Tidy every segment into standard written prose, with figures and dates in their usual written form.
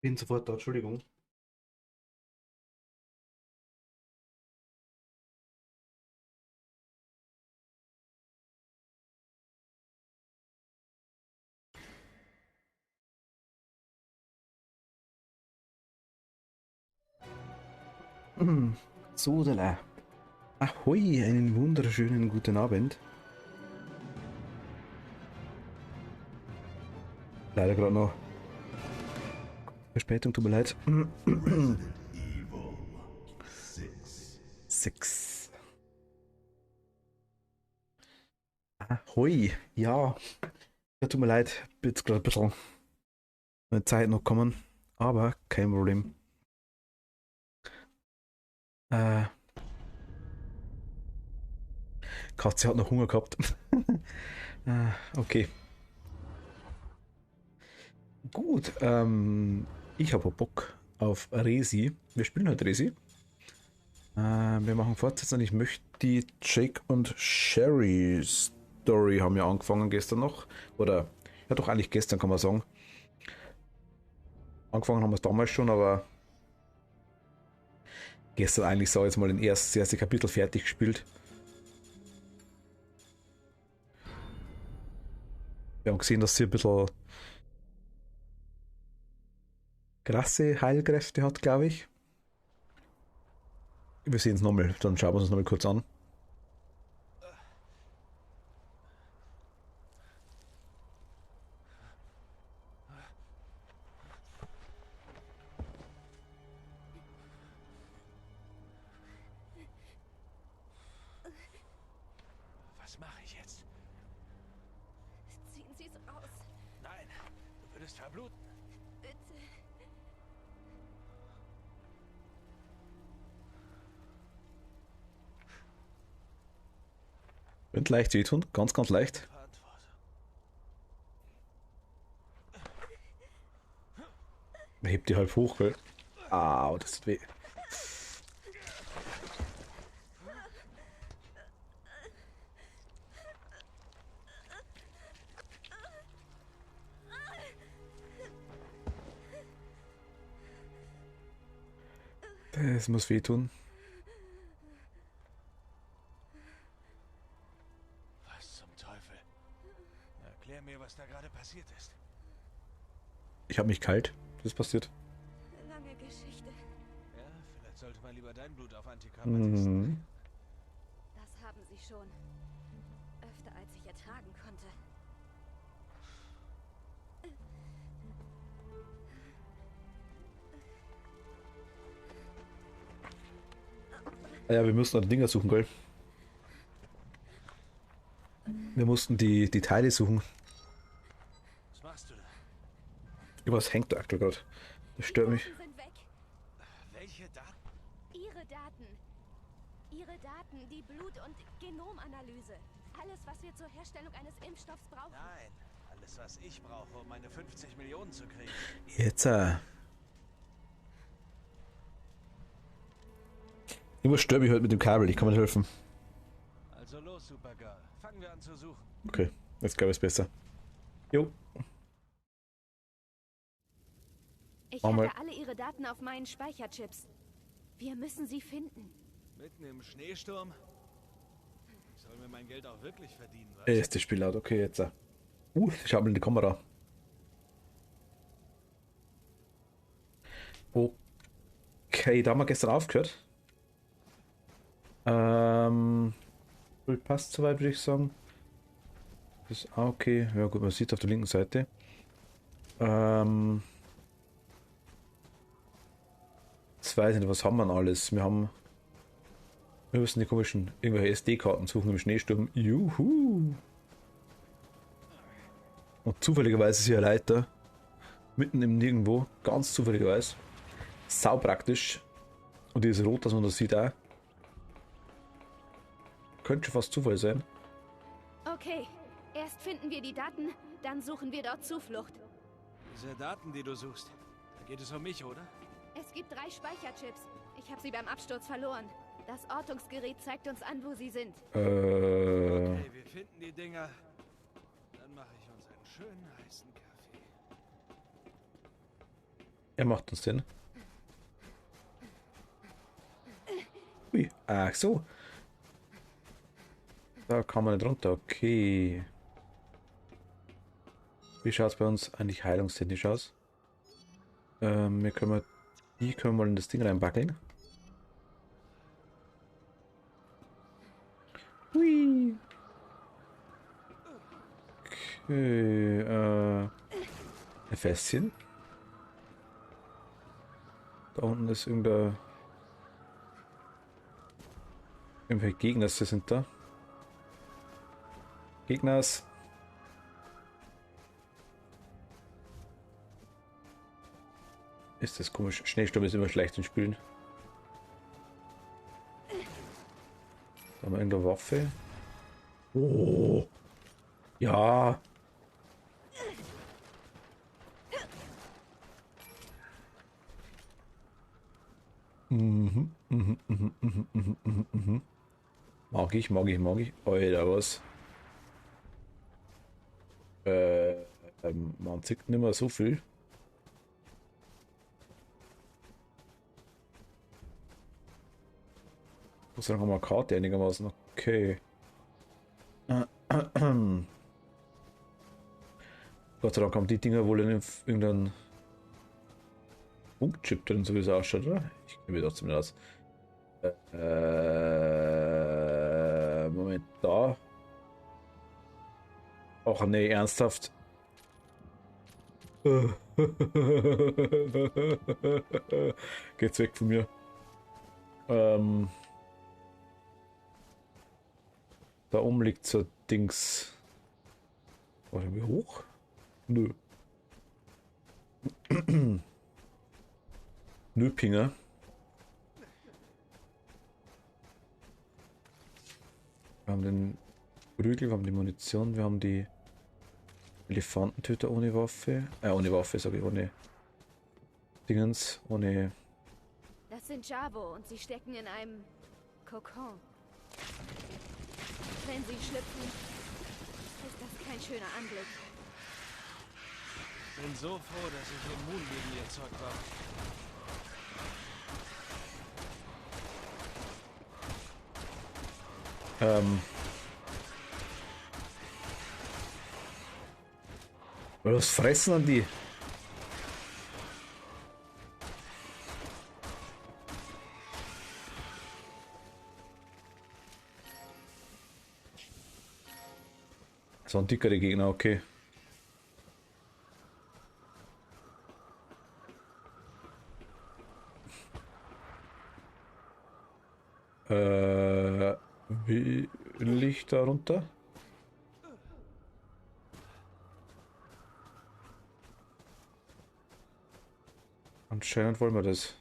Bin sofort da, Entschuldigung. Mm, Sodele. Ahoi, einen wunderschönen guten Abend. Leider gerade noch Verspätung, tut mir leid. Resident Evil 6. Sechs. Ahoi, ja. Ja, tut mir leid, bin jetzt gerade ein bisschen meine Zeit noch kommen, aber kein Problem. Äh, Katze hat noch Hunger gehabt. Okay, gut. Ich habe Bock auf Resi. Wir spielen heute Resi. Wir machen Fortsetzung und ich möchte die Jake und Sherry Story haben wir angefangen gestern noch. Oder ja doch eigentlich gestern kann man sagen. Angefangen haben wir es damals schon, aber gestern eigentlich so jetzt mal das erste Kapitel fertig gespielt. Wir haben gesehen, dass sie ein bisschen krasse Heilkräfte hat, glaube ich. Wir sehen es nochmal, dann schauen wir uns nochmal kurz an. Was mache ich jetzt? Ziehen Sie es raus. Nein, du würdest verbluten. Bitte. Könnte leicht wehtun, ganz, ganz leicht. Verantwortung. Man hebt die halb hoch, gell? Au, das tut weh. Das muss wehtun. Was zum Teufel? Erklär mir, was da gerade passiert ist. Ich habe mich kalt. Das ist passiert. Lange Geschichte. Ja, vielleicht sollte man lieber dein Blut auf Antikörper testen. Mhm. Das haben Sie schon. Öfter als ich ertragen konnte. Ja, wir müssen noch die Dinger suchen, gell? Wir mussten die Teile suchen. Was machst du da? Übers hängt da aktuell gerade. Das stört Die mich. Daten sind weg. Welche Daten? Ihre Daten. Ihre Daten, die Blut- und Genomanalyse. Alles, was wir zur Herstellung eines Impfstoffs brauchen. Nein, alles, was ich brauche, um meine 50 Millionen zu kriegen. Jetzt, Irgendwas stört mich heute mit dem Kabel. Ich kann mir nicht helfen. Also los, Supergirl. Fangen wir an zu suchen. Okay, jetzt glaube ich es besser. Jo. Ich Mach mal. hatte alle Ihre Daten auf meinen Speicherchips. Wir müssen sie finden. Mitten im Schneesturm? Ich soll mir mein Geld auch wirklich verdienen, was? Erstes Spiel laut. Okay, jetzt. Schau mal in die Kamera. Okay, da haben wir gestern aufgehört. Passt soweit, würde ich sagen. Das ist okay. Ja gut, man sieht auf der linken Seite. Jetzt weiß ich nicht, was haben wir denn alles? Wir müssen die komischen irgendwelche SD-Karten suchen im Schneesturm. Juhu! Und zufälligerweise ist hier eine Leiter. Mitten im Nirgendwo. Ganz zufälligerweise. Sau praktisch. Und die ist rot, dass man das sieht auch. Könnte schon fast Zufall sein. Okay, erst finden wir die Daten, dann suchen wir dort Zuflucht. Diese Daten, die du suchst, da geht es um mich, oder? Es gibt 3 Speicherchips. Ich habe sie beim Absturz verloren. Das Ortungsgerät zeigt uns an, wo sie sind. Okay, wir finden die Dinger. Dann mache ich uns einen schönen heißen Kaffee. Er macht uns den. Ui, ach so. Da kann man nicht runter, okay. Wie schaut es bei uns eigentlich heilungstechnisch aus? Die können wir mal in das Ding reinbackeln. Hui. Okay, ein Fässchen. Da unten ist irgendwelche Gegner sind da. Gegners. Ist das komisch? Schneesturm ist immer schlecht in Spielen. Da haben wir irgendeine Waffe. Oh. Ja. Mag ich. Alter, was? Man sieht nicht mehr so viel. Muss sagen, haben wir eine Karte einigermaßen. Okay. Gott sei Dank haben die Dinger wohl in irgendeinen Punktchip drin, so wie es ausschaut, oder? Ich kenne mich trotzdem nicht aus. Moment, da. Ach nee, ernsthaft. Geht's weg von mir. Da oben liegt so Dings. Warte, wie hoch? Nö. Nö, Pinger. Wir haben den Prügel, wir haben die Munition, wir haben die Elefantentöter ohne Waffe. Ohne Waffe, sage ich, ohne Dingens, ohne. Das sind Javo und sie stecken in einem Kokon. Wenn sie schlüpfen, ist das kein schöner Anblick. Bin so froh, dass ich immun gegen ihr Zeug war. Was fressen an die? So ein dickere Gegner, okay. Wie Licht da runter? Anscheinend wollen wir das.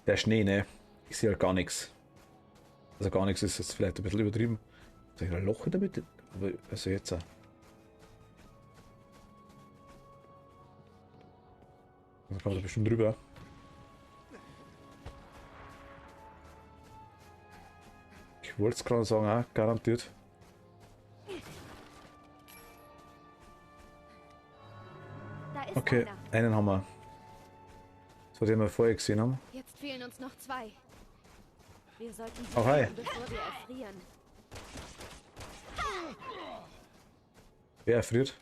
Der Schnee, ne? Ich sehe halt gar nichts. Also gar nichts ist jetzt vielleicht ein bisschen übertrieben. Ist da ein Loch in der Mitte? Aber also jetzt auch. Da kann man da bestimmt drüber. Ich wollte es gerade sagen, auch garantiert. Da ist Okay, einer. einen haben wir. So, den wir vorher gesehen haben. Jetzt fehlen uns noch zwei. Wir sollten sie Oh, hi. retten, bevor wir erfrieren. Wer erfriert?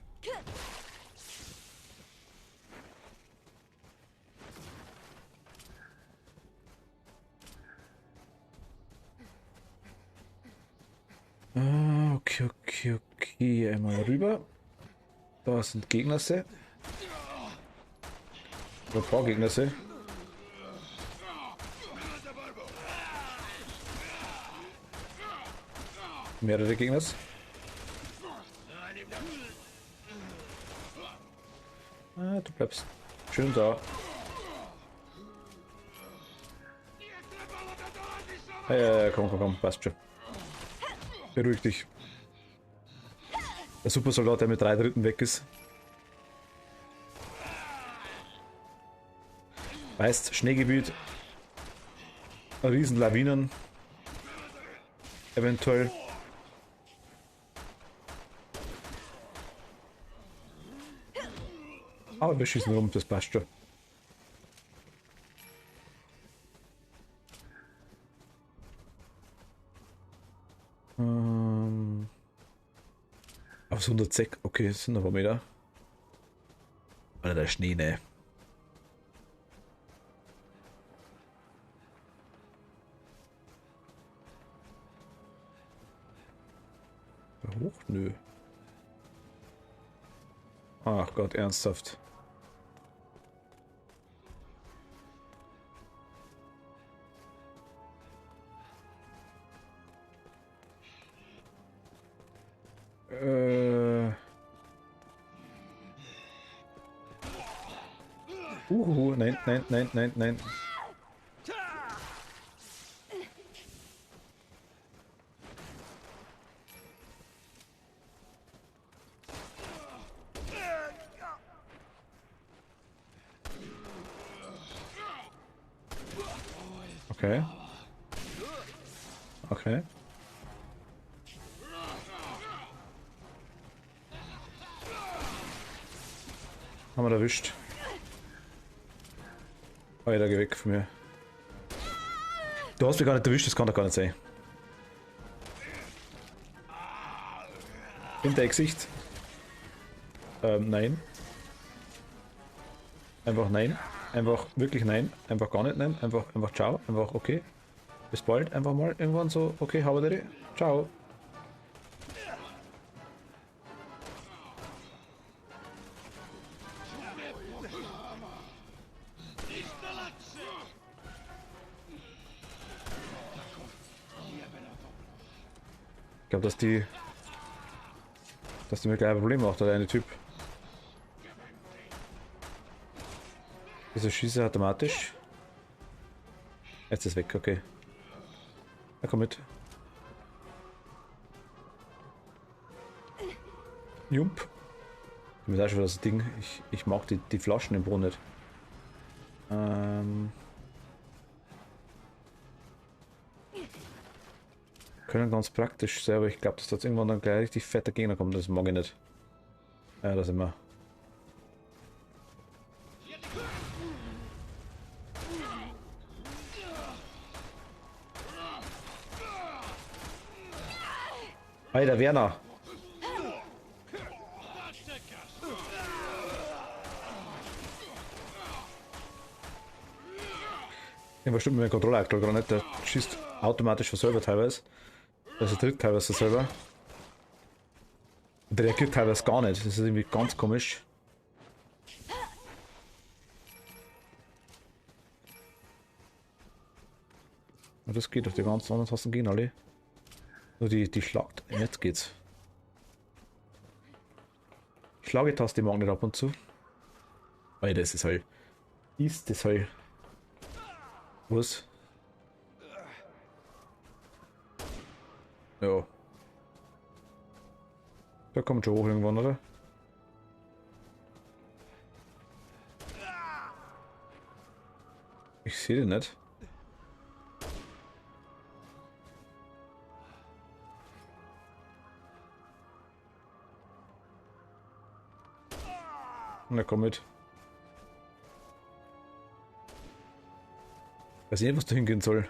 Ah, okay. Einmal rüber. Da sind Gegner. Oder ein paar Gegner. Mehrere Gegner. Ah, du bleibst schön da. Ja, komm, passt schon. Beruhig dich. Der Supersoldat, der mit 3/3 weg ist. Weißt, Schneegebiet. Riesenlawinen. Eventuell. Aber wir schießen rum, das passt schon. Auf 106, okay, das sind noch ein paar Meter. Alter, der Schnee, ne. Hoch? Nö. Ach Gott, ernsthaft. Nein, nein, nein, nein, nein. Okay. Okay. Haben wir erwischt. Alter, geh weg von mir. Du hast mich gar nicht erwischt, das kann doch gar nicht sein. Hinter Gesicht. Nein. Einfach nein. Einfach wirklich nein. Einfach gar nicht nein. Einfach ciao. Einfach okay. Bis bald. Einfach mal irgendwann so, okay, Haudere. Ciao. Ich glaube, dass die mir gleich ein Problem macht, der eine Typ. Wieso schieße ich automatisch? Jetzt ist weg, okay. Na komm mit. Jump. Ich weiß auch schon wieder das Ding. Ich mag die Flaschen im Brunnen nicht. Können ganz praktisch sein, aber ich glaube, dass dort irgendwann dann gleich richtig fetter Gegner kommt. Das mag ich nicht. Ja, da sind wir. Hey, der Werner. Ja, bestimmt mit dem Controller aktuell gerade nicht. Der schießt automatisch von selber teilweise. Also drückt teilweise selber. Und der reagiert teilweise gar nicht. Das ist irgendwie ganz komisch. Und das geht auf die ganzen anderen Tasten gehen alle. Nur die schlagt. Jetzt geht's. Schlagetaste mag nicht ab und zu. Weil das ist halt. Ist das halt. Was? Ja. Da kommt schon hoch irgendwann, oder? Ich sehe den nicht. Na komm mit. Weiß nicht, was da hingehen soll.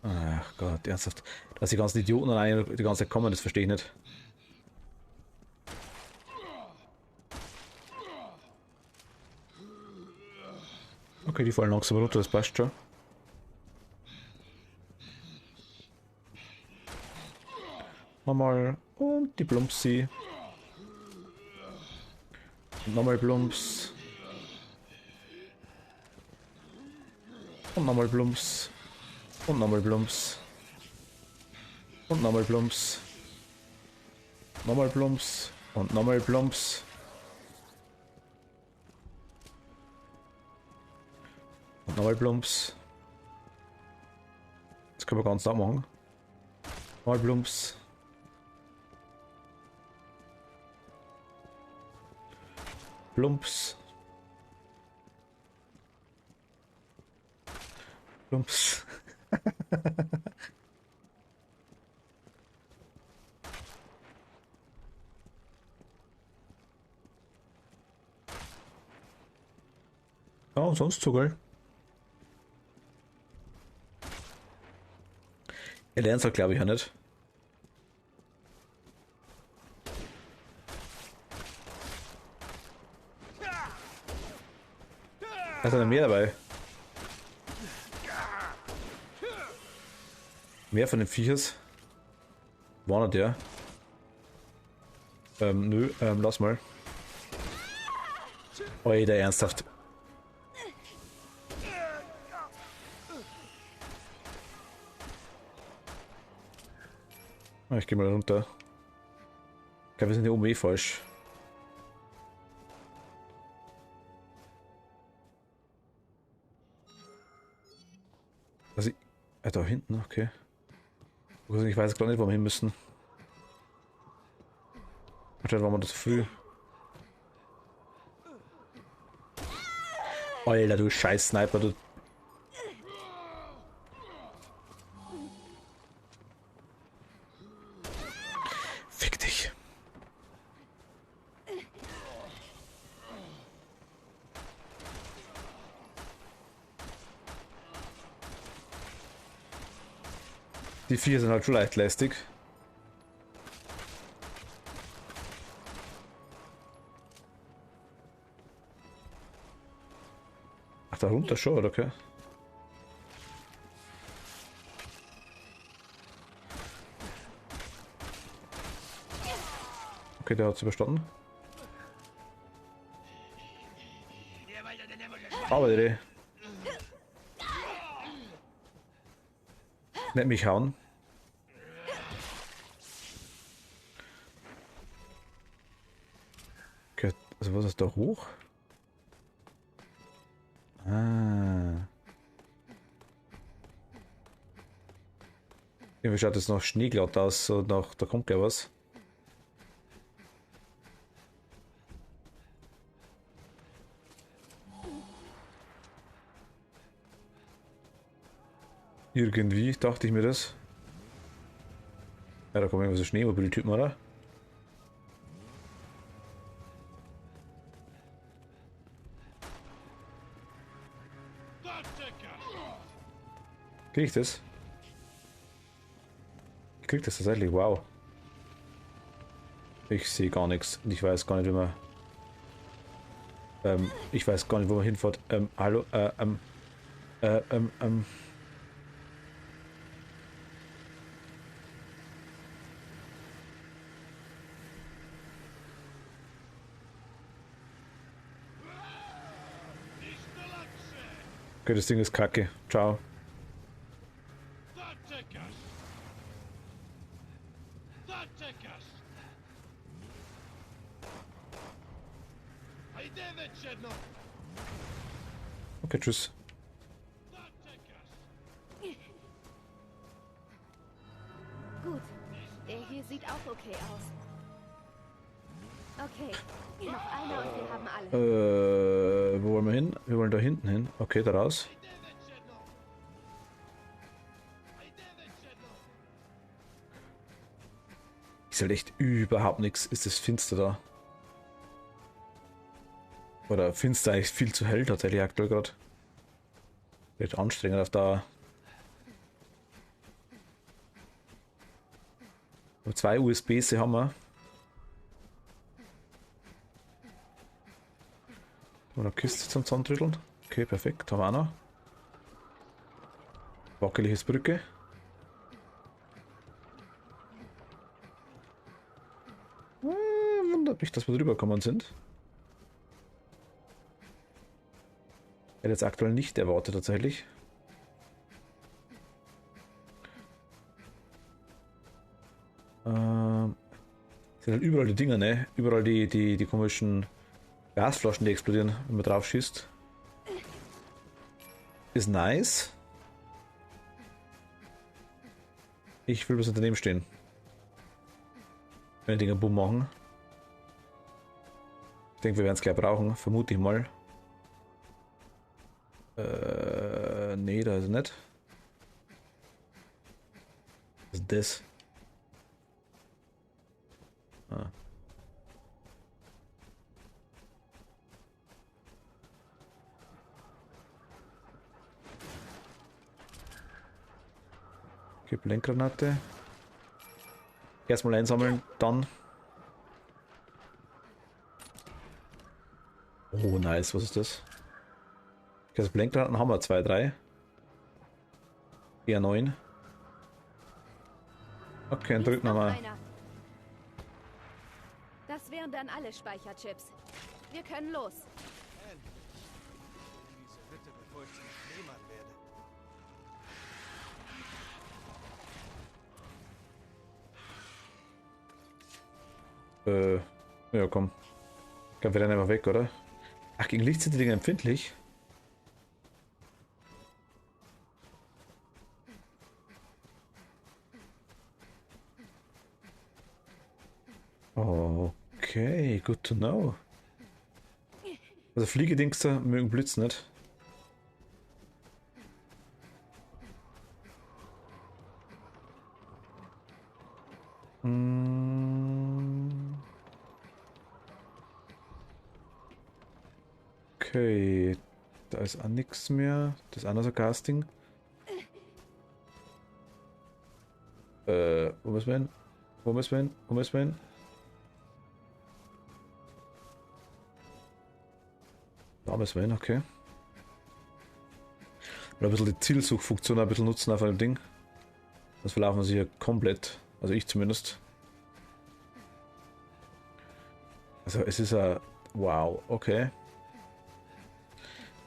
Ach Gott, ernsthaft. Dass die ganzen Idioten alleine die ganze Zeit kommen, das verstehe ich nicht. Okay, die fallen langsam runter, das passt schon. Nochmal. Und die Plumpsi. Und nochmal Plumps. Und nochmal Plumps. Und nochmal Plumps. Und nochmal Plumps. Nochmal Plumps. Und nochmal Plumps. Und nochmal Plumps. Das können wir ganz da machen. Nochmal Plumps. Plumps. Plumps. und sonst so geil. Er lernt es halt, glaube ich, ja nicht. Da ist eine mehr dabei. Mehr von den Viechers. War nicht der. Nö, lass mal. Alter, ernsthaft. Ah, ich gehe mal runter. Ich glaube, wir sind hier oben eh falsch. Also, da hinten, okay. Also ich weiß gar nicht, wo wir hin müssen. Anscheinend waren wir da zu früh. Alter, du scheiß Sniper, du. Fick dich. Die vier sind halt schon leicht lästig. Ach, da runter schon, oder okay? Okay, der hat es überstanden. Aber die. Nicht mich hauen. Okay, also was ist da hoch? Ah. Irgendwie schaut es noch schneeglatt aus, so nach, da kommt ja was. Irgendwie dachte ich mir das. Ja, da kommen irgendwelche Schneemobil-Typen, oder? Krieg ich das? Ich krieg das tatsächlich, wow. Ich sehe gar nichts und ich weiß gar nicht, wie man. Ich weiß gar nicht, wo man hinfährt. Hallo, Okay, das Ding ist kacke. Ciao. Okay, tschüss. Gut, der hier sieht auch okay aus. Okay, noch einer und wir haben alle. Wo wollen wir hin? Wir wollen da hinten hin. Okay, da raus. Ist halt echt überhaupt nichts. Ist es finster da? Oder finster eigentlich viel zu hell tatsächlich aktuell gerade. Wird anstrengend auf Dauer. Aber 2 USBs haben wir. Noch eine Kiste zum Zahntrödeln. Okay, perfekt. Haben wir auch noch. Wackeliges Brücke. Wundert mich, dass wir drüber gekommen sind. Hätte jetzt aktuell nicht erwartet tatsächlich. Sind halt überall die Dinger, ne? Überall die komischen Gasflaschen, die explodieren, wenn man drauf schießt. Ist nice. Ich will bloß daneben stehen. Wenn die Dinger Boom machen. Ich denke, wir werden es gleich brauchen, vermute ich mal. Nee, da ist nicht. Was ist das? Ah. Gib Lenkgranate. Erstmal einsammeln, dann. Oh, nice, was ist das? Okay, also Blendgranaten haben wir 2, 3. Eher 9. Okay, dann drücken wir Noch mal. einer. Das wären dann alle Speicherchips. Wir können los. Endlich. In diese Hütte, bevor ich zum Schneemann werde. Ja, komm. Ich glaube, wir rennen einfach weg, oder? Ach, gegen Licht sind die Dinge empfindlich. Okay, good to know. Also Fliegedingster mögen Blitz nicht. Okay, da ist auch nichts mehr. Das ist auch noch so ein Casting. Wo müssen wir hin? Wo müssen wir hin? Wo müssen wir hin? Da müssen wir hin, okay. Oder ein bisschen die Zielsuchfunktion ein bisschen nutzen auf einem Ding. Das verlaufen wir sich hier komplett. Also ich zumindest. Also es ist ein... Wow, okay.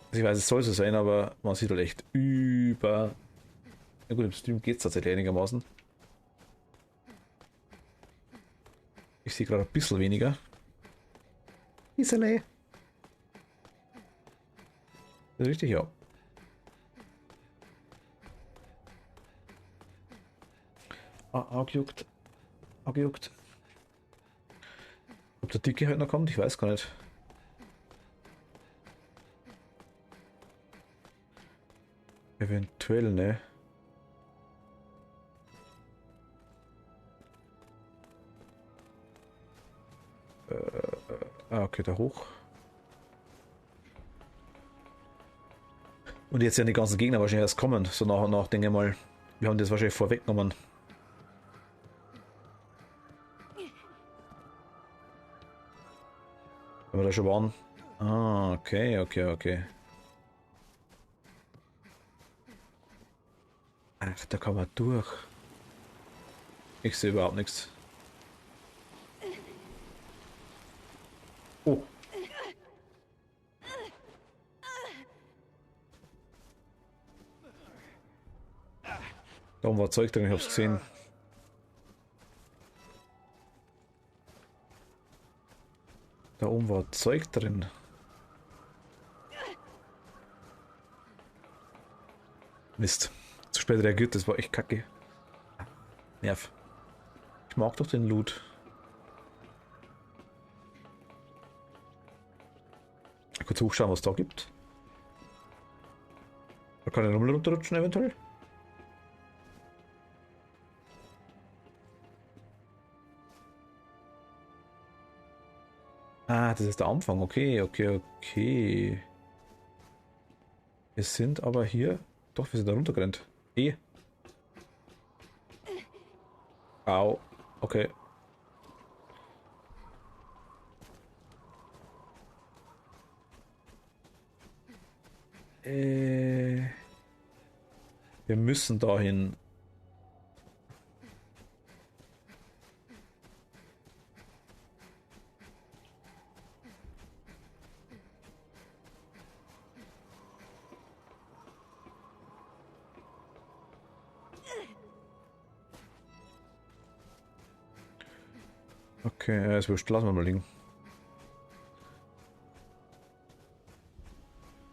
Also ich weiß, es soll so sein, aber man sieht halt echt über... Na gut, im Stream geht es tatsächlich einigermaßen. Ich sehe gerade ein bisschen weniger. Isale. Richtig, ja. Auge juckt. Auge juckt. Ob der Dicke heute noch kommt, ich weiß gar nicht. Eventuell, ne? Okay, da hoch. Und jetzt ja die ganzen Gegner wahrscheinlich erst kommen. So nach und nach, denke ich mal. Wir haben das wahrscheinlich vorweggenommen. Wenn wir da schon waren. Ah, okay, okay, okay. Ach, da kann man durch. Ich sehe überhaupt nichts. Oh. Da oben war Zeug drin, ich hab's gesehen. Da oben war Zeug drin. Mist. Zu spät reagiert, das war echt kacke. Nerv. Ich mag doch den Loot. Kurz hochschauen, was da gibt. Da kann ich nochmal runterrutschen eventuell. Ah, das ist der Anfang. Okay, okay, okay. Wir sind aber hier... Doch, wir sind da runtergerannt. Au. Okay. Wir müssen dahin. Okay, ja, ist wurscht. Lassen wir mal liegen.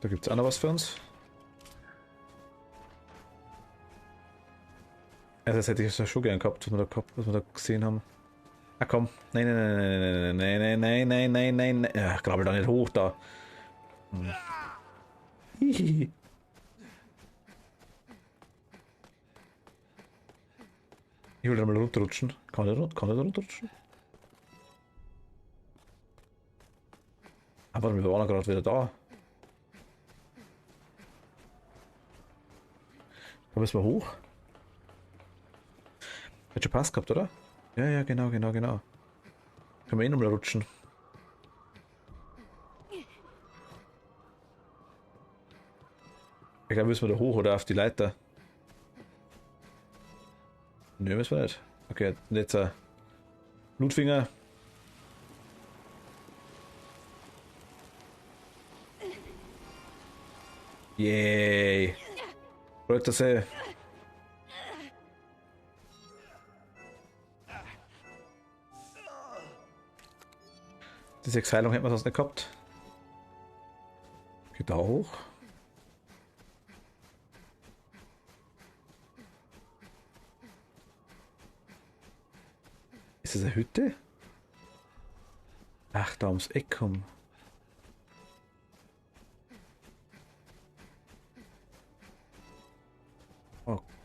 Da gibt es auch noch was für uns. Also das hätte ich ja schon gern gehabt, was wir da gesehen haben. Ah komm. Nein, nein, nein, nein, nein, nein, nein, nein, nein, nein. Ja, krabbel da nicht hoch da. Hihihi. Ich will da mal runterrutschen. Kann ich da runterrutschen? Aber wir waren gerade wieder da. Da müssen wir hoch. Hat schon Pass gehabt, oder? Ja, ja, genau. Können wir eh nochmal rutschen. Ich glaube, müssen wir da hoch oder auf die Leiter. Nö, müssen wir nicht. Okay, jetzt Blutfinger. Yay. Wollte das Die 6 Heilung hätten wir sonst nicht gehabt. Geht da hoch. Ist das eine Hütte? Ach, da ums Eck kommen.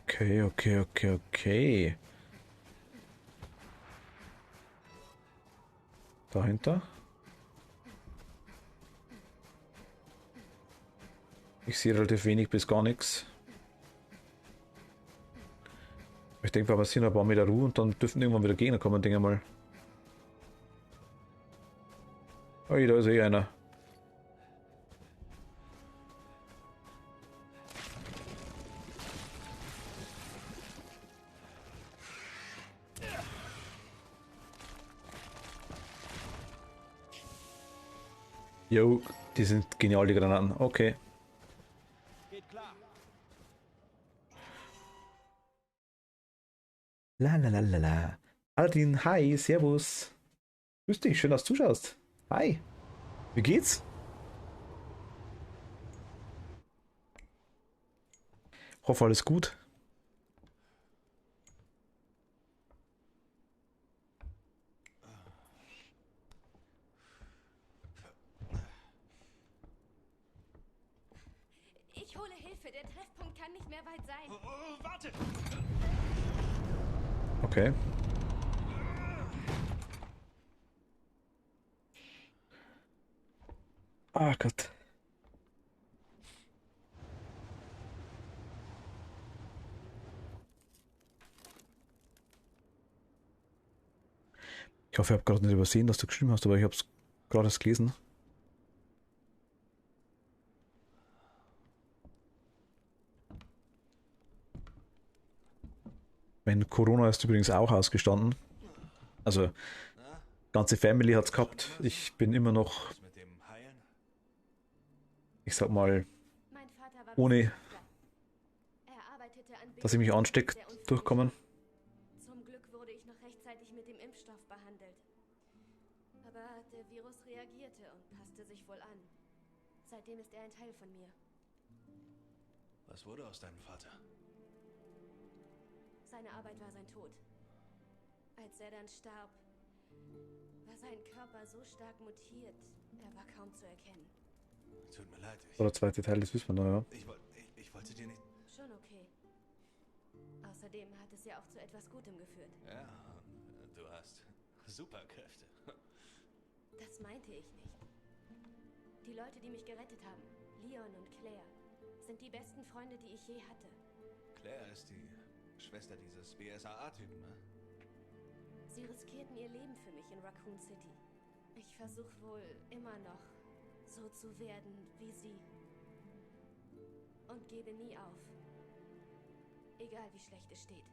Okay. Dahinter. Ich sehe relativ wenig bis gar nichts. Ich denke, wir passieren ein paar Meter Ruhe und dann dürfen irgendwann wieder Gegner kommen, denke ich mal. Oh, da ist eh einer. Jo, die sind genial, die Granaten. Okay. Geht klar. La. Aldin, hi, servus. Grüß dich, schön, dass du zuschaust. Hi. Wie geht's? Hoffe, alles gut. Ich hole Hilfe. Der Treffpunkt kann nicht mehr weit sein. Oh, warte! Okay. Ah Gott. Ich hoffe, ich habe gerade nicht übersehen, dass du geschrieben hast, aber ich habe es gerade erst gelesen. Mein Corona ist übrigens auch ausgestanden. Also, ganze Family hat's gehabt. Ich bin immer noch, Was mit dem Heilen? ich sag mal, Mein Vater war ohne Wissenschaftler. Er arbeitete an dass ich mich anstecke, der uns durchkommen. Zum Glück wurde ich noch rechtzeitig mit dem Impfstoff behandelt. Aber der Virus reagierte und passte sich wohl an. Seitdem ist er ein Teil von mir. Was wurde aus deinem Vater? Seine Arbeit war sein Tod. Als er dann starb, war sein Körper so stark mutiert, er war kaum zu erkennen. Tut mir leid, Oder zweite Teil, das wissen wir noch, ja. ich wollte dir nicht... Schon okay. Außerdem hat es ja auch zu etwas Gutem geführt. Ja, du hast Superkräfte. Das meinte ich nicht. Die Leute, die mich gerettet haben, Leon und Claire, sind die besten Freunde, die ich je hatte. Claire ist die Schwester dieses BSAA-Typen, ne? Sie riskierten ihr Leben für mich in Raccoon City. Ich versuche wohl immer noch, so zu werden wie sie. Und gebe nie auf. Egal wie schlecht es steht.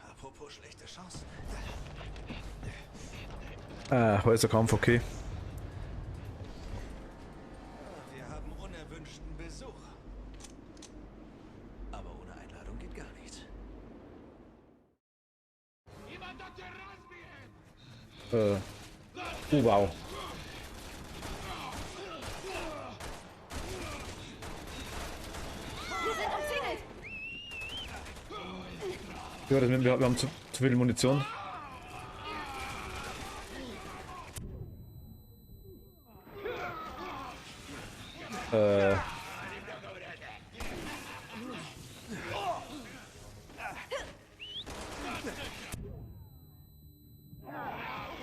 Apropos schlechte Chancen. Häuserkampf, okay. Wir haben unerwünschten Besuch. Aber ohne Einladung geht gar nichts. Oh wow. Wir sind umzingelt! Ja, wir haben zu viel Munition.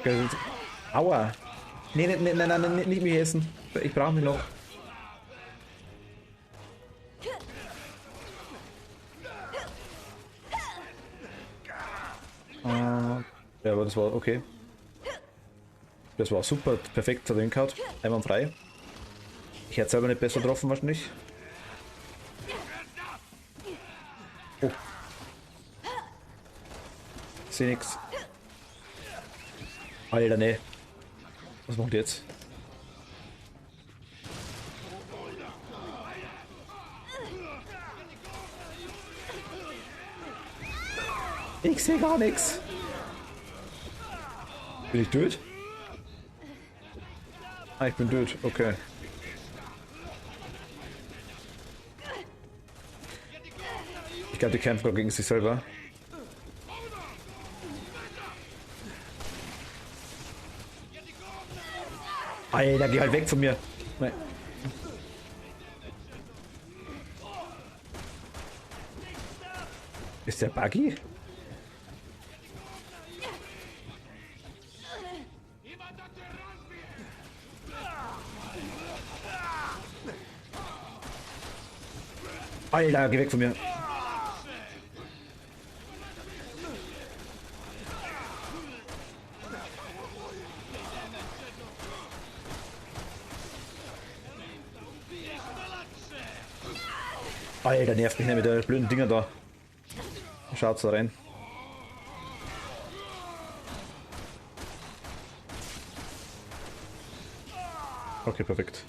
Okay, Aua. Nee, nee, nee, nein, nein, nein, nicht mich essen. Ich brauche mich noch. Ja, aber das war okay. Das war super, perfekt hingehauen. Einwandfrei. Ich hätte selber nicht besser getroffen wahrscheinlich. Oh. Seh nix. Alter, ne. Was macht ihr jetzt? Ich sehe gar nichts. Bin ich tot? Ah, ich bin tot. Okay. Ich glaube, die kämpfen gerade gegen sich selber. Alter, geh halt weg von mir. Nein. Ist der Buggy? Alter, geh weg von mir. Alter, nervt mich nicht mit den blöden Dinger da. Schaut's da rein. Okay, perfekt.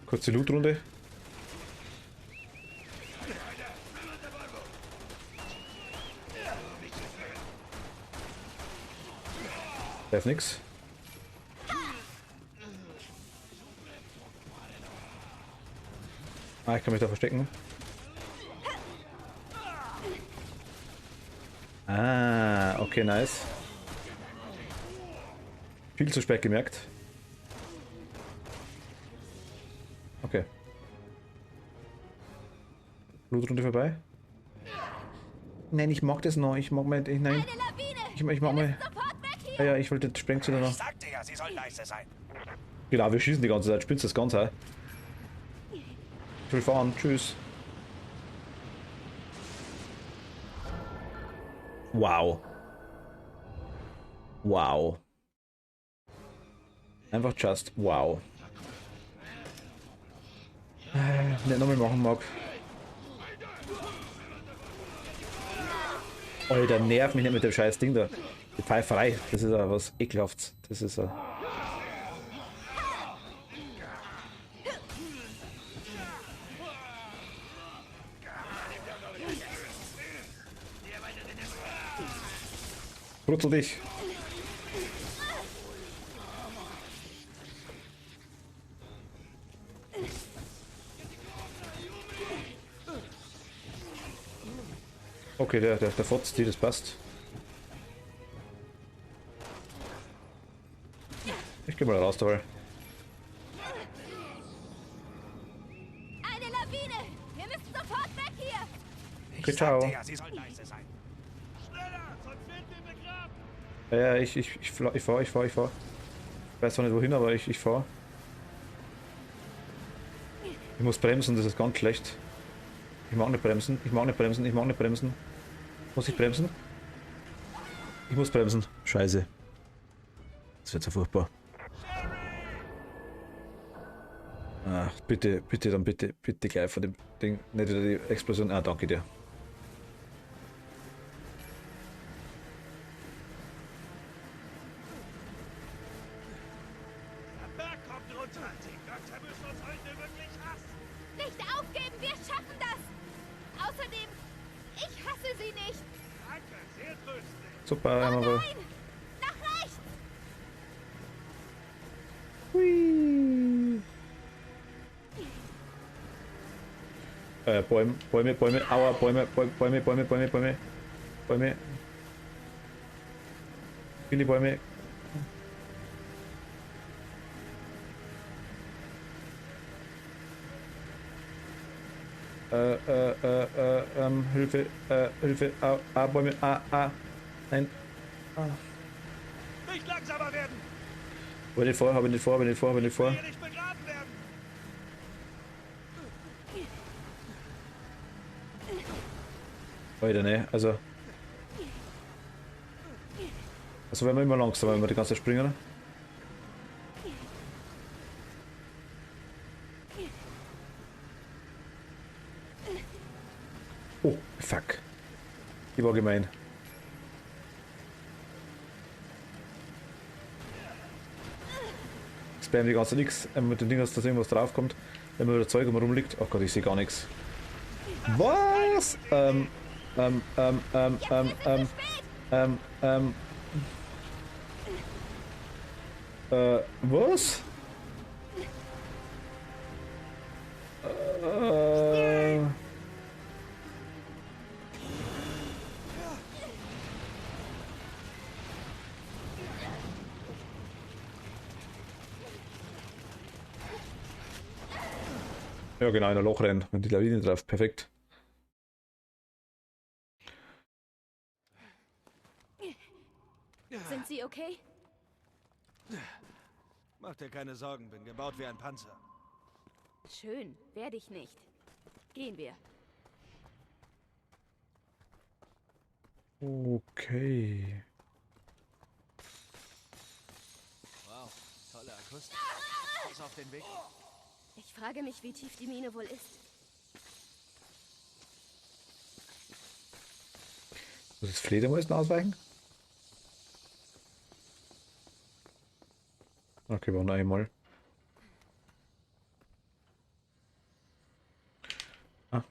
Kurze Loot-Runde. Darf nix. Ah, ich kann mich da verstecken. Ah, okay, nice. Viel zu spät gemerkt. Okay. Blutrunde vorbei. Nein, ich mag das noch. Ich mag mal. Nein. Ich mag mal. Ja, ja, ich wollte das Sprengzünder noch. Ich sagte ja, sie soll leise sein. Genau, wir schießen die ganze Zeit. Spinnst das Ganze. Ich will fahren. Tschüss. Wow. Wow. Einfach just wow. Nicht nochmal machen mag. Alter, nerv mich nicht mit dem scheiß Ding da. Die Pfeiferei, das ist ja was ekelhaftes. Das ist ja. Brutzel dich. Okay, der fotzt die, das passt. Ich geh mal raus dabei. Eine Lawine! Wir müssen sofort weg hier! Okay, ciao. Ja, sie soll leise sein. Schneller, sonst werden wir begraben. Ja, ich fahr. Ich weiß zwar nicht wohin, aber ich fahr. Ich muss bremsen, das ist ganz schlecht. Ich mag nicht bremsen. Muss ich bremsen? Ich muss bremsen. Scheiße. Das wird so furchtbar. Ach, bitte gleich vor dem Ding. Nicht wieder die Explosion. Ah, danke dir. Der Berg kommt runter. Die Götter müssen uns heute wirklich hassen. Nicht aufgeben, wir schaffen das! Außerdem, ich hasse sie nicht! Danke, sehr tröstlich. Super, Oh aber. nein! Nach rechts! Hui. Bäume, aua, Bäume. Viele Bäume. Hilfe, Bäume, nein. Nicht langsamer werden. Habe ich nicht vor, habe ich nicht vor, habe ich nicht vor, habe ich nicht vor. Hier nicht begraben werden! Alter, ne, also. Also werden wir immer langsamer, wenn wir die ganze Zeit springen. Oh, fuck. Die war gemein. Spam die ganze nix. Mit dem Ding, dass irgendwas draufkommt. Wenn man wieder Zeug rumliegt. Oh Gott, ich sehe gar nichts. Was? Ähm, ähm, ähm, ähm, ähm, ähm, ähm. Was? Äh. Ja, genau, in ein Loch rennen, wenn die Lawine drauf. Perfekt. Sind Sie okay? Mach dir keine Sorgen, bin gebaut wie ein Panzer. Schön, werde ich nicht. Gehen wir. Okay. Wow, tolle Akustik. Pass auf den Weg. Ich frage mich, wie tief die Mine wohl ist. Muss das Fledermäusen ausweichen? Okay, war noch einmal. Ah.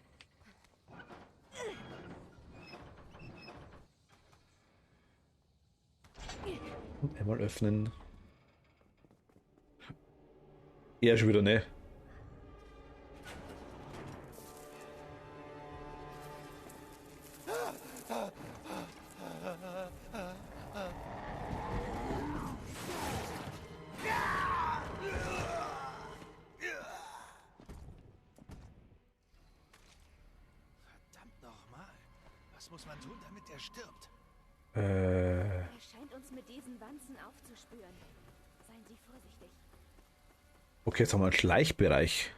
Und einmal öffnen. Ja, schon wieder ne. Verdammt nochmal. Was muss man tun, damit er stirbt? Er scheint uns mit diesen Wanzen aufzuspüren. Seien Sie vorsichtig. Okay, jetzt haben wir einen Schleichbereich.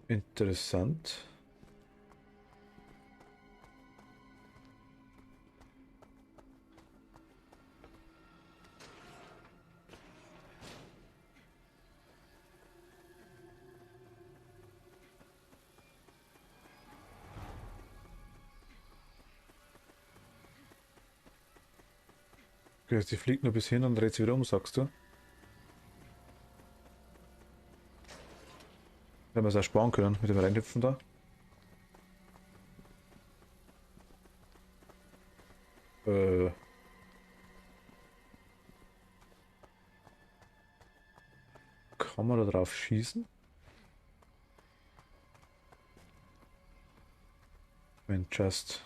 Interessant. Okay, sie fliegt nur bis hin und dreht sie wieder um, sagst du? Wenn wir es auch sparen können mit dem Reinhüpfen da. Kann man da drauf schießen? Wenn just.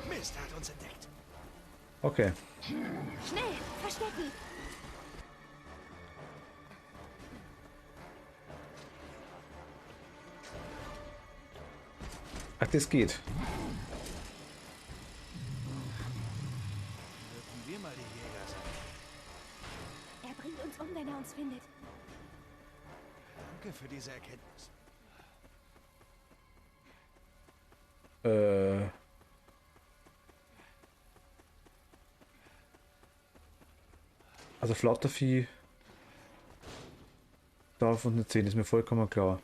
Mist, er hat uns entdeckt. Okay. Schnell, verstecken! Ach, das geht. Dürfen wir mal die Jäger sein. Er bringt uns um, wenn er uns findet. Danke für diese Erkenntnis. Also Flattervieh darf uns nicht sehen, ist mir vollkommen klar.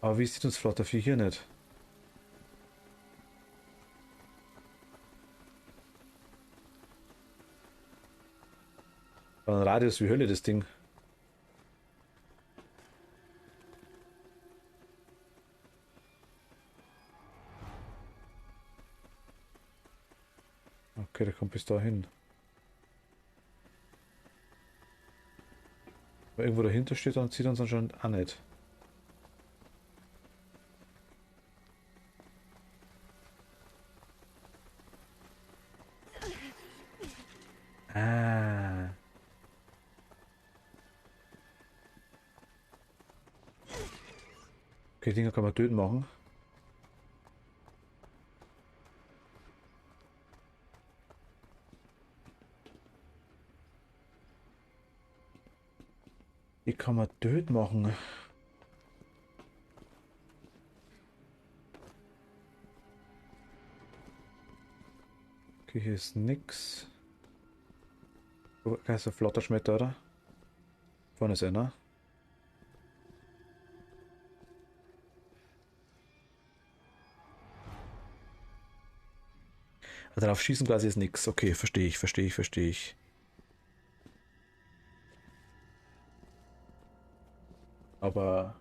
Aber wie sieht uns Flattervieh hier nicht? Ein Radius wie Hölle, das Ding. Okay, der kommt bis dahin. Wenn irgendwo dahinter steht, dann sieht er uns anscheinend auch nicht. Ah. Okay, Dinger kann man töten machen. kann man dort machen? Okay, hier ist nix. Oh, da ist ein flotter Schmetter, oder? Vorne ist einer. Also darauf schießen quasi ist nix. Okay, verstehe ich, verstehe ich, verstehe ich. Aber...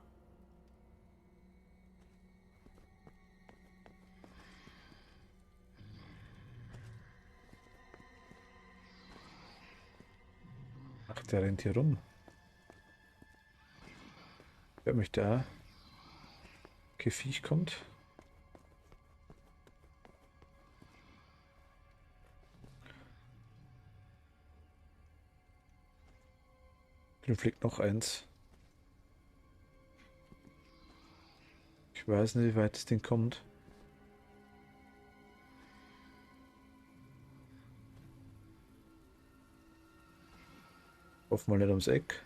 Ach, der rennt hier rum. Wer möchte da? Okay, Viech kommt. Dann fliegt noch eins. Ich weiß nicht, wie weit das Ding kommt. Hoffen wir nicht ums Eck.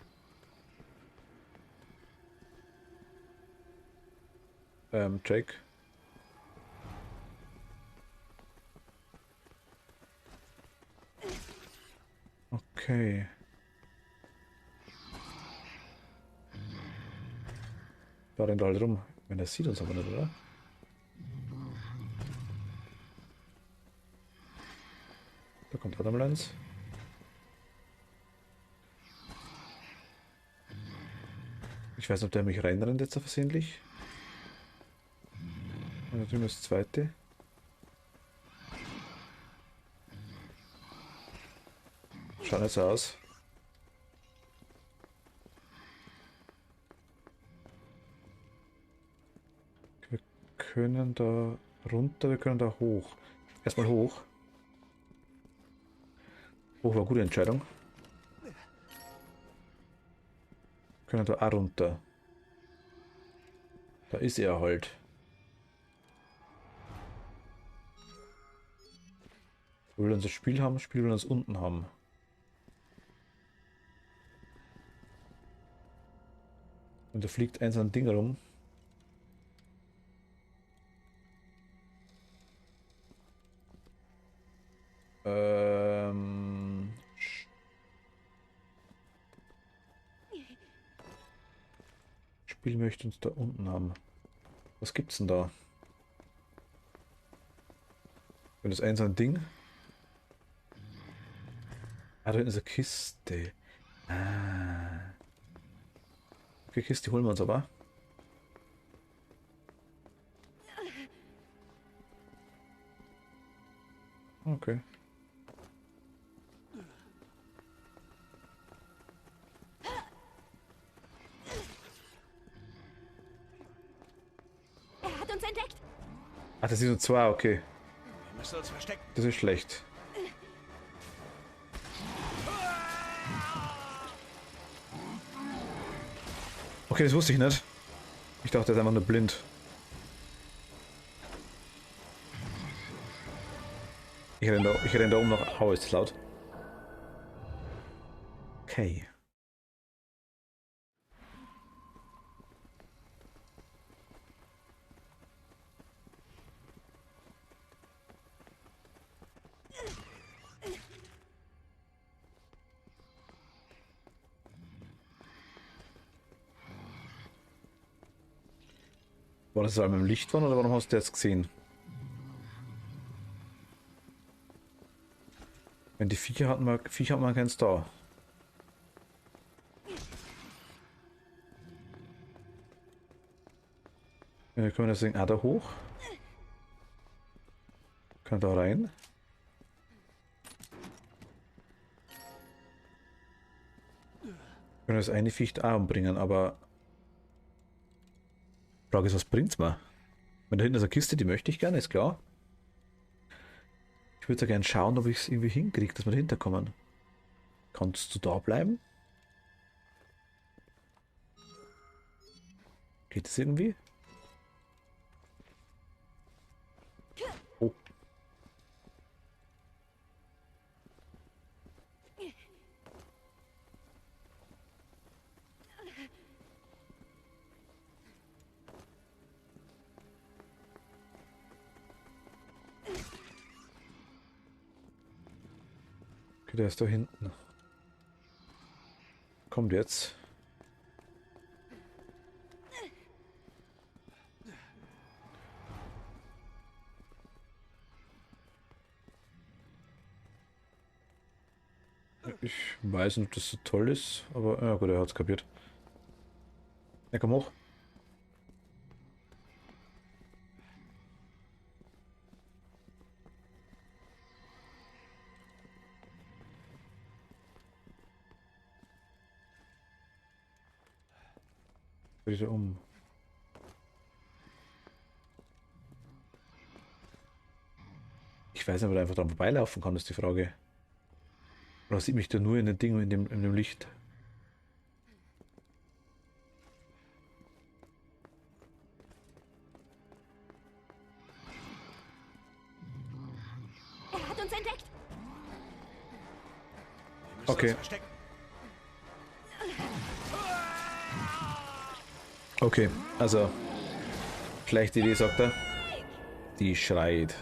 Jake. Okay. Da rennt er halt rum. Wenn er sieht uns aber nicht, oder? Da kommt Adam eins. Ich weiß nicht, ob der mich reinrennt jetzt versehentlich. Und da drüben ist das zweite. Schaut nicht so aus. Wir können da runter, wir können da hoch. Erstmal hoch. Hoch war eine gute Entscheidung. Wir können da auch runter. Da ist er halt. Wir wollen unser Spiel haben, Spiel will uns unten haben. Und da fliegt eins an Ding rum. Spiel möchte uns da unten haben. Was gibt's denn da? Wenn das eins ein Ding. Ah, da hinten ist eine Kiste. Ah. Okay, Kiste holen wir uns aber. Okay. Er hat uns entdeckt. Ach, das sind nur zwei, okay. Wir müssen uns verstecken. Das ist schlecht. Okay, das wusste ich nicht. Ich dachte, er ist einfach nur blind. Ich renn da oben noch. Oh, ist das laut. Okay. War das mit dem Licht waren oder warum hast du das gesehen? Wenn die Viecher hat man keinen Star. Können wir deswegen auch da hoch? Können wir da rein? Können das eine Viech auch umbringen, aber Frage ist, was bringt's mir? Wenn da hinten ist eine Kiste, die möchte ich gerne, ist klar. Ich würde ja gerne schauen, ob ich es irgendwie hinkriege, dass wir dahinter kommen. Kannst du da bleiben? Geht das irgendwie? Oh. Okay, der ist da hinten. Kommt jetzt. Ich weiß nicht, ob das so toll ist, aber ja gut, er hat es kapiert. Ja, komm hoch. Wieder um. Ich weiß nicht, ob er einfach dran vorbeilaufen kann, ist die Frage. Oder sieht mich da nur in den Dingen, in dem Licht? Er hat uns entdeckt. Wir müssen Okay. uns verstecken. Okay, also. Schlechte Idee, sagt er. Die schreit.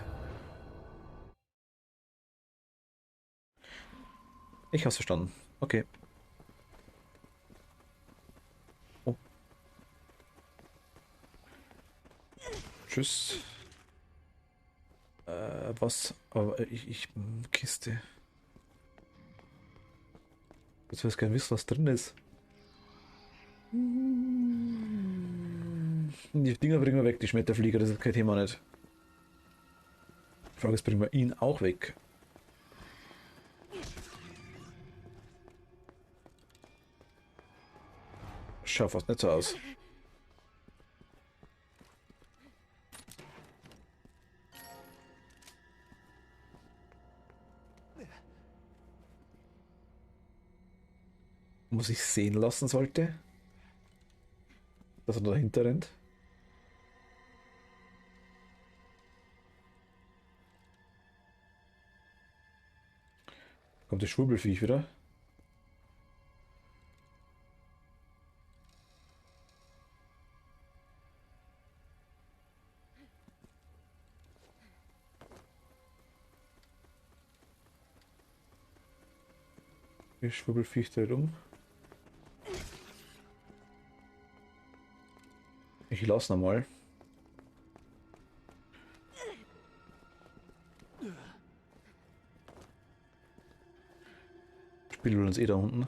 Ich hab's verstanden. Okay. Oh. Tschüss. Was? Aber Kiste. Jetzt weiß ich gar nicht wissen, was drin ist. Die Dinger bringen wir weg, die Schmetterflieger, das ist kein Thema nicht. Die Frage ist, bringen wir ihn auch weg? Schaut fast nicht so aus. Muss ich sehen lassen sollte? Dass er dahinter rennt? Kommt das Schwurbelviech wieder? Das Schwurbelviech dreht um. Ich lasse noch mal. Spielen wir uns eh da unten.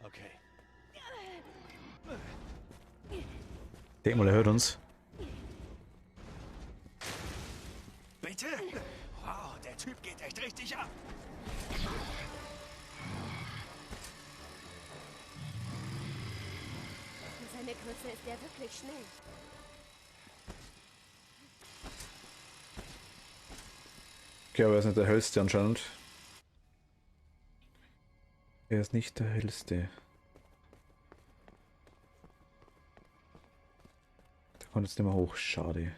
Okay. Denk mal, er hört uns. Bitte? Wow, der Typ geht echt richtig ab. Für seine Größe ist er wirklich schnell. Okay, aber er ist nicht der hellste anscheinend. Er ist nicht der hellste. Der kommt jetzt nicht mehr hoch, schade.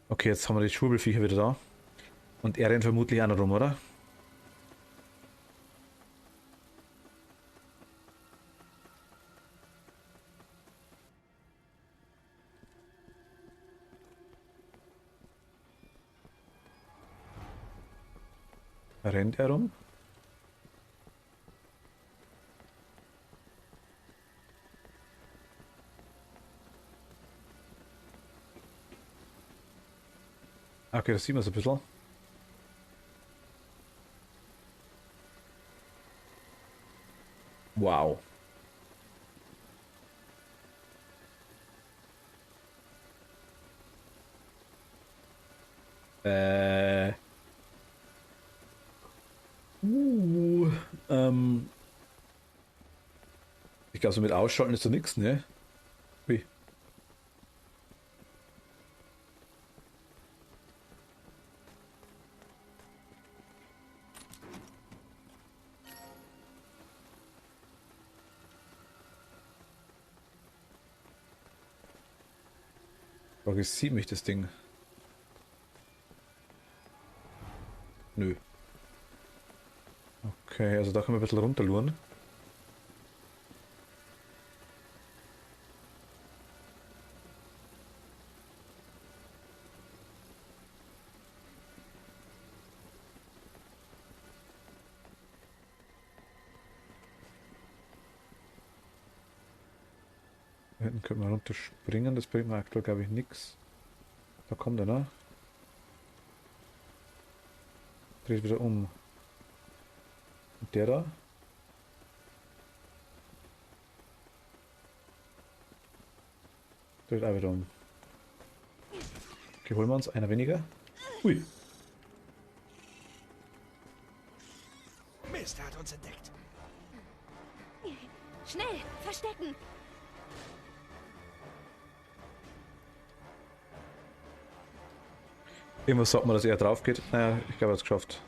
Okay, jetzt haben wir die Schwurbelviecher wieder da. Und er rennt vermutlich auch noch rum, oder? Rennt er rum? Okay, das sieht man so ein bisschen. Wow. Äh. Uh, ähm. Ich glaube, so mit Ausschalten ist so nix, ne? Ui. Frage ist, sieht mich das Ding? Nö. Okay, also da können wir ein bisschen runterluren. Da hinten können wir runterspringen, das bringt mir aktuell glaube ich nichts. Da kommt einer. Dreht wieder um. Und der da? Dreht auch wieder um. Okay, holen wir uns. Einer weniger. Ui. Mist, er hat uns entdeckt. Schnell, verstecken! Irgendwas sagt man, dass er drauf geht. Naja, ich glaube, er hat es geschafft.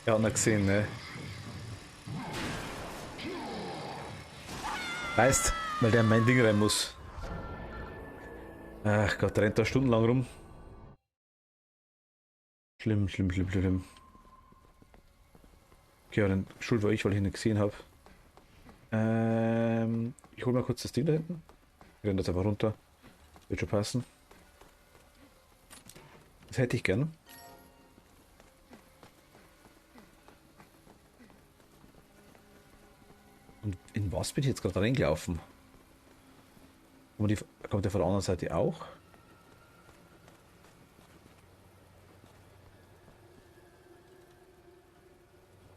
Er hat ihn gesehen, ne? Weißt, weil der in mein Ding rein muss. Ach Gott, der rennt da stundenlang rum. Schlimm, schlimm, schlimm, schlimm. Okay, aber dann schuld war ich, weil ich ihn nicht gesehen habe. Ich hol mal kurz das Ding da hinten. Ich renne das einfach runter. Wird schon passen. Das hätte ich gern. Und in was bin ich jetzt gerade reingelaufen? Kommt der von der anderen Seite auch?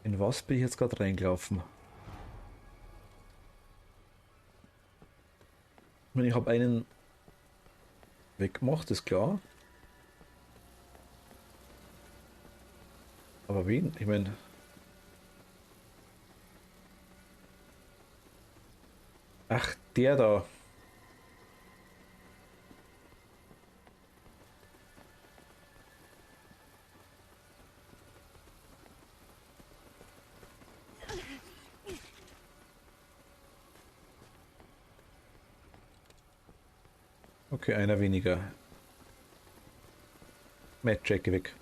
In was bin ich jetzt gerade reingelaufen? Ich habe einen weggemacht, ist klar. Aber wen? Ich meine... Ach, der da. Okay, einer weniger. Matt, Jackie weg.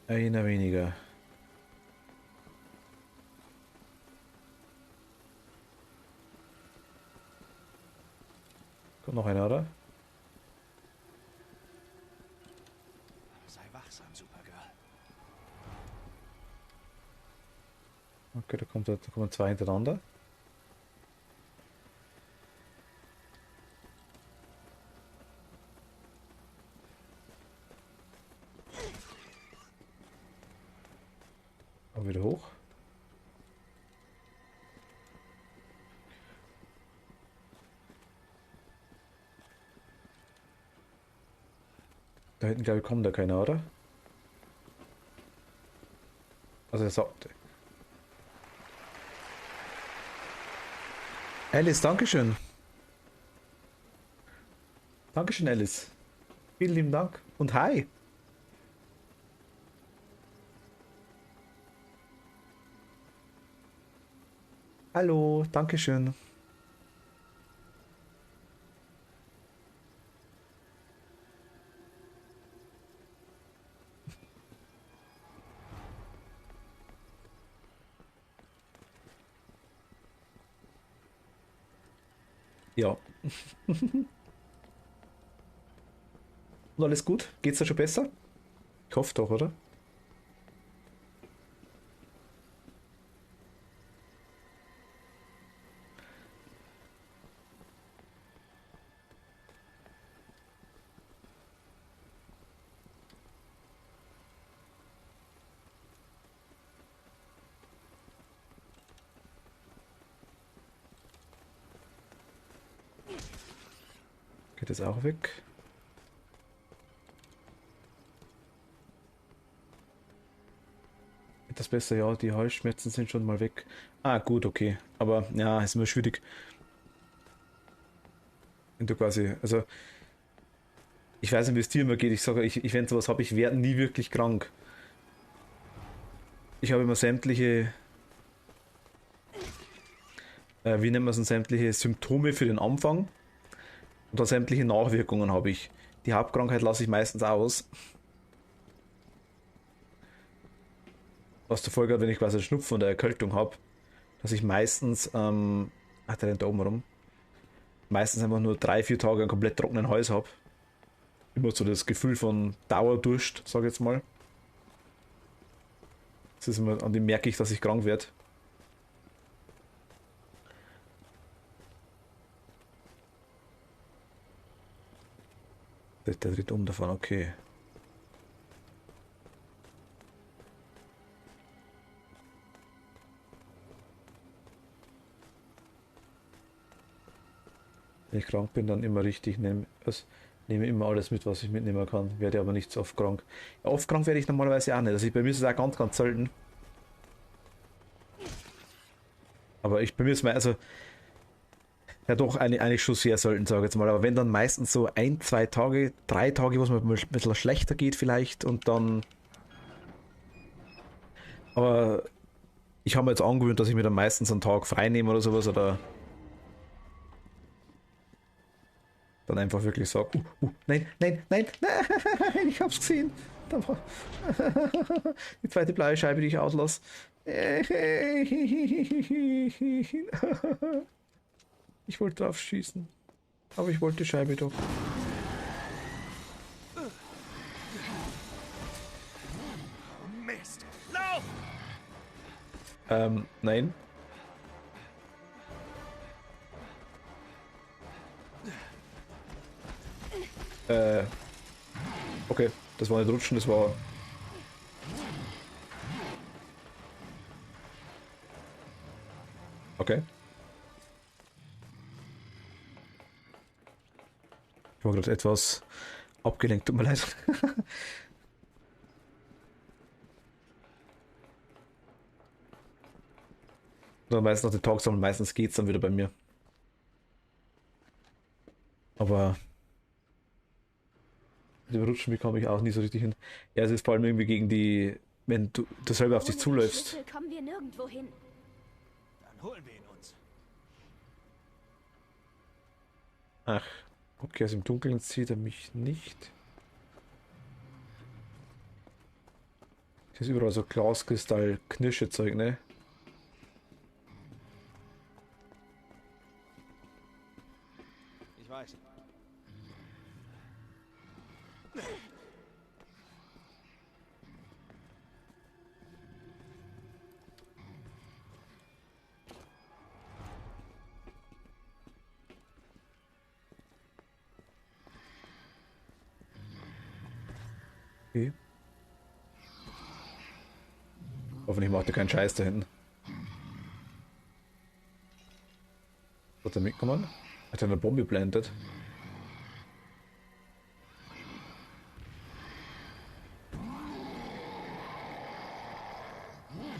Einer weniger. Kommt noch einer, oder? Sei wachsam, Supergirl. Okay, da kommen zwei hintereinander. Und wieder hoch. Da hinten, glaube ich, kommt da keiner, oder? Also er sagte. Alice, Dankeschön. Dankeschön, Alice. Vielen lieben Dank. Und hi. Hallo, Dankeschön. Ja. Und alles gut? Geht's da schon besser? Ich hoffe doch, oder? Geht das auch weg? Etwas besser, ja, die Halsschmerzen sind schon mal weg. Ah, gut, okay. Aber ja, ist immer schwierig. Wenn du quasi, also ich weiß nicht, wie es dir immer geht. Ich sage, wenn sowas habe, ich werde nie wirklich krank. Ich habe immer sämtliche wie nennt man es denn, sämtliche Symptome für den Anfang und dann sämtliche Nachwirkungen habe ich. Die Hauptkrankheit lasse ich meistens aus. Was zur Folge hat, wenn ich quasi einen Schnupfen oder Erkältung habe, dass ich meistens, ach, der rennt da oben rum, meistens einfach nur 3-4 Tage einen komplett trockenen Hals habe. Immer so das Gefühl von Dauerdurst, sage ich jetzt mal. Das ist immer, an dem merke ich, dass ich krank werde. Der dreht um davon, okay. Wenn ich krank bin, dann immer richtig, nehme immer alles mit, was ich mitnehmen kann. Werde aber nicht so oft krank. Ja, oft krank werde ich normalerweise auch nicht. Also bei mir ist es auch ganz, ganz selten. Aber bei mir ist mal, also ja doch eigentlich schon sehr selten, sage ich jetzt mal. Aber wenn dann meistens so 1-2 Tage, 3 Tage, wo es mir ein bisschen schlechter geht vielleicht und dann. Aber ich habe mir jetzt angewöhnt, dass ich mir dann meistens einen Tag frei nehme oder sowas oder dann einfach wirklich sage, nein, nein, nein, nein, ich hab's gesehen. Die zweite blaue Scheibe, die ich auslasse. Ich wollte drauf schießen. Aber ich wollte die Scheibe doch. Mist! Lauf! Nein. Okay, das war nicht rutschen, das war. Okay. Ich war gerade etwas abgelenkt, tut mir leid. Nur meistens nach den Talks, aber meistens geht's dann wieder bei mir. Aber mit dem Rutschen bekomme ich auch nie so richtig hin. Ja, es ist vor allem irgendwie gegen die, wenn du selber auf dich Ohne die zuläufst. Schlüssel kommen wir nirgendwo hin. Dann holen wir ihn uns. Ach, okay, also im Dunkeln sieht er mich nicht. Hier ist überall so Glaskristall, Knirschezeug, ne? Ich weiß. Okay. Hoffentlich macht er keinen Scheiß da hinten. Hat er mitgenommen? Hat er eine Bombe blendet?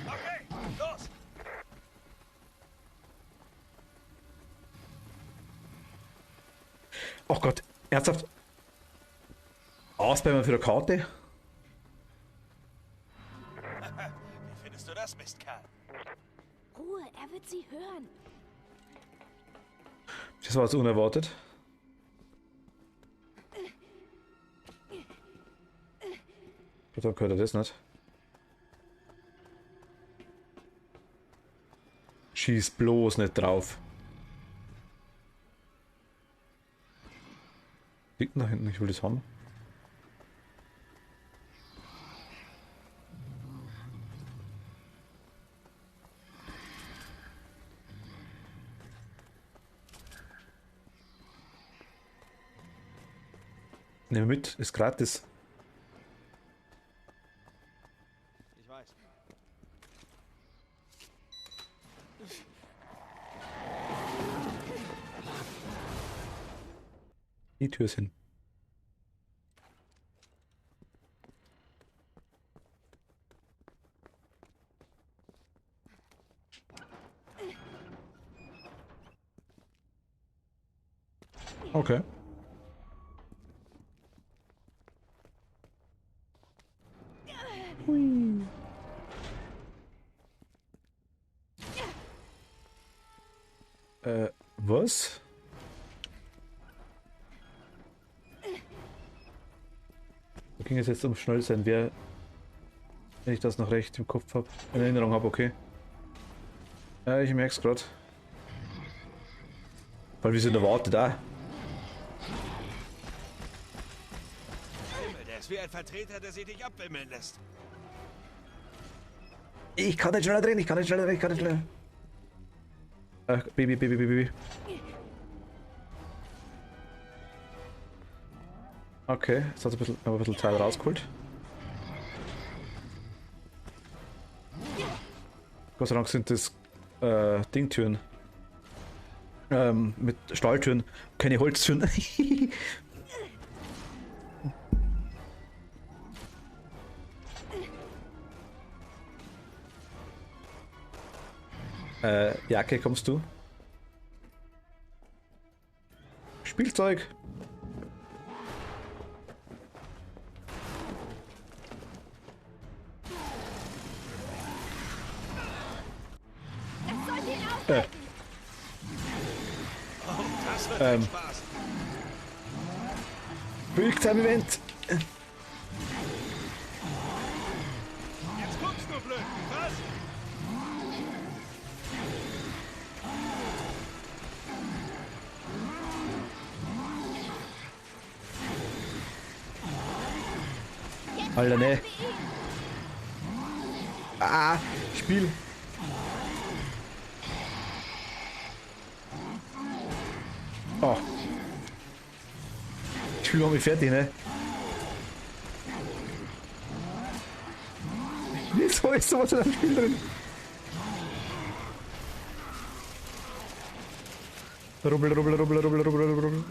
Okay, los! Oh Gott, ernsthaft? Ausbleiben für eine Karte? Wie findest du das, Mistkerl? Ruhe, er wird sie hören. Das war jetzt unerwartet. Dann gehört er das nicht. Schieß bloß nicht drauf. Liegt da hinten, ich will das haben. Nimm mit, ist gratis. Ich weiß. Die Tür ist hin. Okay. Hui. Was? Da ging es jetzt um schnell sein, wer, wenn ich das noch recht im Kopf habe, in Erinnerung habe, okay. Ja, ich merke es gerade. Weil wir sind erwartet, ah. Himmel, der ist wie ein Vertreter, der sich nicht abwimmeln lässt. Ich kann nicht schneller drehen, ich kann nicht schneller drehen, ich kann nicht schneller. Baby, Baby, Baby, Baby. Okay, jetzt hat er ein bisschen Teil rausgeholt. Gott sei Dank sind das Dingtüren. Mit Stahltüren, keine Holztüren. Jacke, kommst du? Spielzeug. Das wird ein Spaß. Quicktime-Event. Jetzt guckst du blöd. Was? Alter, ne. Ah, Spiel. Oh. Ich Spiel war mich fertig, ne? Wieso ist sowas in einem Spiel drin? Rubbel, rubbel, rubbel, rubbel, rubbel, rubbel, rubbel.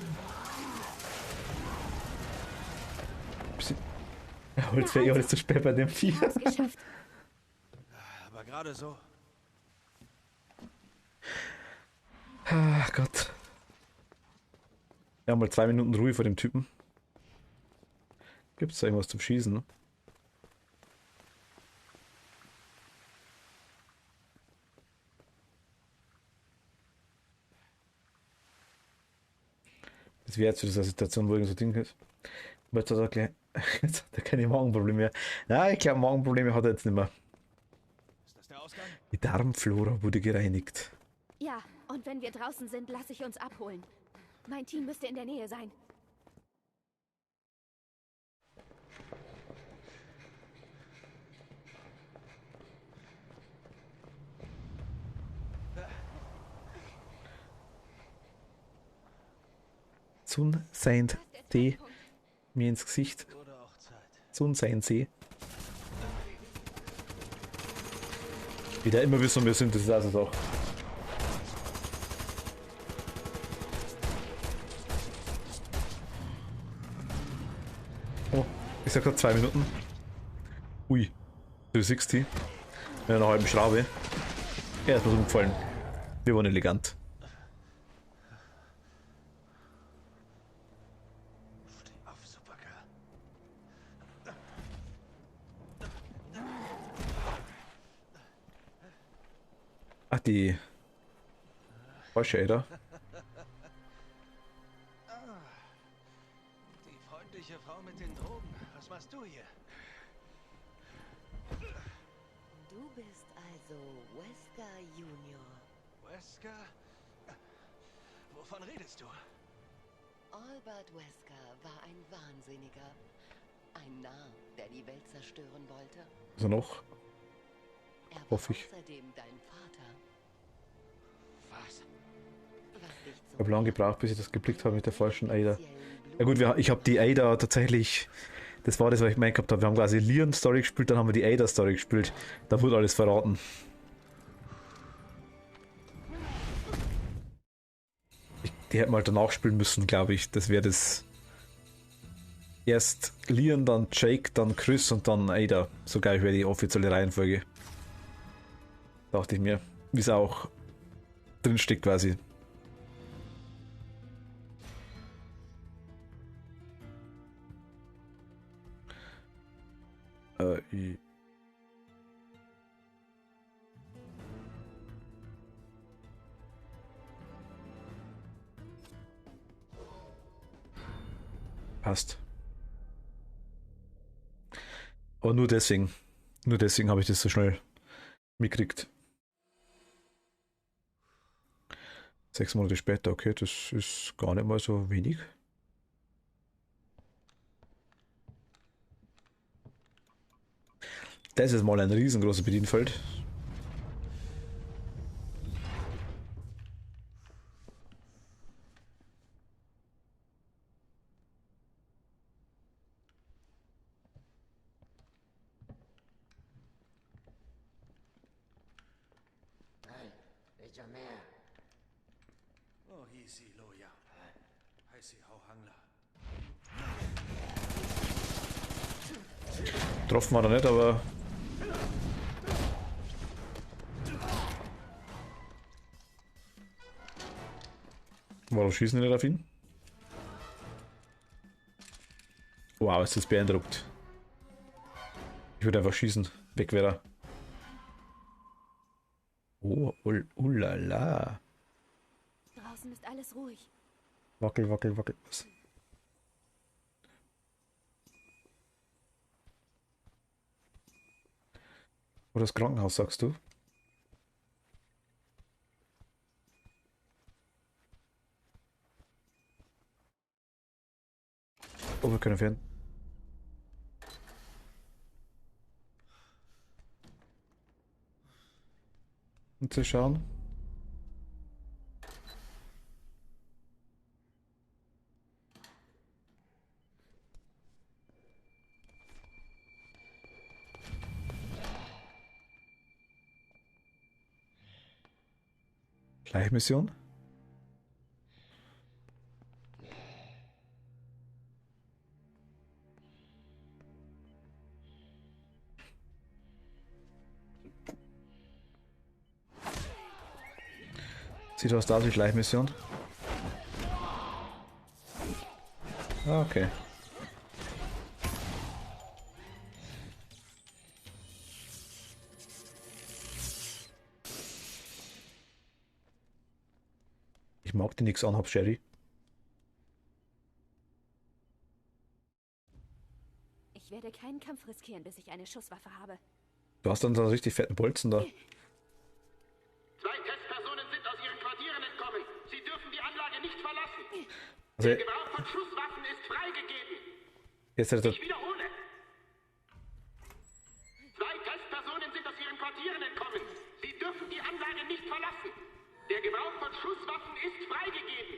Holz wäre alles zu spät bei dem Vieh. Geschafft. Aber gerade so. Ach Gott. Ja, mal 2 Minuten Ruhe vor dem Typen. Gibt es da irgendwas zum Schießen? Das wäre jetzt wieder so eine Situation, wo irgend so ein Ding ist. Aber jetzt hat er, jetzt hat er keine Magenprobleme mehr. Nein, ich glaube, Magenprobleme hat er jetzt nicht mehr. Ist das der Ausgang? Die Darmflora wurde gereinigt. Ja, und wenn wir draußen sind, lasse ich uns abholen. Mein Team müsste in der Nähe sein. Sun Saint D. Mir ins Gesicht. Wurde auch Zeit. Sun Saint See. Wie der immer wissen, wir sind, das ist also auch. Oh, ich sag gerade 2 Minuten. Ui, 360. Mit einer halben Schraube. Er ist mir umgefallen. Wir waren elegant. Steh auf, Supergirl. Ach, die Shader. Die freundliche Frau mit den Drogen. Was machst du hier? Du bist also Wesker Junior. Wesker? Wovon redest du? Albert Wesker war ein Wahnsinniger. Ein Narr, der die Welt zerstören wollte. Also noch. Er war Hoffe ich. außerdem dein Vater. Was? Was dich Ich zum habe lange gebraucht, bis ich das geblickt habe mit der falschen Ada. speziellen Ja gut, ich habe die Ada tatsächlich, das war das, was ich gemeint gehabt habe. Wir haben quasi Leon Story gespielt, dann haben wir die Ada Story gespielt. Da wurde alles verraten. Die hätten wir halt danach spielen müssen, glaube ich. Das wäre das. Erst Leon, dann Jake, dann Chris und dann Ada. So geil wäre die offizielle Reihenfolge. Dachte ich mir. Wie es auch drin steckt quasi. I- Passt. Aber nur deswegen. Nur deswegen habe ich das so schnell mitgekriegt. 6 Monate später, okay, das ist gar nicht mal so wenig. Das ist mal ein riesengroßes Bedienfeld. Oh, easy, Loja. Heißi, hau Hangler. Getroffen war er nicht, aber. Warum schießen die nicht auf ihn? Wow, ist das beeindruckt. Ich würde einfach schießen. Weg wäre er. Oh, ulala. Draußen ist alles ruhig. Wackel, wackel, wackel. Was? Oder das Krankenhaus, sagst du? Oh, wir können fern. Und zu schauen. Gleichmission. Sieht aus da wie Gleichmission. Ah, okay. Ich mag die nix anhab, Sherry. Ich werde keinen Kampf riskieren, bis ich eine Schusswaffe habe. Du hast dann so einen richtig fetten Bolzen da. 2 Testpersonen sind aus ihren Quartieren entkommen. Sie dürfen die Anlage nicht verlassen. Also, Der Gebrauch von Schusswaffen ist freigegeben. jetzt hat er. Ich wiederhole. 2 Testpersonen sind aus ihren Quartieren entkommen. Sie dürfen die Anlage nicht verlassen. Der Gebrauch von Schusswaffen ist freigegeben.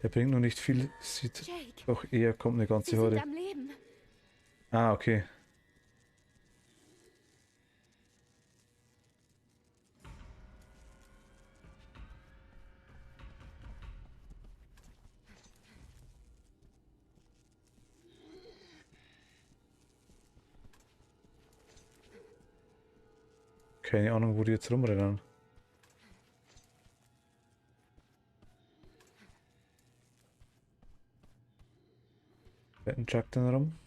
Der bringt noch nicht viel. Sieht Jake, doch eher, kommt eine ganze Sie sind Horde. am Leben. Ah, okay. Keine Ahnung, wo die jetzt rumrennen. Wetten Chuck denn rum?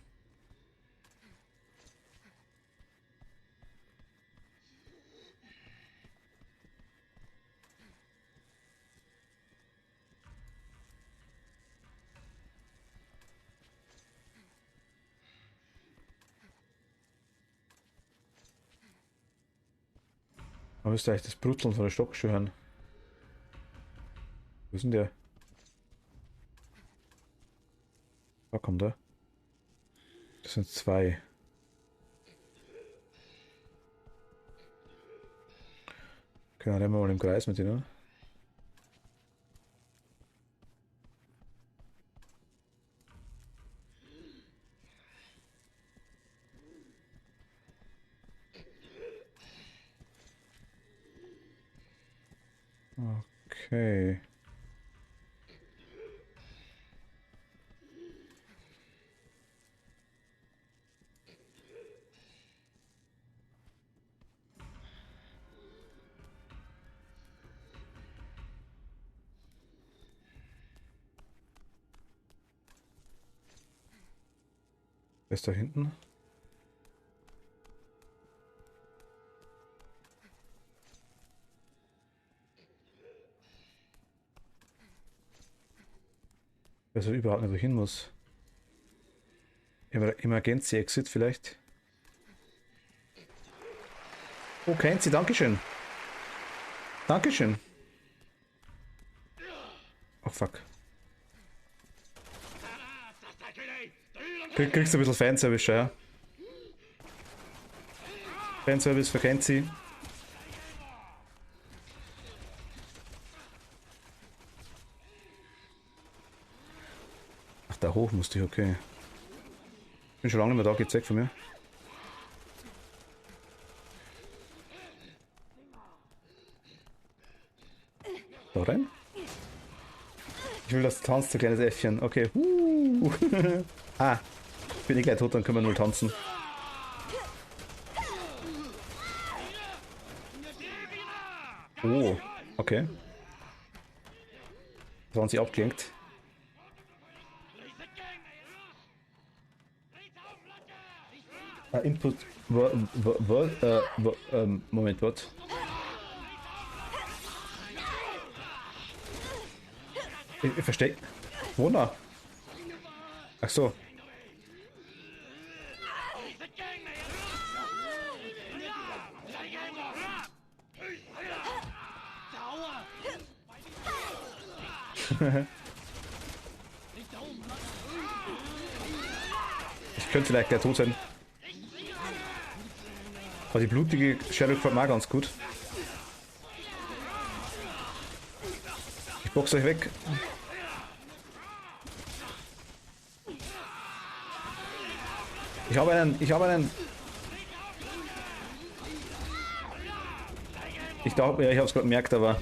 Man müsste eigentlich das Brutzeln von der Stockschuhe hören. Wo ist denn der? Da kommt er. Das sind 2. Können wir mal im Kreis mit denen. Okay. Wer ist da hinten? Also überhaupt nicht, wo ich hin muss. Emergency-Exit vielleicht. Oh, kennt sie, Dankeschön. Dankeschön. Oh, fuck. Kriegst du ein bisschen Fanservice, ja? Fanservice für Kenzie. Ach, da hoch musste ich, okay. Bin schon lange nicht mehr da, geht's weg von mir. Da rein? Ich will das tanzt, so kleines Äffchen. Okay. Ah, bin ich gleich tot, dann können wir nur tanzen. Oh, okay. Da waren sie abgelenkt. Input. Moment, was? Ich verstehe. Wo noch? Ach so. Ich könnte vielleicht gleich tot sein. Aber die blutige Sheriff gefällt mir auch ganz gut. Ich box euch weg. Ich habe einen. Ich glaube, ja, ich habe es gerade gemerkt, aber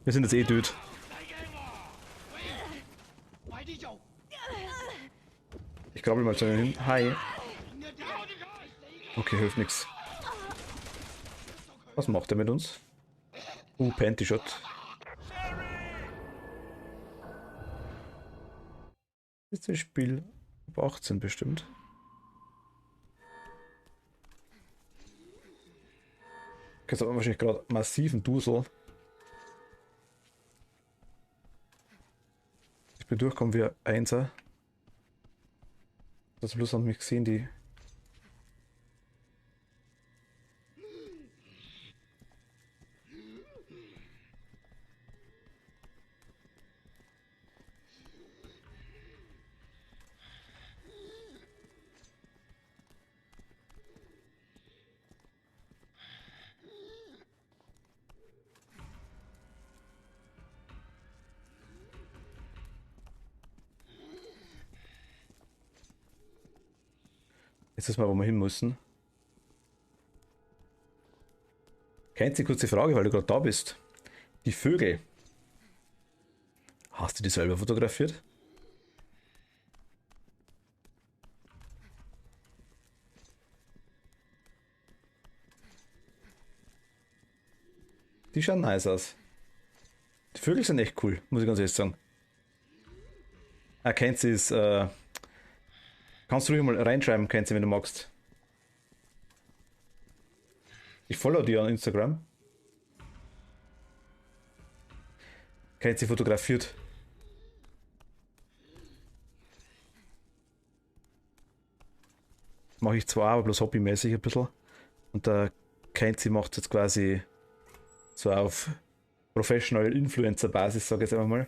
wir sind jetzt eh dude. Ich krabbel mal zu ihnen hin. Hi. Okay, hilft nix. Was macht er mit uns? Panty Shot. Ist das Spiel ab 18 bestimmt? Jetzt hat man wahrscheinlich gerade massiven Dusel. Ich bin durchgekommen wie ein Einser. Das bloß haben mich gesehen, die. Jetzt ist mal, wo wir hin müssen. Kennt Sie kurze Frage, weil du gerade da bist. Die Vögel. Hast du die selber fotografiert? Die schauen nice aus. Die Vögel sind echt cool, muss ich ganz ehrlich sagen. Kennt Sie es, kannst du ruhig mal reinschreiben, kennt sie, wenn du magst. Ich follow dir an Instagram. Kennt sie fotografiert. Mache ich zwar, aber bloß hobbymäßig ein bisschen. Und der kennt sie macht jetzt quasi so auf Professional Influencer Basis, sage ich jetzt einfach mal.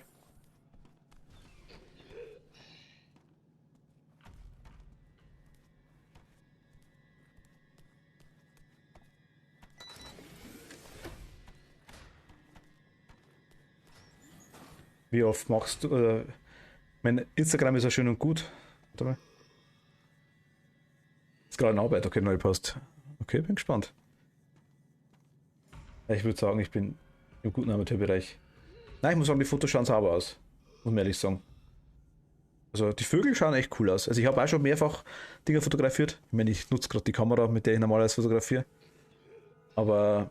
Wie oft machst du? Mein Instagram ist ja schön und gut. Warte mal. Ist gerade in Arbeit, okay, neue Post. Okay, bin gespannt. Ich würde sagen, ich bin im guten Amateurbereich. Nein, ich muss sagen, die Fotos schauen sauber aus. Muss man ehrlich sagen. Also die Vögel schauen echt cool aus. Also ich habe auch schon mehrfach Dinge fotografiert. Ich meine, ich nutze gerade die Kamera, mit der ich normalerweise fotografiere. Aber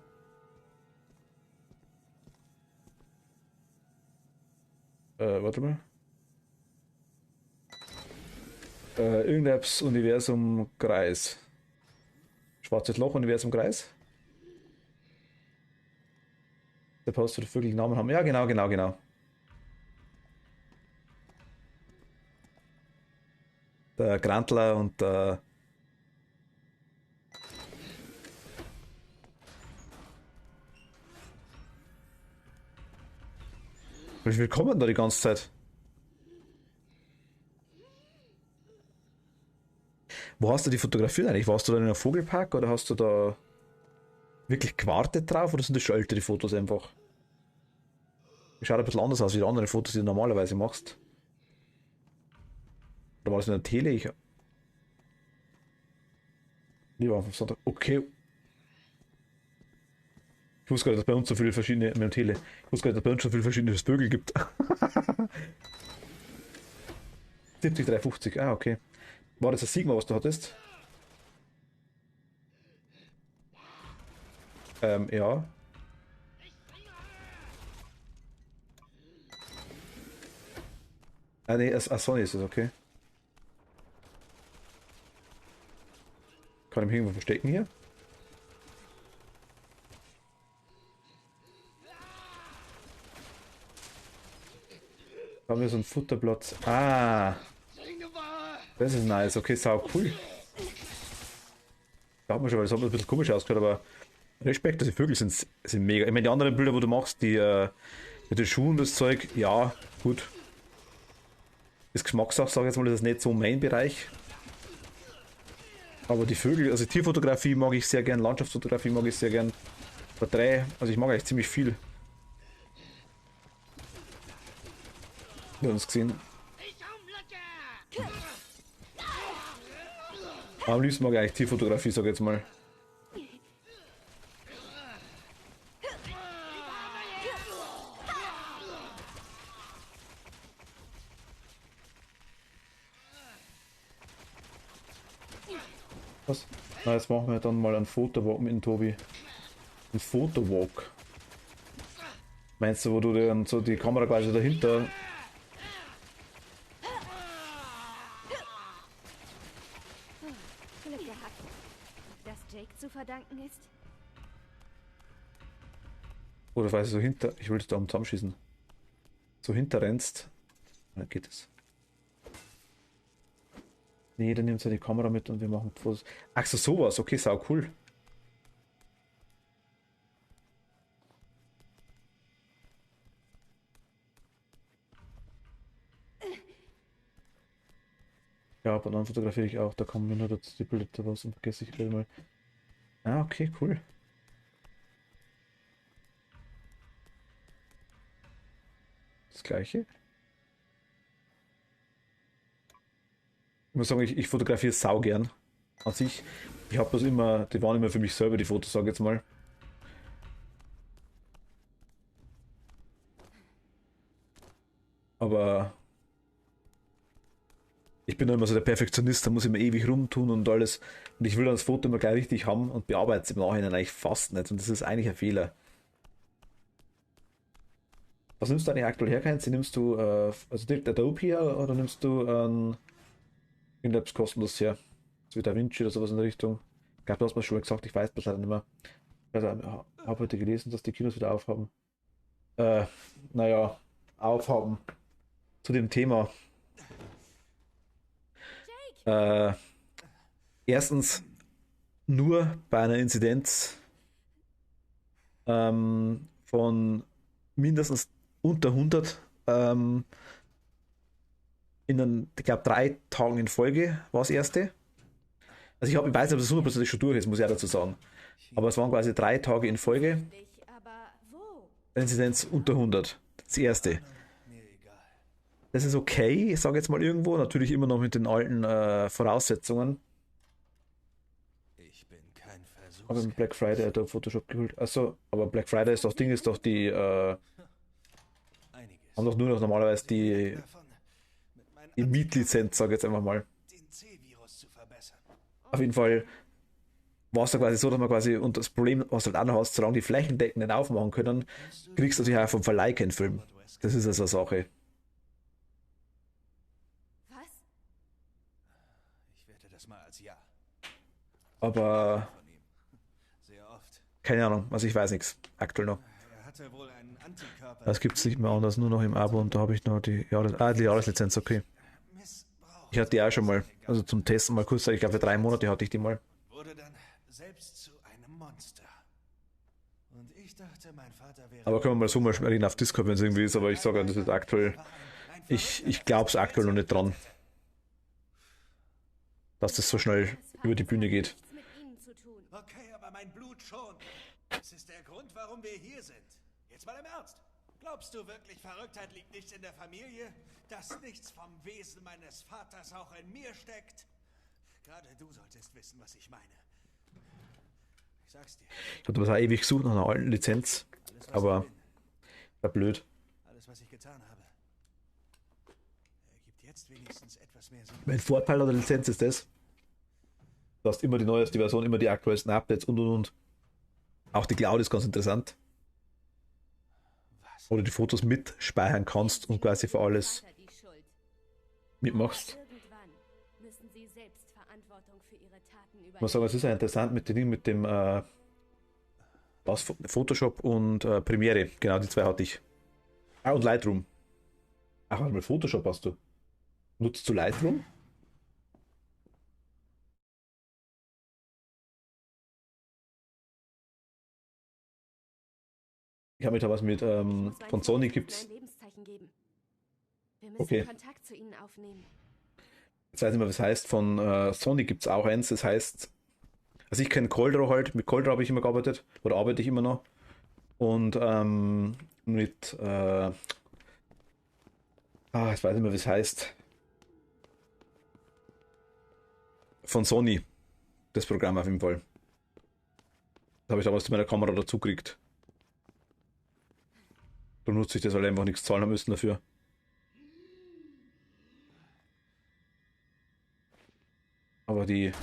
warte mal. Irgendwas Universum Kreis. Schwarzes Loch Universum Kreis. Der Post, wo die Vögel Namen haben. Ja, genau. der Grantler und der. Wie viel kommen da die ganze Zeit? Wo hast du die fotografiert eigentlich? Warst du da in einem Vogelpark oder hast du da wirklich gewartet drauf oder sind das schon ältere Fotos einfach? Das schaut ein bisschen anders aus wie die anderen Fotos, die du normalerweise machst. Oder war das in der Tele? Ich war auf Sonntag. Okay. Ich wusste gar nicht, dass bei uns so viele verschiedene, mit dem Tele. Ich wusste gar nicht, dass bei uns so viele verschiedene Vögel gibt. 70, 350, ah, okay. War das ein Sigma, was du hattest? Ja. Ah, ne, Sony ist es, okay. Kann ich mich irgendwo verstecken hier? Haben wir so einen Futterplatz. Ah! Das ist nice, okay, sau cool. Da hat man schon, weil das hat mir ein bisschen komisch ausgehört, aber Respekt, dass die Vögel sind mega. Ich meine, die anderen Bilder, wo du machst, die mit den Schuhen, das Zeug, ja, gut. Ist Geschmackssache, sage ich jetzt mal, das ist nicht so mein Bereich. Aber die Vögel, also Tierfotografie mag ich sehr gern, Landschaftsfotografie mag ich sehr gern. Porträt, also ich mag eigentlich ziemlich viel. Wir haben es gesehen. Am liebsten mag ich eigentlich Tierfotografie, sag ich jetzt mal. Was? Na, jetzt machen wir dann mal einen Fotowalk mit dem Tobi. Ein Fotowalk. Meinst du, wo du dann so die Kamera quasi dahinter... Glück gehabt. Dass Jake zu verdanken ist? Oder weil du so hinter... Ich will das da am zusammenschießen. So hinterrennst. Dann geht es. Nee, dann nimmt sie die Kamera mit und wir machen Fotos. Ach so, sowas. Okay, sau cool. Ja, aber dann fotografiere ich auch. Da kommen mir nur dazu die Bilder raus und vergesse ich gleich mal. Ah, okay, cool. Das gleiche. Ich muss sagen, ich fotografiere sau gern. An sich, ich habe das immer, die waren immer für mich selber, die Fotos, sage ich jetzt mal. Aber ich bin immer so der Perfektionist, da muss ich immer ewig rumtun und alles. Und ich will dann das Foto immer gleich richtig haben und bearbeite es im Nachhinein eigentlich fast nicht. Und das ist eigentlich ein Fehler. Was nimmst du eigentlich aktuell her, Keins? Nimmst du also direkt Adobe her oder nimmst du irgendetwas kostenlos her? So wie DaVinci oder sowas in der Richtung. Ich glaube, du hast mir schon mal gesagt, ich weiß das leider nicht mehr. Also, ich habe heute gelesen, dass die Kinos wieder aufhaben. Naja, aufhaben. Zu dem Thema. Erstens nur bei einer Inzidenz von mindestens unter 100 ich glaube 3 Tagen in Folge war das erste. Also ich weiß nicht, ob das 100% schon durch ist, muss ich auch dazu sagen. Aber es waren quasi 3 Tage in Folge. Aber wo? Inzidenz unter 100. Das erste. Das ist okay, ich sage jetzt mal irgendwo. Natürlich immer noch mit den alten Voraussetzungen. Ich bin kein Versuch. Aber im Black Friday hat er Photoshop geholt. Achso, aber Black Friday ist doch Ding, ist doch die. Haben doch nur noch normalerweise die Mietlizenz, sage ich jetzt einfach mal. Den C-Virus zu verbessern. Auf jeden Fall war es da quasi so, dass man quasi, und das Problem, was du halt auch noch hast, solange die Flächendecken nicht aufmachen können, kriegst du natürlich auch vom Verleih keinen Film. Das ist also eine Sache. Was? Ich werte das mal als Ja. Aber Von ihm. Sehr oft. keine Ahnung, also ich weiß nichts. Aktuell noch. Er hatte wohl einen Antikörper. Das gibt es nicht mehr anders, nur noch im Abo und da habe ich noch die, die Jahreslizenz, okay. Missbraucht. Ich hatte die auch schon mal, also zum Testen mal kurz, ich glaube für 3 Monate hatte ich die mal. Wurde dann selbst zu einem Monster. Und ich dachte, mein Vater wäre... Aber können wir mal so mal reden auf Discord, wenn es irgendwie ist, aber ich sage, das ist aktuell, ich glaube es aktuell noch nicht dran, dass das so schnell über die Bühne geht. Nichts mit ihnen zu tun. Okay, aber mein Blut schon. Das ist der Grund, warum wir hier sind. Jetzt mal im Ernst. Glaubst du wirklich, Verrücktheit liegt nicht in der Familie? Dass nichts vom Wesen meines Vaters auch in mir steckt? Gerade du solltest wissen, was ich meine. Ich sag's dir. Ich habe das auch ewig gesucht nach einer alten Lizenz, Alles, was aber ich bin, war blöd. alles, was ich getan habe, ergibt jetzt wenigstens etwas mehr Sinn. Mein Vorteil an der Lizenz ist das, du hast immer die neueste Version, immer die aktuellsten Updates und. Auch die Cloud ist ganz interessant. Was? Oder die Fotos mitspeichern kannst und quasi für alles Vater die Schuld. mitmachst. Irgendwann müssen sie selbst Verantwortung für ihre Taten Ich muss sagen, es ist ja interessant mit dem Photoshop und Premiere. Genau, die zwei hatte ich. Ah, und Lightroom. Ach, warte mal, Photoshop hast du. Nutzt du Lightroom? Ich habe mich da was mit, von Sony gibt's. ein Lebenszeichen geben. Wir müssen Okay. Kontakt zu ihnen aufnehmen. Jetzt weiß ich nicht mehr, was es heißt. Von Sony gibt es auch eins. Das heißt, also ich kenne Coldra halt. Mit Coldra habe ich immer gearbeitet. Oder arbeite ich immer noch. Und mit, jetzt weiß ich nicht mehr, wie es heißt. Von Sony. Das Programm auf jeden Fall. Das habe ich damals zu meiner Kamera dazu gekriegt. Da nutze ich das, weil ich einfach nichts zahlen haben müssen dafür. Aber die...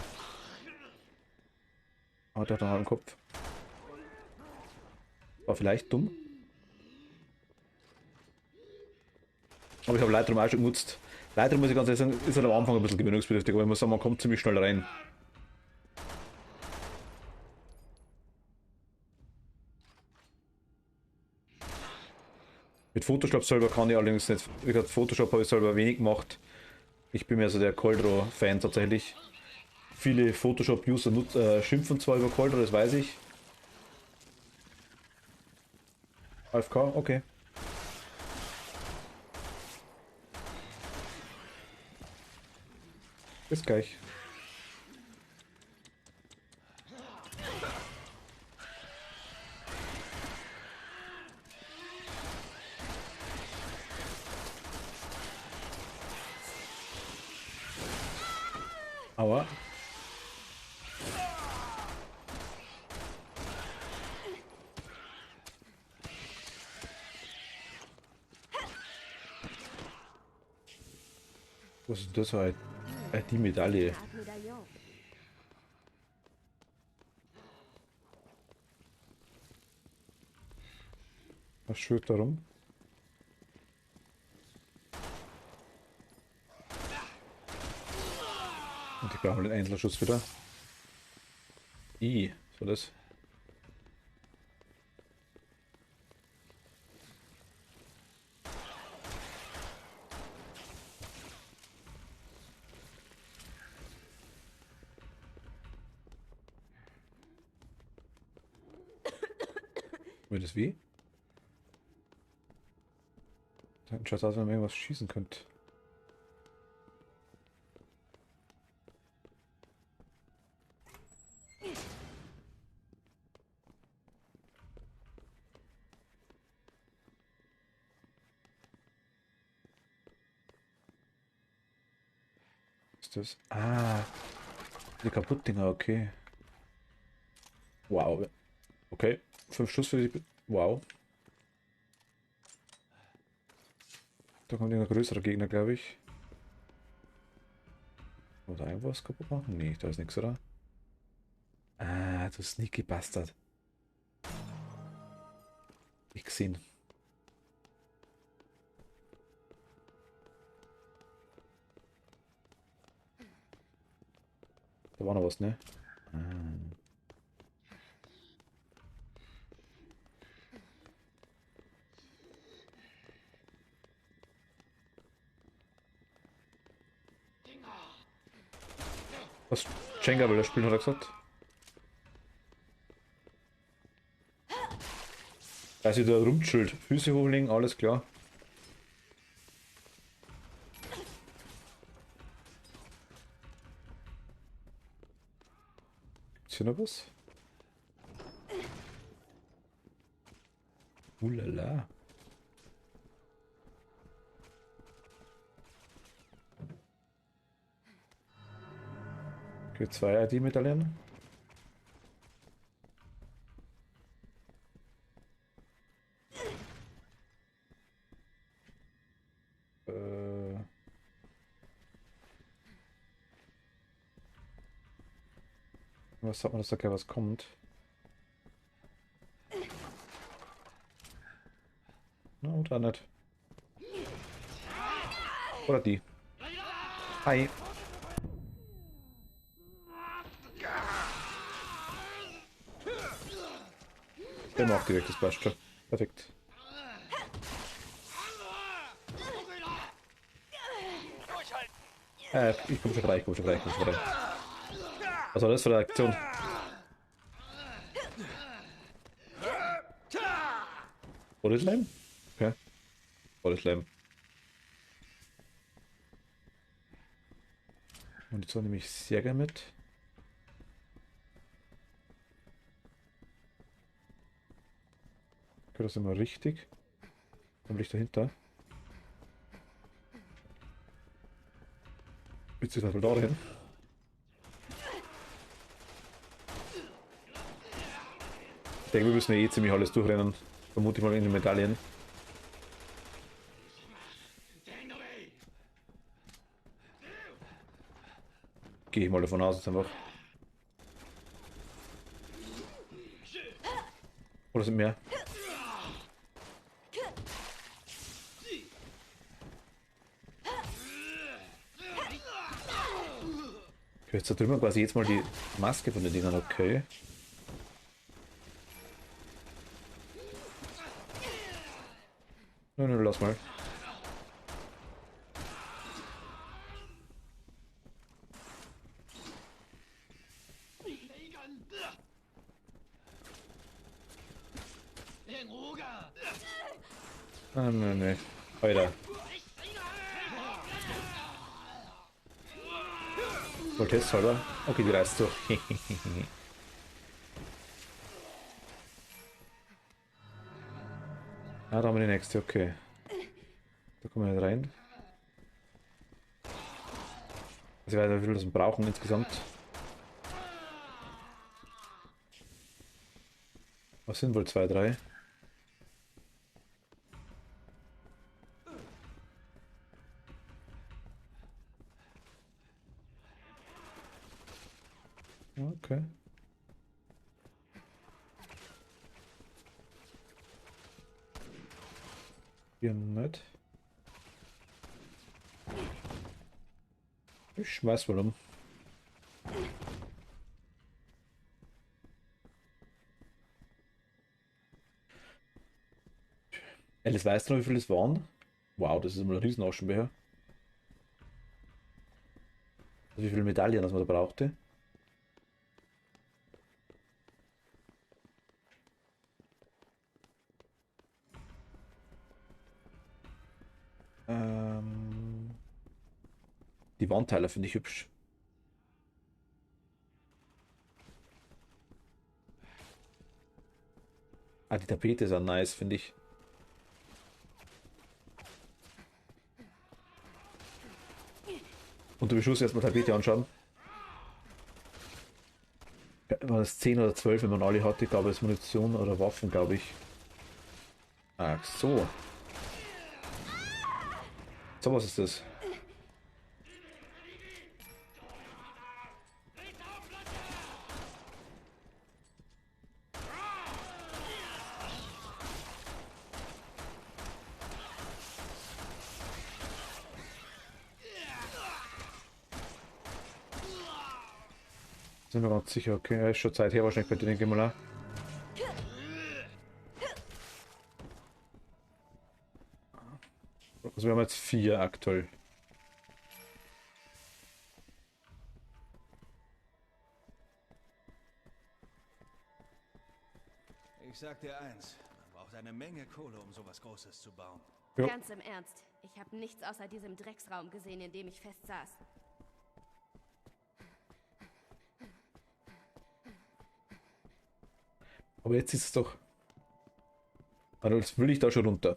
der hat noch einen Kopf. War vielleicht dumm. Aber ich habe Lightroom auch schon genutzt. Lightroom, muss ich ganz ehrlich sagen, ist halt am Anfang ein bisschen gewöhnungsbedürftig, aber ich muss sagen, man kommt ziemlich schnell rein. Mit Photoshop selber kann ich allerdings nicht. Wie gesagt, Photoshop habe ich selber wenig gemacht. Ich bin mehr so der Coldra-Fan tatsächlich. Viele Photoshop-User schimpfen zwar über Coldra, das weiß ich. AFK, okay. Bis gleich. Aua. Was ist das halt? Die Medaille. Eine Art Medaillon. Was schwirrt da rum? Und ich brauche mal den Einzelschuss wieder. Was war das? Wird das weh? Dann schaut aus, wenn man irgendwas schießen könnte. Ist das? Die Kaputtdinger, okay. Wow. Okay, 5 Schuss für die. Wow. Da kommt ein größerer Gegner, glaube ich. Oder irgendwas kaputt machen? Nee, da ist nichts, oder? Du Sneaky Bastard. Ich gesehen. Da war noch was, ne? Was Jenga will er spielen, hat er gesagt. Also da rumchillt. Füße hochlegen, alles klar. Gibt's hier noch was? Ulala. Okay, 2 ID-Medaillen. Was sagt man, dass da gleich was kommt? Na, oder nicht? Oder die? Hi. Der macht direkt das passt schon. Perfekt. Ich komm schon frei, ich komm schon frei, ich komm schon frei. Was war das für eine Aktion? Bodyslime? Okay. Bodyslime. Und jetzt nehme ich sehr gerne mit. Okay, das ist immer richtig. Dann bin ich dahinter. Beziehungsweise da hin. Ich denke, wir müssen ja eh ziemlich alles durchrennen. Vermute ich mal in den Medaillen. Gehe ich mal davon aus, jetzt einfach. Oder sind mehr? Okay, jetzt drüben quasi jetzt mal die Maske von den Dingern, okay. Nein, lass mal. Ah, nein. Alter. Protest halber. Okay, die reißt durch. Ah, da haben wir die nächste, okay. Da kommen wir nicht rein. Also ich weiß nicht, wie viel das wir brauchen insgesamt. Was sind wohl 2, 3? Okay. Hier nicht. Ich schmeiß mal um. Alice, weißt du noch, wie viel es waren? Wow, das ist mal ein riesen Aschenbecher. Also wie viele Medaillen das man da brauchte? Die Wandteile finde ich hübsch. Ah, die Tapete ist auch nice, finde ich. Und du Beschuss erstmal Tapete anschauen. Ja, war das 10 oder 12, wenn man alle hatte, glaube ich, Munition oder Waffen, glaube ich. Ach so. So, was ist das? Sind wir ganz sicher, okay, ja, ist schon Zeit her wahrscheinlich bei denen gehen wir mal. Also wir haben jetzt 4 aktuell. Ich sag dir eins, man braucht eine Menge Kohle, um sowas Großes zu bauen. Ja. Ganz im Ernst. Ich habe nichts außer diesem Drecksraum gesehen, in dem ich fest saß. Aber jetzt ist es doch... Also jetzt will ich da schon runter.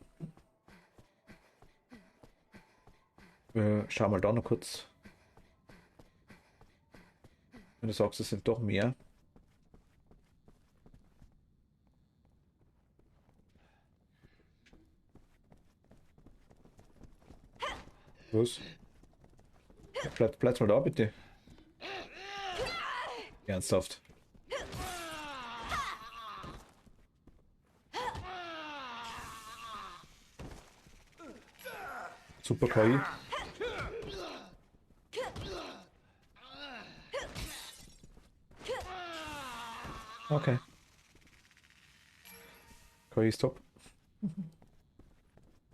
Schau mal da noch kurz. Wenn du sagst, es sind doch mehr. Was? Bleib mal da, bitte. Ernsthaft. Super KI. Okay. KI ist top.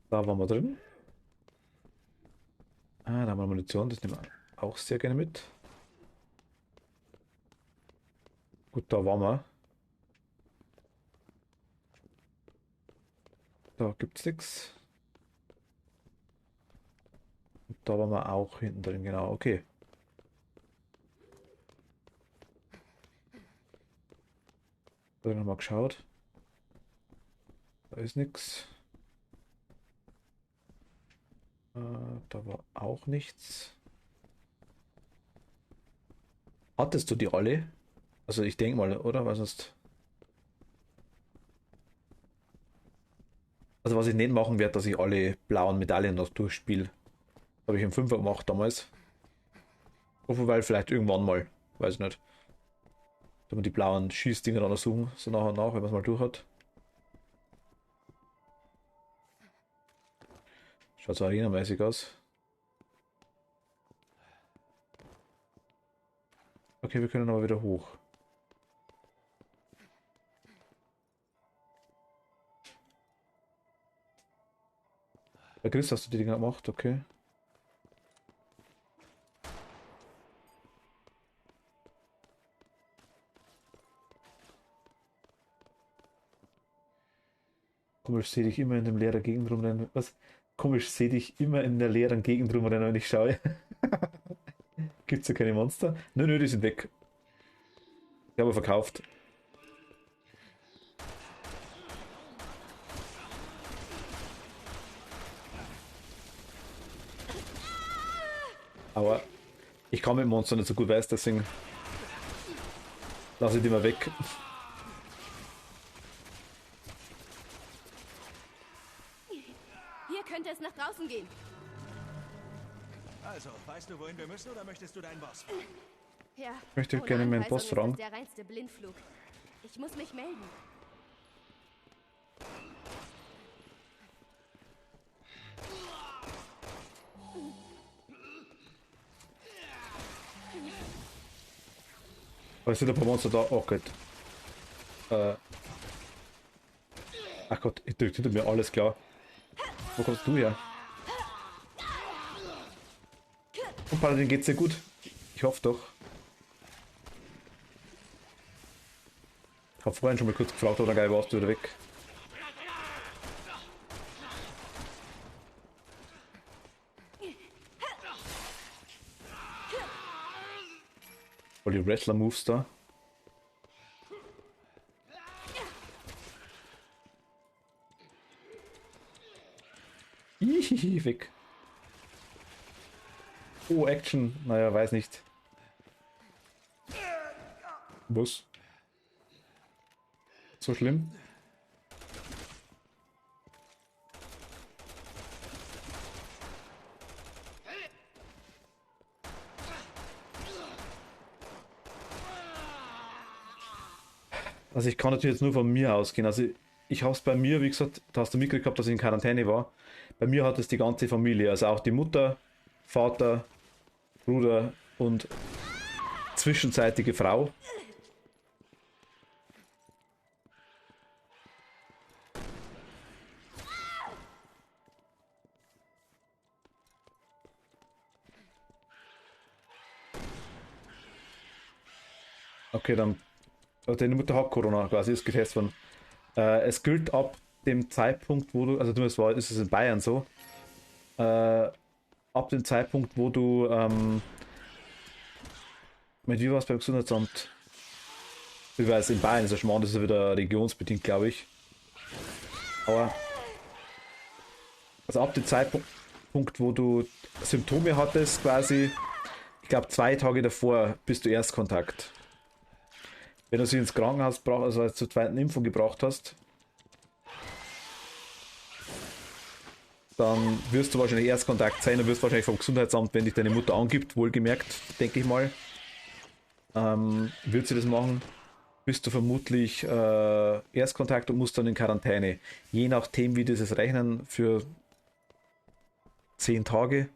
Da waren wir drin. Ah, da haben wir Munition, das nehmen wir auch sehr gerne mit. Gut, da waren wir. Da gibt's nichts. Und da waren wir auch hinten drin, genau, okay. Da nochmal geschaut. Da ist nichts. Da war auch nichts. Hattest du die alle? Also ich denke mal, oder? Weil sonst... Also was ich nicht machen werde, dass ich alle blauen Medaillen noch durchspiele. Habe ich im 5er gemacht damals. Weil vielleicht irgendwann mal, weiß ich nicht. Wenn man die blauen Schießdinger dann noch suchen, so nach und nach, wenn man es mal durch hat. Schaut so arenamäßig aus. Okay, wir können aber wieder hoch. Bei Chris hast du die Dinger gemacht, okay. Komisch, sehe dich immer in dem leeren Gegend rumrennen. Was? Komisch, sehe dich immer in der leeren Gegend rumrennen, wenn ich schaue. Gibt's ja keine Monster? Nö, die sind weg. Ich habe verkauft. Aber ich kann mit Monstern nicht so gut weiß, deswegen lasse ich die mal weg. Hier könnte es nach draußen gehen. Also, weißt du, wohin wir müssen, oder möchtest du deinen Boss? Ja. Ich möchte ohne gerne meinen Anweisung Boss ist fragen. das der reinste Blindflug. Ich muss mich melden. Aber es sind ein paar Monster da. Oh Gott. Ach Gott, ich drücke hinter mir, alles klar. Wo kommst du her? Und Paladin geht's dir gut? Ich hoffe doch. Ich habe vorhin schon mal kurz gefragt, oder geil, warst du wieder weg? Voll die Wrestler-Moves da. Hihihi, weg. Oh, Action. Naja, weiß nicht. Was? So schlimm? Also ich kann natürlich jetzt nur von mir ausgehen. Also ich habe es bei mir, wie gesagt, da hast du mitgekriegt gehabt, dass ich in Quarantäne war. Bei mir hat es die ganze Familie, also auch die Mutter, Vater, Bruder und zwischenzeitige Frau. Okay, dann. Deine Mutter hat Corona quasi, ist getestet worden. Es gilt ab dem Zeitpunkt, wo du, also zumindest ist es in Bayern so, ab dem Zeitpunkt, wo du, mit wie war es beim Gesundheitsamt? Ich weiß, in Bayern ist ja Schmarrn, das ist ja wieder regionsbedingt, glaube ich. Aber, also ab dem Zeitpunkt, wo du Symptome hattest, quasi, ich glaube 2 Tage davor bist du Erstkontakt. Wenn du sie ins Krankenhaus brauchst, also zur zweiten Impfung gebracht hast, dann wirst du wahrscheinlich Erstkontakt sein und wirst wahrscheinlich vom Gesundheitsamt, wenn dich deine Mutter angibt, wohlgemerkt, denke ich mal, wird sie das machen, bist du vermutlich Erstkontakt und musst dann in Quarantäne. Je nachdem, wie dieses rechnen, für 10 Tage.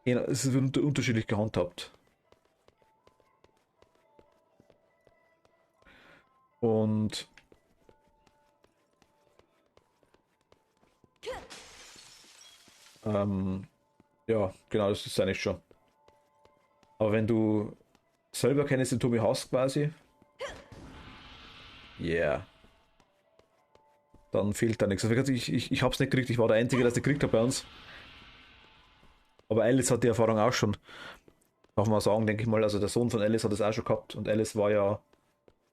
Es ist unterschiedlich gehandhabt. Und ja, genau, das ist eigentlich schon. Aber wenn du selber keine Symptome hast, quasi, yeah, dann fehlt da nichts. Also ich hab's nicht gekriegt, ich war der Einzige, der es nicht gekriegt hat bei uns. Aber Alice hat die Erfahrung auch schon. Darf man sagen, denke ich mal. Also der Sohn von Alice hat es auch schon gehabt und Alice war ja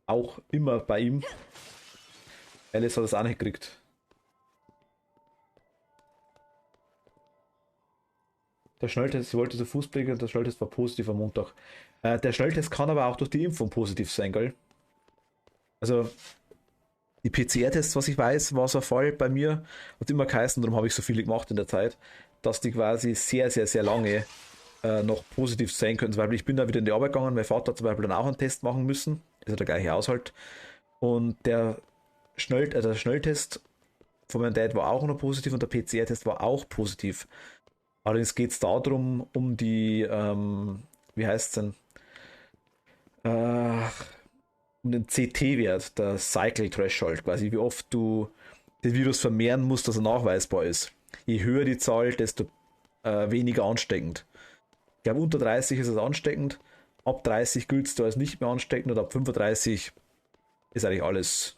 auch immer bei ihm. Alice hat es auch nicht gekriegt. Der Schnelltest, sie wollte so Fußpflege, der Schnelltest war positiv am Montag. Der Schnelltest kann aber auch durch die Impfung positiv sein, gell? Also die PCR-Tests, was ich weiß, war so ein Fall bei mir, hat immer geheißen, darum habe ich so viele gemacht in der Zeit, dass die quasi sehr, sehr, sehr lange noch positiv sein können. Zum Beispiel, ich bin da wieder in die Arbeit gegangen, mein Vater hat zum Beispiel dann auch einen Test machen müssen, ist ja der gleiche Haushalt. Und der Schnelltest von meinem Dad war auch noch positiv und der PCR-Test war auch positiv. Allerdings geht es darum, um die, wie heißt es denn? Um den CT-Wert, der Cycle Threshold, quasi wie oft du den Virus vermehren musst, dass er nachweisbar ist. Je höher die Zahl, desto weniger ansteckend. Ich glaube, unter 30 ist es ansteckend, ab 30 gilt es da als nicht mehr ansteckend und ab 35 ist eigentlich alles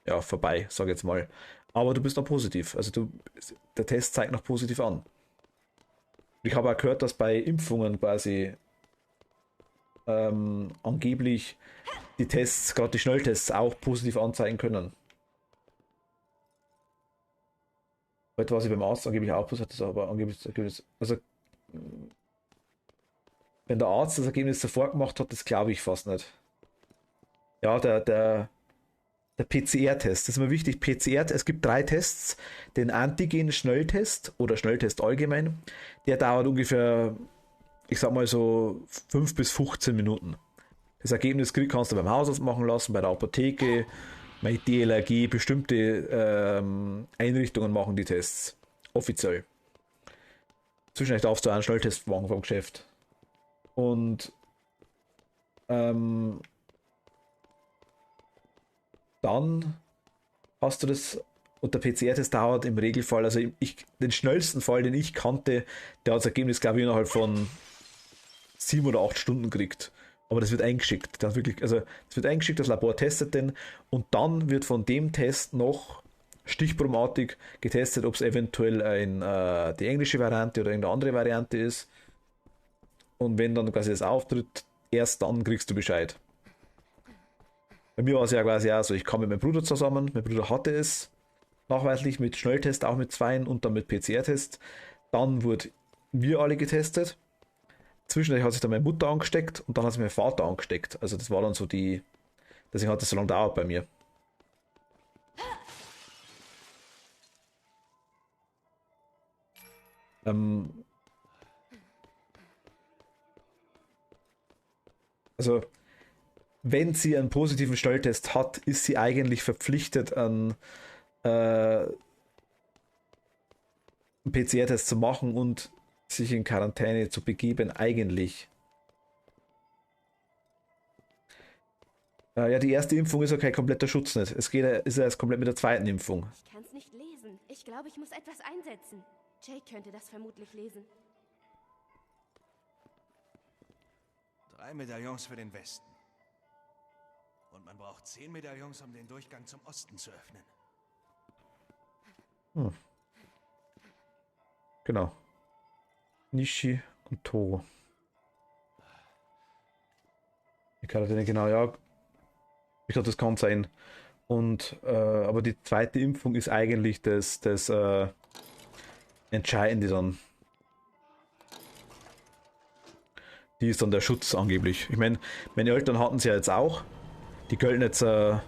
ja, vorbei, sage ich jetzt mal. Aber du bist noch positiv, also der Test zeigt noch positiv an. Ich habe auch gehört, dass bei Impfungen quasi angeblich die Tests, gerade die Schnelltests, auch positiv anzeigen können. Heute war sie beim Arzt angeblich auch positiv, aber angeblich das Ergebnis. Also, wenn der Arzt das Ergebnis sofort gemacht hat, das glaube ich fast nicht. Ja, der PCR-Test, das ist mir wichtig. PCR, es gibt 3 Tests. Den Antigen-Schnelltest oder Schnelltest allgemein, der dauert ungefähr, ich sag mal so 5 bis 15 Minuten. Das Ergebnis kannst du beim Hausarzt machen lassen, bei der Apotheke, bei DLRG, bestimmte Einrichtungen machen die Tests. Offiziell. Zwischendurch darfst du einen Schnelltest machen vom Geschäft. Und dann hast du das, und der PCR-Test dauert im Regelfall, also den schnellsten Fall, den ich kannte, der hat das Ergebnis, glaube ich, innerhalb von 7 oder 8 Stunden gekriegt. Aber das wird eingeschickt. Das wird eingeschickt, das Labor testet den und dann wird von dem Test noch stichprobenartig getestet, ob es eventuell die englische Variante oder irgendeine andere Variante ist. Und wenn dann quasi das auftritt, erst dann kriegst du Bescheid. Bei mir war es ja quasi auch so, ich kam mit meinem Bruder zusammen, mein Bruder hatte es nachweislich mit Schnelltest, auch mit 2 und dann mit PCR-Test. Dann wurden wir alle getestet. Zwischendurch hat sich dann meine Mutter angesteckt und dann hat sich mein Vater angesteckt. Also das war dann so deswegen hat es so lange gedauert bei mir. Also wenn sie einen positiven Schnelltest hat, ist sie eigentlich verpflichtet, einen PCR-Test zu machen und sich in Quarantäne zu begeben, eigentlich. Ja, die erste Impfung ist ja kein kompletter Schutz nicht. Es ist erst komplett mit der zweiten Impfung. Ich kann's nicht lesen. Ich glaube, ich muss etwas einsetzen. Jake könnte das vermutlich lesen. 3 Medaillons für den Westen. Und man braucht 10 Medaillons, um den Durchgang zum Osten zu öffnen. Genau. Nishi und Toro. Ich kann das nicht genau, ja. Ich glaube, das kann sein. Und, aber die zweite Impfung ist eigentlich das Entscheidende dann. Die ist dann der Schutz angeblich. Ich meine, meine Eltern hatten es ja jetzt auch. Die gelten jetzt ein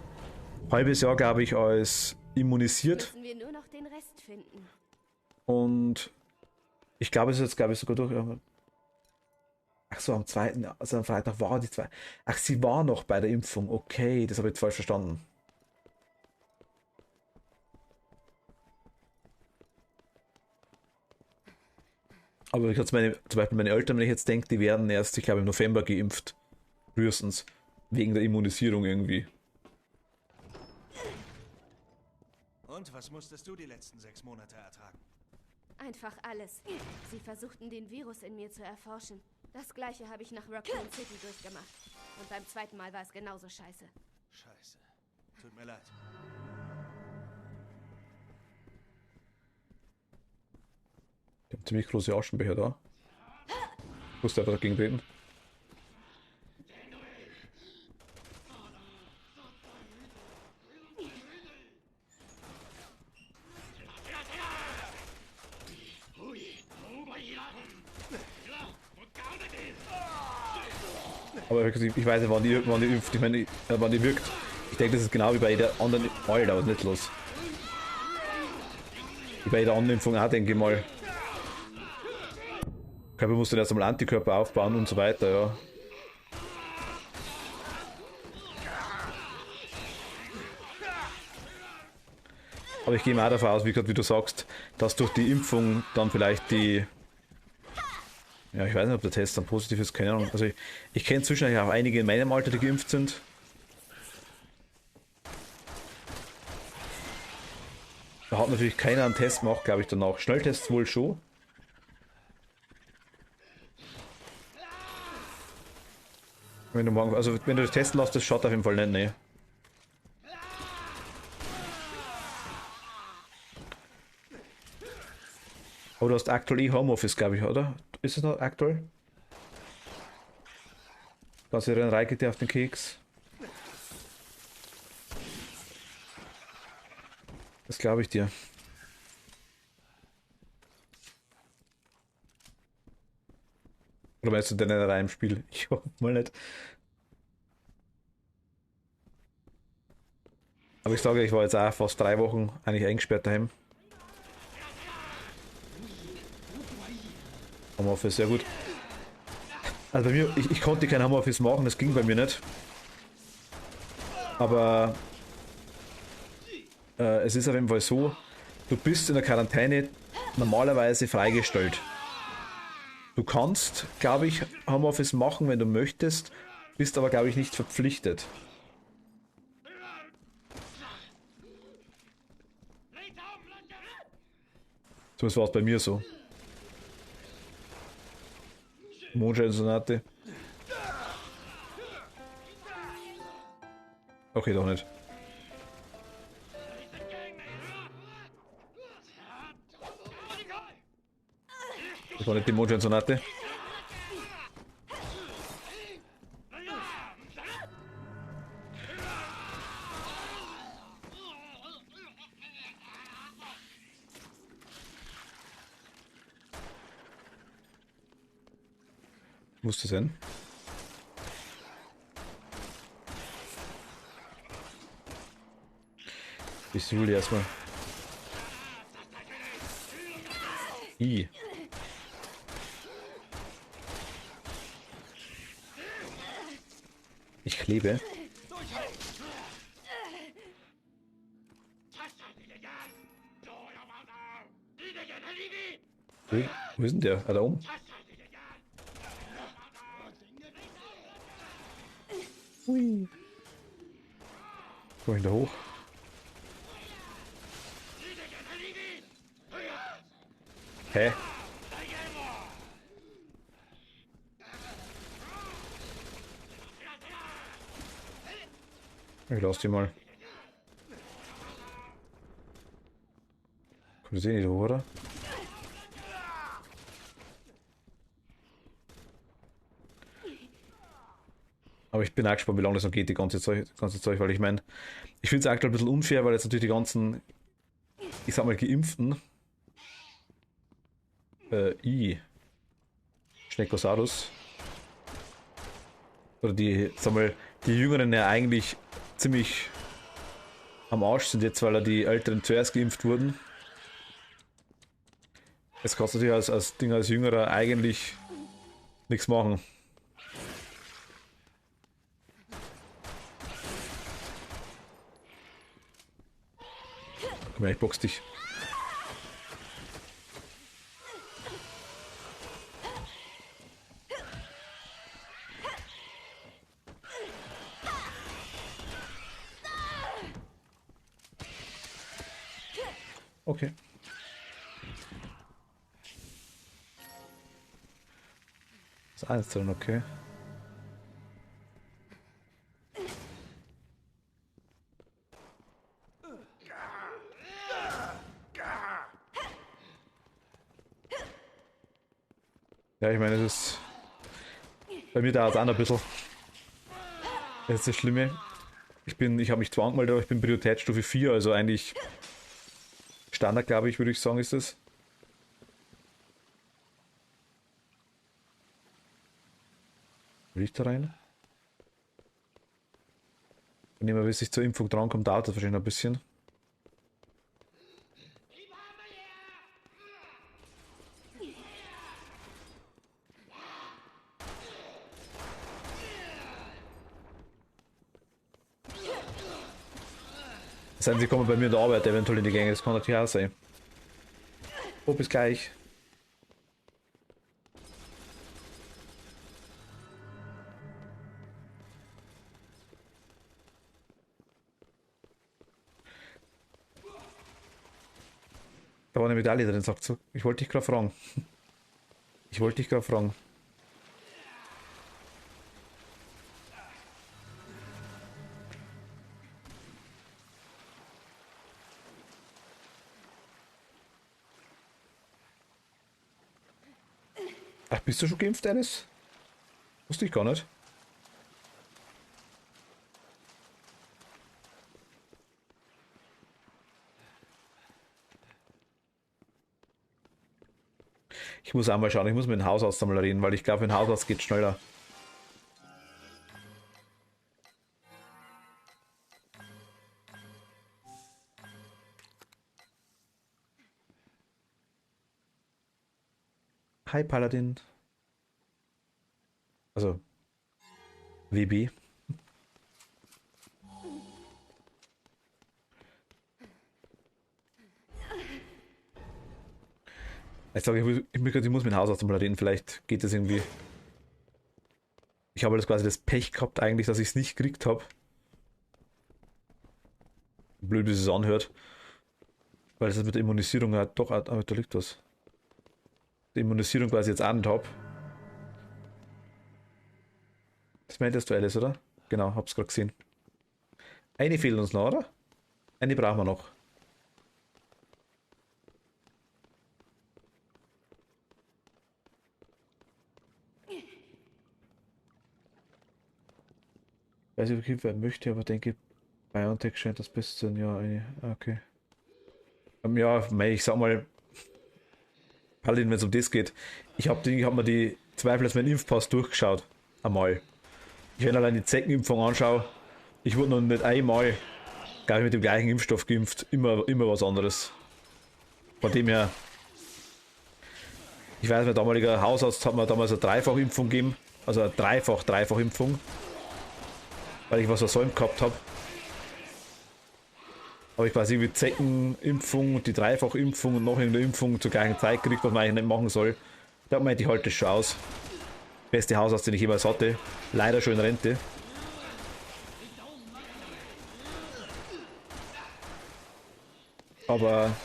halbes Jahr, glaube ich, als immunisiert. Müssen wir nur noch den Rest finden. Und ich glaube, es ist jetzt, glaube ich, sogar durch. Ach so, am zweiten, also am Freitag war die zwei. Ach, sie war noch bei der Impfung. Okay, das habe ich jetzt falsch verstanden. Aber ich zum Beispiel meine Eltern, wenn ich jetzt denke, die werden erst, ich glaube, im November geimpft. Frühestens. Wegen der Immunisierung irgendwie. Und was musstest du die letzten 6 Monate ertragen? Einfach alles. Sie versuchten, den Virus in mir zu erforschen. Das gleiche habe ich nach Raccoon City durchgemacht. Und beim zweiten Mal war es genauso scheiße. Scheiße. Tut mir leid. Ich habe ziemlich große Aschenbecher da. Musste einfach dagegen reden. Aber ich weiß nicht, wann die impft. Ich meine, wann die wirkt. Ich denke, das ist genau wie bei jeder anderen. Alter, was ist nicht los? Wie bei jeder anderen Impfung auch, denke ich mal. Der Körper muss dann erst einmal Antikörper aufbauen und so weiter, ja. Aber ich gehe mal auch davon aus, wie du sagst, dass durch die Impfung dann vielleicht die... Ja, ich weiß nicht, ob der Test dann positiv ist, keine Ahnung. Also ich kenne zwischendurch auch einige in meinem Alter, die geimpft sind. Da hat natürlich keiner einen Test gemacht, glaube ich, danach. Schnelltests wohl schon. Wenn du das testen lässt, das schaut auf jeden Fall nicht, ne. Aber du hast aktuell Homeoffice, glaube ich, oder? Ist es noch aktuell? Das ist ja ein Reike dir auf den Keks. Das glaube ich dir. Oder meinst du denn in einem Spiel? Ich hoffe mal nicht. Aber ich sage, ich war jetzt auch fast 3 Wochen eigentlich eingesperrt daheim. Homeoffice, sehr gut. Also bei mir, ich konnte kein Homeoffice machen, das ging bei mir nicht. Aber es ist auf jeden Fall so, du bist in der Quarantäne normalerweise freigestellt. Du kannst, glaube ich, Homeoffice machen, wenn du möchtest, bist aber, glaube ich, nicht verpflichtet. Zumindest war es bei mir so. Mondscheinsonate. Okay, doch nicht. Das war nicht die Mondscheinsonate. Musste sein. Ich suche die erstmal. I. Ich klebe. Wo ist denn der? Ah, da oben. Hui. Komm ich da hoch? Hä? Ich lass die mal. Kommt das eh nicht hoch, oder? Aber ich bin auch gespannt, wie lange das noch geht, die ganze Zeug, weil ich meine, ich finde es aktuell ein bisschen unfair, weil jetzt natürlich die ganzen, ich sag mal, Geimpften, Schneckosaurus, oder die, sag mal, die Jüngeren ja eigentlich ziemlich am Arsch sind jetzt, weil die Älteren zuerst geimpft wurden. Jetzt kannst du natürlich als Ding als Jüngerer eigentlich nichts machen. Komm her, ich box dich. Okay. Das ist alles drin, okay. Ja, ich meine, das ist... Bei mir dauert es auch noch ein bisschen. Das ist das Schlimme. Ich habe mich zwar angemeldet, aber ich bin Prioritätsstufe 4, also eigentlich Standard, glaube ich, würde ich sagen, ist das. Will ich da rein? Wenn jemand bis ich zur Impfung drankommt, dauert das wahrscheinlich noch ein bisschen. Das heißt, sie kommen bei mir in der Arbeit eventuell in die Gänge, das kann natürlich auch sein. Oh, bis gleich. Da war eine Medaille drin, sagt sie. Ich wollte dich gerade fragen. Ich wollte dich gerade fragen. Ach, bist du schon geimpft, Alice? Wusste ich gar nicht. Ich muss auch mal schauen, ich muss mit dem Hausarzt einmal reden, weil ich glaube, mit dem Hausarzt geht schneller. Hi Paladin. Also, WB. Ich sage, ich muss mit dem Hausarzt mal reden, vielleicht geht das irgendwie. Ich habe das quasi das Pech gehabt eigentlich, dass ich es nicht gekriegt habe. Blöd, wie es anhört. Weil es mit der Immunisierung ja doch, aber da liegt was. Die Immunisierung quasi jetzt auch nicht habe. Das meintest du alles, oder? Genau, hab's gerade gesehen. Eine fehlt uns noch, oder? Eine brauchen wir noch. Weiß ich wirklich, wer möchte, aber denke, BioNTech scheint das Beste zu sein. Ja, eine. Okay. Ja, ich sag mal, Paladin, wenn es um das geht, ich hab mir die Zweifel als meinen Impfpass durchgeschaut. Einmal. Ich, wenn allein die Zeckenimpfung anschaue, ich wurde noch nicht einmal, glaube ich, mit dem gleichen Impfstoff geimpft. Immer was anderes. Von dem her, ich weiß, mein damaliger Hausarzt hat mir damals eine Dreifachimpfung gegeben. Also eine Dreifachimpfung. Weil ich was versäumt gehabt habe. Aber ich weiß irgendwie Zeckenimpfung und die Dreifachimpfung und noch irgendeine Impfung zur gleichen Zeit gekriegt, was man eigentlich nicht machen soll. Da meinte ich, halt das schon aus. Beste Hausarzt, den ich jemals hatte. Leider schon in Rente. Aber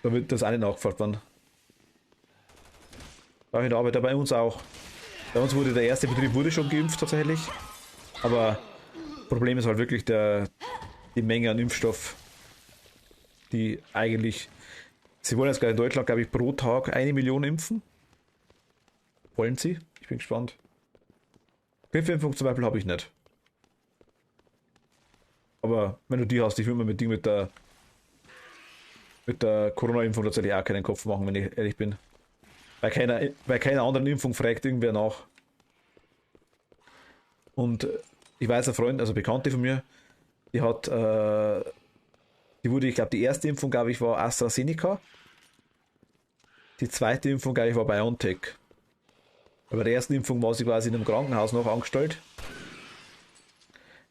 da wird das auch nicht nachgefragt werden. Auch in der Arbeit, bei uns auch. Bei uns wurde der erste Betrieb wurde schon geimpft tatsächlich. Aber Problem ist halt wirklich die Menge an Impfstoff, die eigentlich. Sie wollen jetzt gerade in Deutschland, glaube ich, pro Tag 1 Million impfen. Wollen sie? Ich bin gespannt. Grippimpfung zum Beispiel habe ich nicht. Aber wenn du die hast, ich will mir mit der Corona-Impfung tatsächlich auch keinen Kopf machen, wenn ich ehrlich bin. Bei keiner anderen Impfung fragt irgendwer nach. Und ich weiß, ein Freund, also Bekannte von mir, die wurde, ich glaube, die erste Impfung, glaube ich, war AstraZeneca. Die zweite Impfung, glaube ich, war BioNTech. Bei der ersten Impfung war sie quasi in einem Krankenhaus noch angestellt.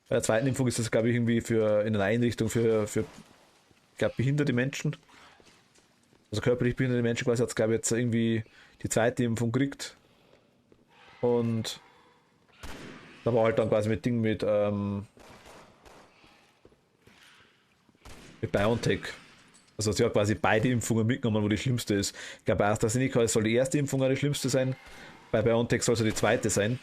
Bei der zweiten Impfung ist das, glaube ich, irgendwie in einer Einrichtung für ich glaube, behinderte Menschen. Also körperlich behinderte Menschen quasi hat es, glaube ich, jetzt irgendwie die zweite Impfung gekriegt. Und da war halt dann quasi mit BioNTech. Also sie hat quasi beide Impfungen mitgenommen, wo die schlimmste ist. Ich glaube, bei AstraZeneca soll die erste Impfung die schlimmste sein. Bei BioNTech soll es die zweite sein.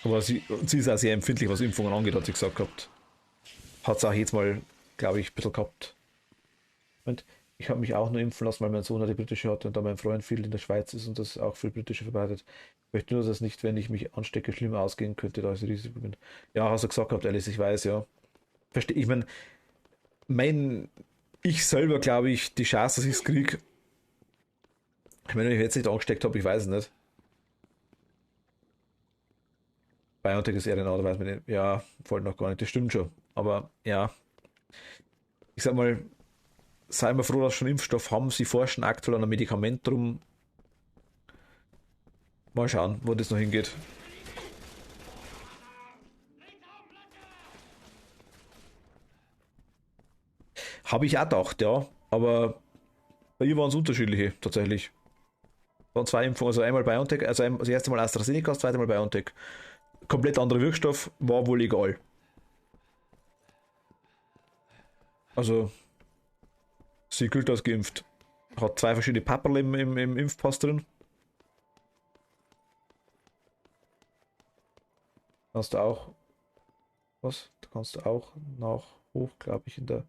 Aber sie ist auch sehr empfindlich, was Impfungen angeht, hat sie gesagt gehabt. Hat es auch jetzt mal, glaube ich, ein bisschen gehabt. Und ich habe mich auch nur impfen lassen, weil mein Sohn die britische hatte und da mein Freund viel in der Schweiz ist und das auch viel britische verbreitet. Ich möchte nur, dass es nicht, wenn ich mich anstecke, schlimm ausgehen könnte, da ich Risiko bin. Ja, hast du gesagt gehabt, Alice, ich weiß, ja. Verstehe, ich meine, ich selber glaube ich, die Chance, dass ich es kriege, ich meine, wenn ich jetzt nicht angesteckt habe, ich weiß es nicht. BioNTech ist RNA, da weiß man nicht. Ja, voll noch gar nicht, das stimmt schon. Aber ja, ich sag mal, sei mal froh, dass sie schon Impfstoff haben. Sie forschen aktuell an einem Medikament drum. Mal schauen, wo das noch hingeht. Habe ich auch gedacht, ja. Aber bei ihr waren es unterschiedliche, tatsächlich. Waren 2 Impfungen, also einmal BioNTech, also das erste Mal AstraZeneca, das zweite Mal BioNTech. Komplett anderer Wirkstoff, war wohl egal. Also, sie gilt als geimpft. Hat 2 verschiedene Papperl im Impfpass drin. Kannst du auch. Was? Da kannst du auch nach hoch, glaube ich, in der.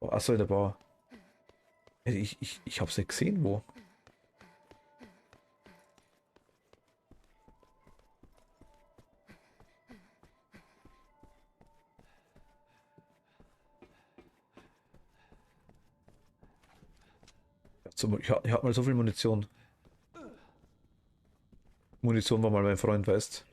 Oh, achso, in der Bar. Ich hab's nicht gesehen, wo. Ich hab mal so viel Munition. Munition war mal mein Freund, weißt.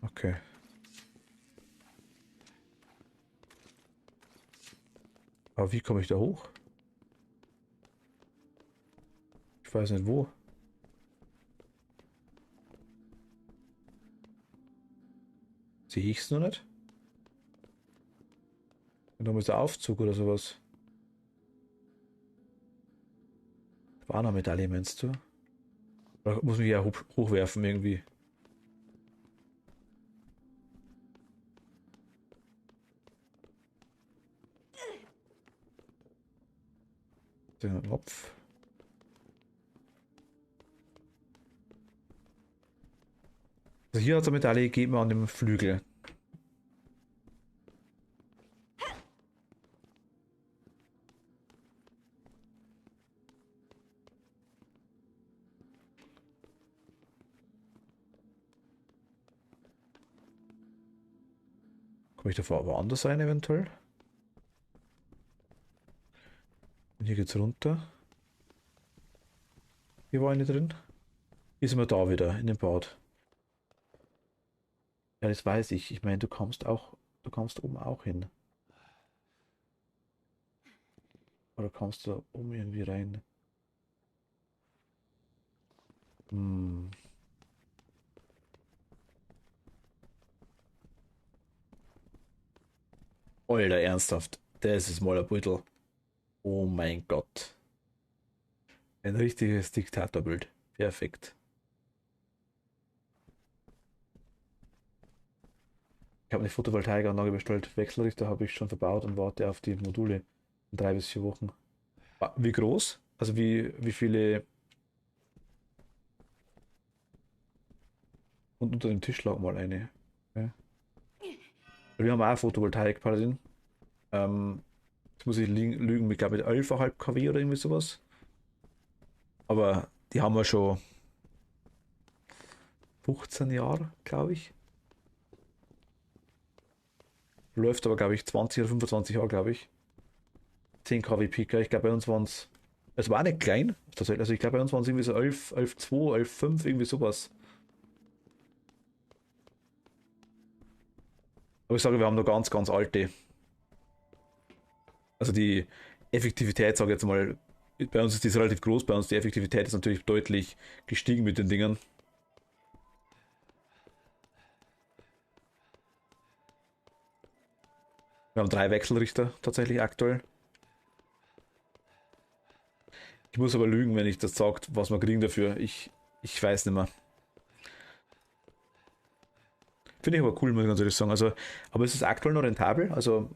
Okay. Aber wie komme ich da hoch? Ich weiß nicht wo. Sehe ich es noch nicht? Da ist der Aufzug oder sowas. Warner-Medaille meinst du? Oder muss mich ja hochwerfen irgendwie? Der Knopf. Also hier hat es eine Medaille gegeben an dem Flügel. Komme ich da woanders rein eventuell? Und hier geht's runter. Hier war eine drin. Hier sind wir da wieder in dem Bad. Ja, das weiß ich. Ich meine, du kommst oben auch hin. Oder kommst du oben irgendwie rein? Hm. Alter, ernsthaft. Das ist mal ein Beutel. Oh mein Gott. Ein richtiges Diktatorbild. Perfekt. Ich habe eine Photovoltaikanlage bestellt. Wechselrichter habe ich schon verbaut und warte auf die Module in 3 bis 4 Wochen. Wie groß? Also wie viele... Und unter dem Tisch lag mal eine. Okay. Wir haben auch eine Photovoltaik, Paladin. Jetzt muss ich lügen, ich glaube mit 11,5 kW oder irgendwie sowas. Aber die haben wir schon 15 Jahre, glaube ich. Läuft aber, glaube ich, 20 oder 25 Jahre, glaube ich. 10 kW Peak. Ich glaube, bei uns waren es war nicht klein, tatsächlich. Also ich glaube, bei uns waren es irgendwie so 11, 11,2, 11,5, irgendwie sowas. Aber ich sage, wir haben noch ganz, ganz alte. Also die Effektivität, sage ich jetzt mal, bei uns ist das relativ groß, bei uns die Effektivität ist natürlich deutlich gestiegen mit den Dingern. Wir haben 3 Wechselrichter tatsächlich aktuell. Ich muss aber lügen, wenn ich das sage, was wir kriegen dafür. Ich weiß nicht mehr. Finde ich aber cool, muss ich ganz ehrlich sagen. Also, aber es ist aktuell noch rentabel. Also,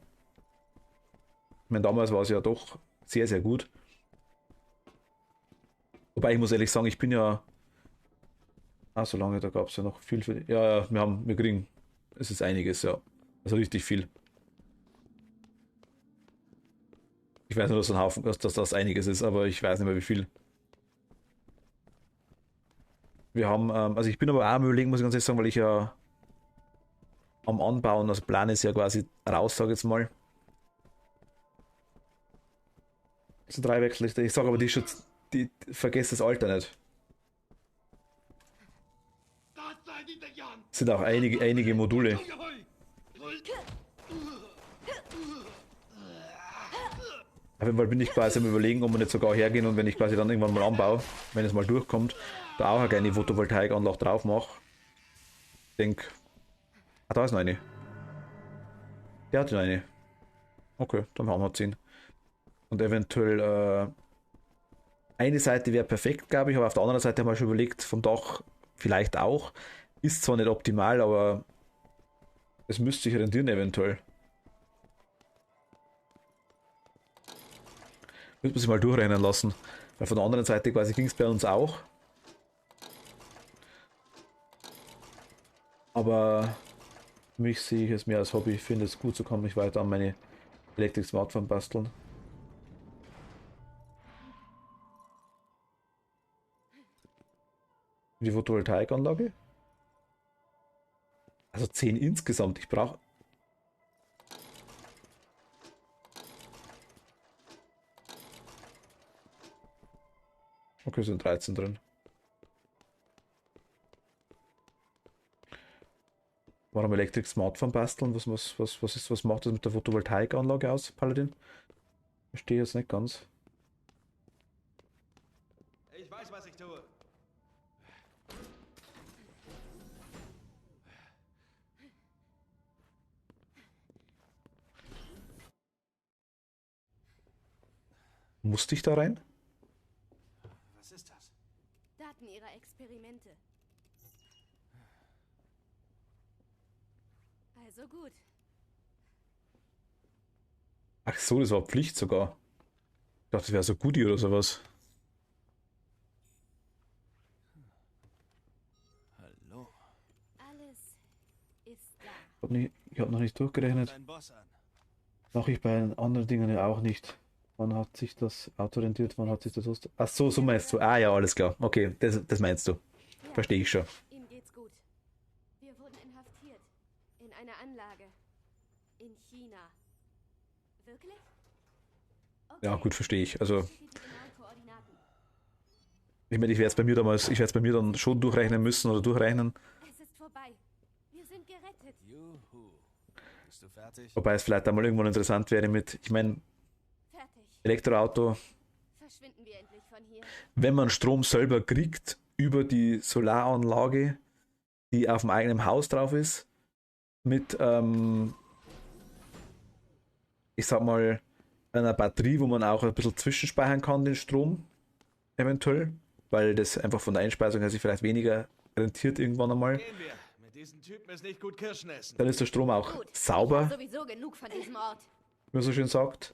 ich meine, damals war es ja doch sehr, sehr gut. Wobei ich muss ehrlich sagen, ich bin ja. Ah, so lange, da gab es ja noch viel für. Ja, wir kriegen. Es ist einiges, ja. Also richtig viel. Ich weiß nur, dass ein Haufen, dass das einiges ist, aber ich weiß nicht mehr wie viel. Wir haben, also ich bin aber auch am Überlegen, muss ich ganz ehrlich sagen, weil ich ja am Anbauen, also Plan ist ja quasi raus, sage ich jetzt mal. So 3 Wechselrichter. Ich sage aber, die vergesst das Alter nicht. Es sind auch einige Module. Auf jeden Fall bin ich quasi am Überlegen, ob wir nicht sogar hergehen und wenn ich quasi dann irgendwann mal anbaue, wenn es mal durchkommt, da auch eine kleine Photovoltaikanlage drauf mache. Ich denke, da ist noch eine. Der hat noch eine. Okay, dann haben wir 10. Und eventuell eine Seite wäre perfekt, glaube ich, aber auf der anderen Seite haben wir schon überlegt, vom Dach vielleicht auch. Ist zwar nicht optimal, aber es müsste sich rentieren eventuell. Müssen wir sich mal durchrennen lassen. Weil von der anderen Seite quasi ging es bei uns auch. Aber für mich sehe ich es mehr als Hobby. Ich finde es gut, so kann ich weiter an meine Elektrik-Smartphone basteln. Die Photovoltaikanlage? Also 10 insgesamt. Ich brauche... Okay, sind 13 drin. Warum Elektrik Smartphone basteln? Was macht das mit der Photovoltaikanlage aus, Paladin? Verstehe jetzt nicht ganz. Ich weiß, was ich tue. Musste ich da rein? Was ist das? Daten ihrer Experimente. Also gut. Ach so, das war Pflicht sogar. Ich dachte, das wäre so Goodie oder sowas. Hallo. Alles ist da. Ich hab noch nicht durchgerechnet. Dein Boss an. Mache ich bei den anderen Dingen ja auch nicht. Wann hat sich das Auto rentiert? Wann hat sich das... Ach so, so meinst du. Ah ja, alles klar. Okay, das meinst du. Ja, Verstehe ich schon. ihm geht's gut. Wir wurden inhaftiert. In einer Anlage. In China. Wirklich? Okay. Ja, gut, verstehe ich. Also, Ich schicke die genauen Koordinaten. ich meine, ich werde es bei mir dann schon durchrechnen müssen oder durchrechnen. Es ist vorbei. Wir sind gerettet. Juhu. Bist du fertig? Wobei es vielleicht einmal irgendwann interessant wäre mit, ich meine, Fertig. Elektroauto, Verschwinden wir endlich von hier. wenn man Strom selber kriegt über die Solaranlage, die auf dem eigenen Haus drauf ist, mit, ich sag mal, einer Batterie, wo man auch ein bisschen zwischenspeichern kann, den Strom, eventuell, weil das einfach von der Einspeisung her sich vielleicht weniger rentiert irgendwann einmal. Gehen wir. Mit diesen Typen ist nicht gut Kirschen essen. Dann ist der Strom auch Gut. sauber, Sowieso genug von diesem Ort. wie man so schön sagt.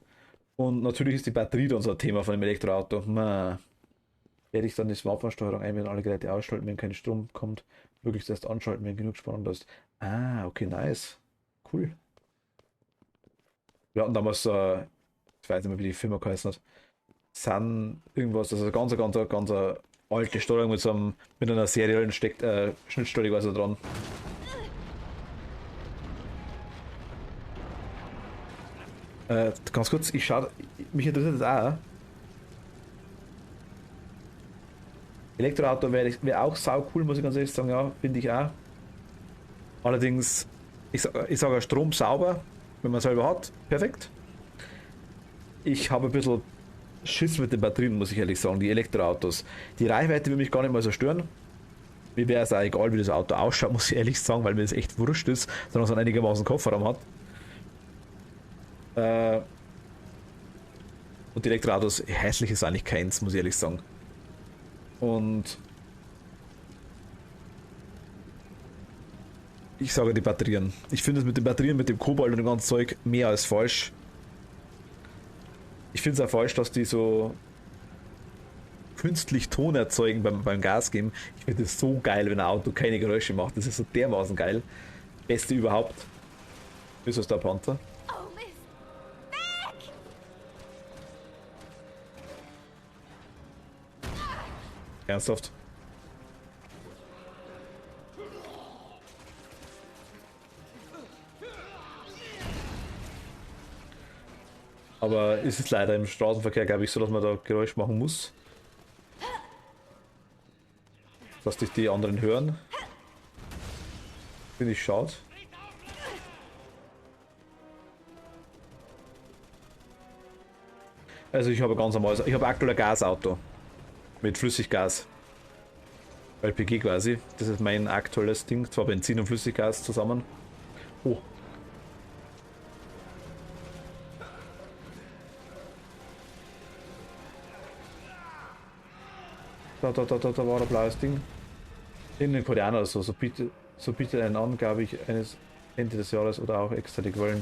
Und natürlich ist die Batterie dann so ein Thema von dem Elektroauto. Werde ich dann die Smartphone-Steuerung ein, wenn alle Geräte ausschalten, wenn kein Strom kommt, möglichst erst anschalten, wenn genug Spannung da ist. Ah, okay, nice. Cool. Wir hatten damals, ich weiß nicht mehr, wie die Firma geheißen hat, Sun irgendwas, also ganz alte Steuerung mit einer seriellen Schnittstelle quasi dran. Ganz kurz, mich interessiert das auch. Elektroauto wäre auch sau cool, muss ich ganz ehrlich sagen, ja, finde ich auch. Allerdings, ich sage Strom sauber, wenn man selber hat, perfekt. Ich habe ein bisschen Schiss mit den Batterien, muss ich ehrlich sagen, die Elektroautos. Die Reichweite will mich gar nicht mal so stören. Mir wäre es auch egal, wie das Auto ausschaut, muss ich ehrlich sagen, weil mir das echt wurscht ist, solange es einen einigermaßen Kofferraum hat. Und die Elektroautos, hässlich ist eigentlich keins, muss ich ehrlich sagen. Und ich sage die Batterien. Ich finde es mit den Batterien, mit dem Kobalt und dem ganzen Zeug mehr als falsch. Ich finde es auch falsch, dass die so künstlich Ton erzeugen beim Gas geben. Ich finde es so geil, wenn ein Auto keine Geräusche macht. Das ist so dermaßen geil. Beste überhaupt. Ist das der Panther? Oh Mist! Weg! Ernsthaft? Aber ist es leider im Straßenverkehr, glaube ich, so, dass man da Geräusch machen muss. Dass dich die anderen hören. Finde ich schade. Also ich habe ganz normal, ich habe aktuell ein Gasauto. Mit Flüssiggas. LPG quasi. Das ist mein aktuelles Ding. Zwar Benzin und Flüssiggas zusammen. Oh. Da war ein blaues Ding. Irgendein Koreaner oder so. So bietet eine Angabe eines Ende des Jahres oder auch extra die Quellen.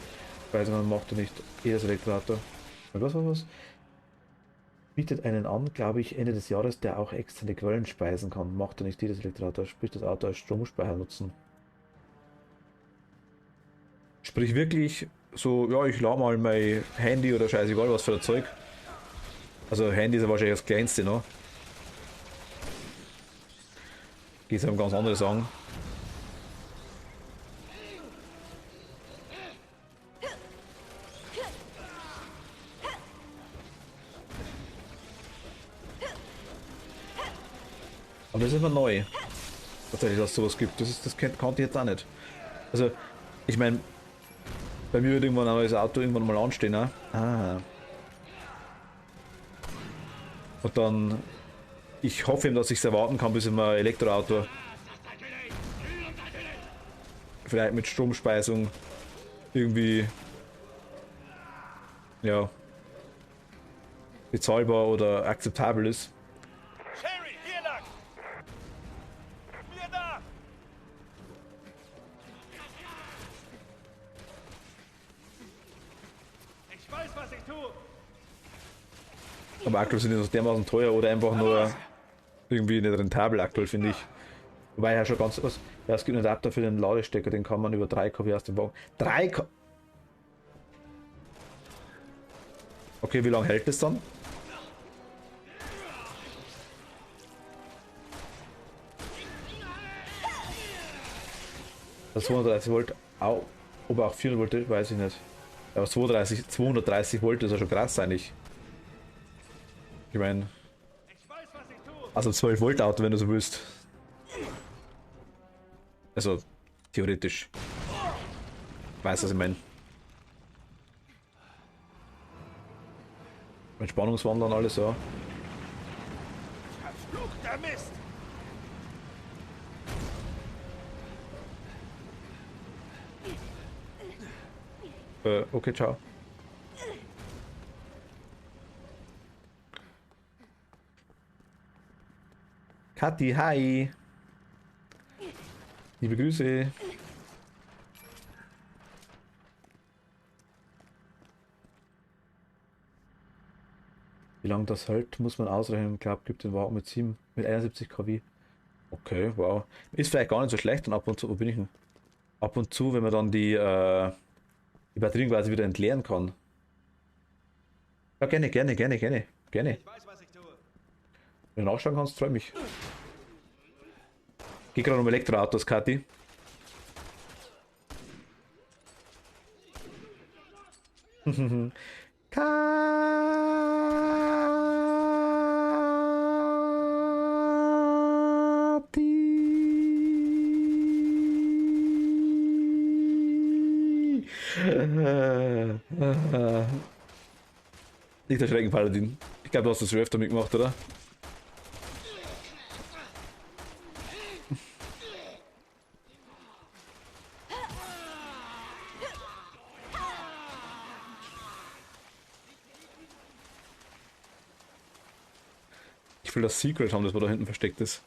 Weil man macht ja nicht jedes Elektroauto. Was? Bietet einen an, glaube ich, Ende des Jahres, der auch externe Quellen speisen kann. Macht er nicht jedes Elektroauto, sprich das Auto als Stromspeicher nutzen. Sprich wirklich so, ja, ich lade mal mein Handy oder scheißegal was für ein Zeug. Also Handy ist ja wahrscheinlich das kleinste noch. Geht es um ganz andere Sachen. Aber das ist immer neu. Tatsächlich, dass es sowas gibt. Das kannte ich jetzt auch nicht. Also, ich meine, bei mir wird irgendwann ein neues Auto irgendwann mal anstehen. Ne? Ah. Und dann, ich hoffe eben, dass ich es erwarten kann, bis ich mal ein Elektroauto vielleicht mit Stromspeisung irgendwie, ja, bezahlbar oder akzeptabel ist. Sherry, hier lang! Mir da! Ich weiß, was ich tue! Aber aktuell sind die so dermaßen teuer oder einfach nur irgendwie nicht rentabel aktuell, finde ich. Wobei ja schon ganz was. Ja, es gibt einen Adapter für den Ladestecker, den kann man über 3 kW aus dem Wagen. 3 kW? Okay, wie lange hält das dann? Das 230 Volt, ob er auch 400 Volt, weiß ich nicht. Aber 230 Volt ist ja schon krass eigentlich. Ich meine, also 12 Volt Auto, wenn du so willst. Also, theoretisch. Weißt du, was ich meine? Mit Spannungswandler und alles, ja. Verfluchter Mist! Okay, ciao. Kathi, hi. Liebe Grüße. Wie lange das hält, muss man ausrechnen. Ich glaube, gibt den Wagen mit 71 kW. Okay, wow. Ist vielleicht gar nicht so schlecht und ab und zu, wo bin ich denn? Ab und zu, wenn man dann die Batterien quasi wieder entleeren kann. Ja, gerne. Gerne. Ich weiß, was ich tue. Wenn du nachschauen kannst, freue mich. Geh gerade um Elektroautos, Kathi. Nicht der Schreckenpaladin. Ich glaube, du hast das schon öfter mitgemacht, oder? Ich will das Secret haben, das wo da hinten versteckt ist.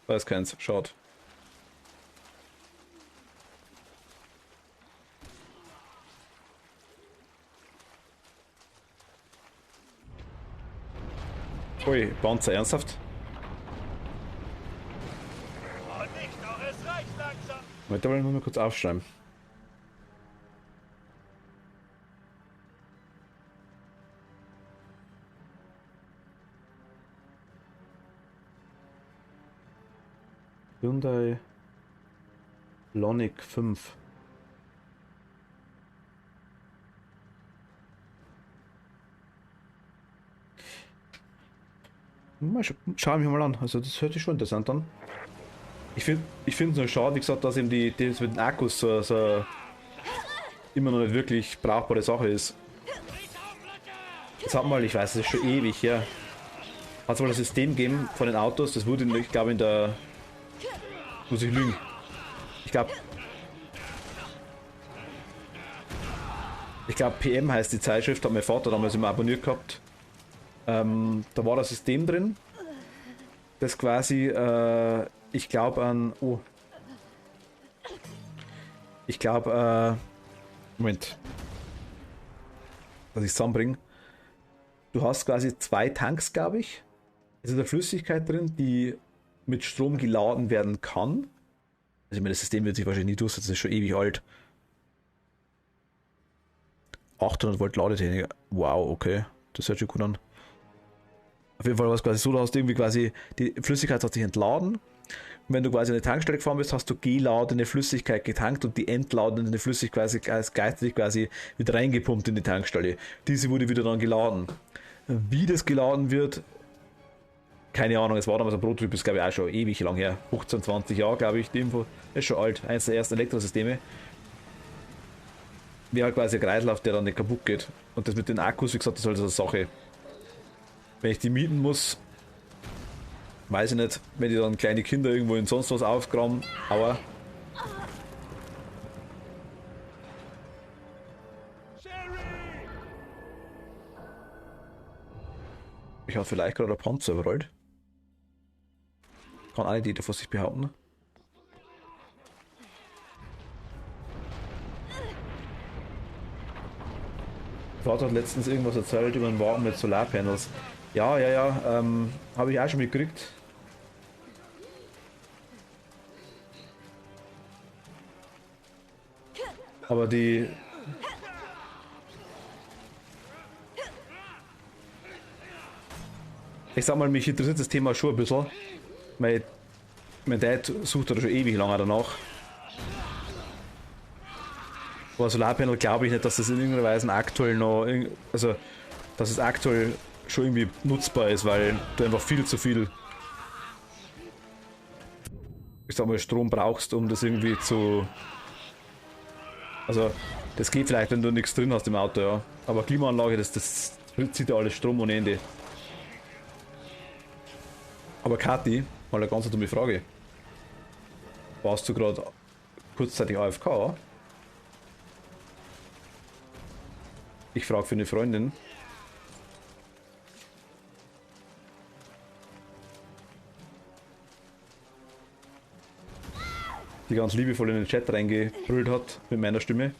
Weiß keins, schaut. Ui, Panzer, ernsthaft? Oh, nicht noch, es reicht langsam. Warte, wollen wir mal kurz aufschreiben. Hyundai Ioniq 5. Schau mich mal an, also das hört sich schon interessant an. Ich finde es nur schade, wie gesagt, dass eben das mit den Akkus so immer noch nicht wirklich brauchbare Sache ist. Es hat mal, ich weiß, das ist schon ewig her, hat es mal ein System gegeben von den Autos, das wurde, ich glaube, in der... Muss ich lügen. Ich glaube, PM heißt die Zeitschrift, hat mein Vater damals immer abonniert gehabt. Da war das System drin, das quasi, ich glaube an, Moment, dass ich es zusammenbringe. Du hast quasi 2 Tanks, glaube ich. Es ist eine Flüssigkeit drin, die mit Strom geladen werden kann. Also ich meine, das System wird sich wahrscheinlich nie durchsetzen, das ist schon ewig alt. 800 Volt Ladetechnik, wow, okay, das hört sich gut an. Auf jeden Fall war es quasi so, du hast irgendwie quasi, die Flüssigkeit hat sich entladen. Und wenn du quasi an eine Tankstelle gefahren bist, hast du geladene Flüssigkeit getankt und die entladene Flüssigkeit gleichzeitig quasi wieder reingepumpt in die Tankstelle. Diese wurde wieder dann geladen. Wie das geladen wird, keine Ahnung, es war damals ein Prototyp, ist glaube ich auch schon ewig lang her. 15, 20 Jahre, glaube ich, die Info. Ist schon alt. Eines der ersten Elektrosysteme. Wäre halt quasi ein Kreislauf, der dann nicht kaputt geht. Und das mit den Akkus, wie gesagt, das ist halt so eine Sache. Wenn ich die mieten muss, weiß ich nicht, wenn die dann kleine Kinder irgendwo in sonst was aufgraben, aber... Ich habe vielleicht gerade ein Panzer überrollt. Kann alle die davon sich behaupten. Der Vater hat letztens irgendwas erzählt über einen Wagen mit Solarpanels. Ja, habe ich auch schon mitgekriegt. Aber die... Ich sag mal, mich interessiert das Thema schon ein bisschen. Mein Dad sucht da schon ewig lange danach. Aber Solarpanel glaube ich nicht, dass das in irgendeiner Weise aktuell noch... Also, dass es aktuell schon irgendwie nutzbar ist, weil du einfach viel zu viel, ich sag mal, Strom brauchst, um das irgendwie zu... Also, das geht vielleicht, wenn du nichts drin hast im Auto, ja. Aber Klimaanlage, das zieht ja alles Strom ohne Ende. Aber Kathi, mal eine ganz dumme Frage. Warst du gerade kurzzeitig AFK? Ich frage für eine Freundin. die ganz liebevoll in den Chat reingebrüllt hat mit meiner Stimme.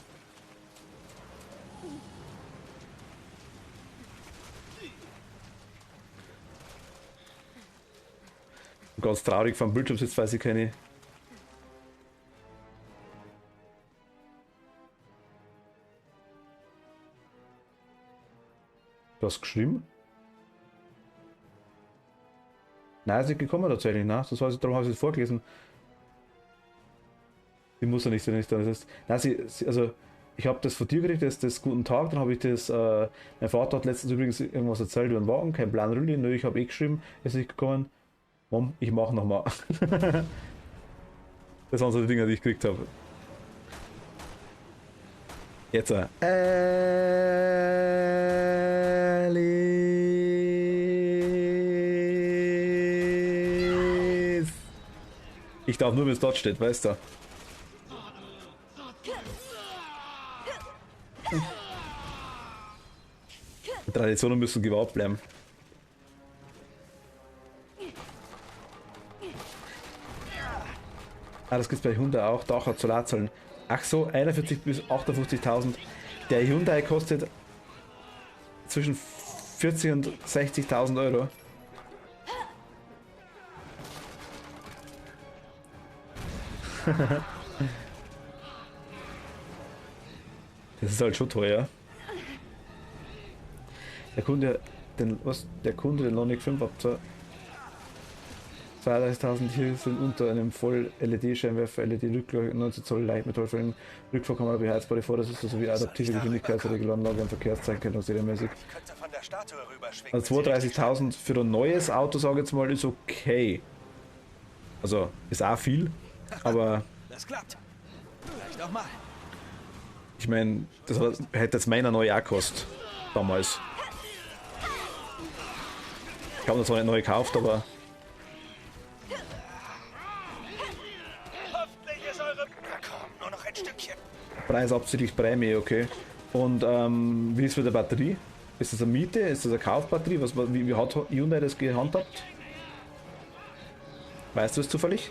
Und ganz traurig vom Bildschirm sitzt, weil sie keine. Du hast geschrieben? Nein, ist nicht gekommen tatsächlich, ne? Darum habe ich es vorgelesen. Die muss ja nicht so nicht da. Das heißt, nein, also ich habe das von dir gekriegt, das Guten Tag, dann habe ich das, mein Vater hat letztens übrigens irgendwas erzählt über den Wagen, kein Plan Rülli, nö, ich habe eh geschrieben, ist nicht gekommen. Mom, ich mache nochmal. Das waren so die Dinger, die ich gekriegt habe. Jetzt Alice. Ich darf nur, wenn es dort steht, weißt du. Die Traditionen müssen gewahrt bleiben. Ah, das gibt es bei Hyundai auch, da auch hat Solarzellen. Ach so, 41.000 bis 58.000. Der Hyundai kostet zwischen 40.000 und 60.000 Euro. Das ist halt schon teuer. Der Kunde, den Lonic 5 ab 32.000 hier sind unter einem Voll-LED-Scheinwerfer, LED-Rückleuchte, 19 Zoll Leichtmetallfällen, Rückfahrkamera, beheizbare Vordersitze sowie adaptive Geschwindigkeitsregelanlage und Verkehrszeichenkennung serienmäßig. Also 32.000 für ein neues Auto, sage ich jetzt mal, ist okay. Also ist auch viel, aber Das klappt. Vielleicht auch mal. ich meine, das hätte jetzt meiner neu auch gekostet, damals. Ich habe das noch nicht neu gekauft, aber Hoffentlich ist eure... Na komm, nur noch ein Stückchen. Preis abzüglich Prämie, okay. Und wie ist mit der Batterie? Ist das eine Miete? Ist das eine Kaufbatterie? Wie hat Hyundai das gehandhabt? Weißt du es zufällig?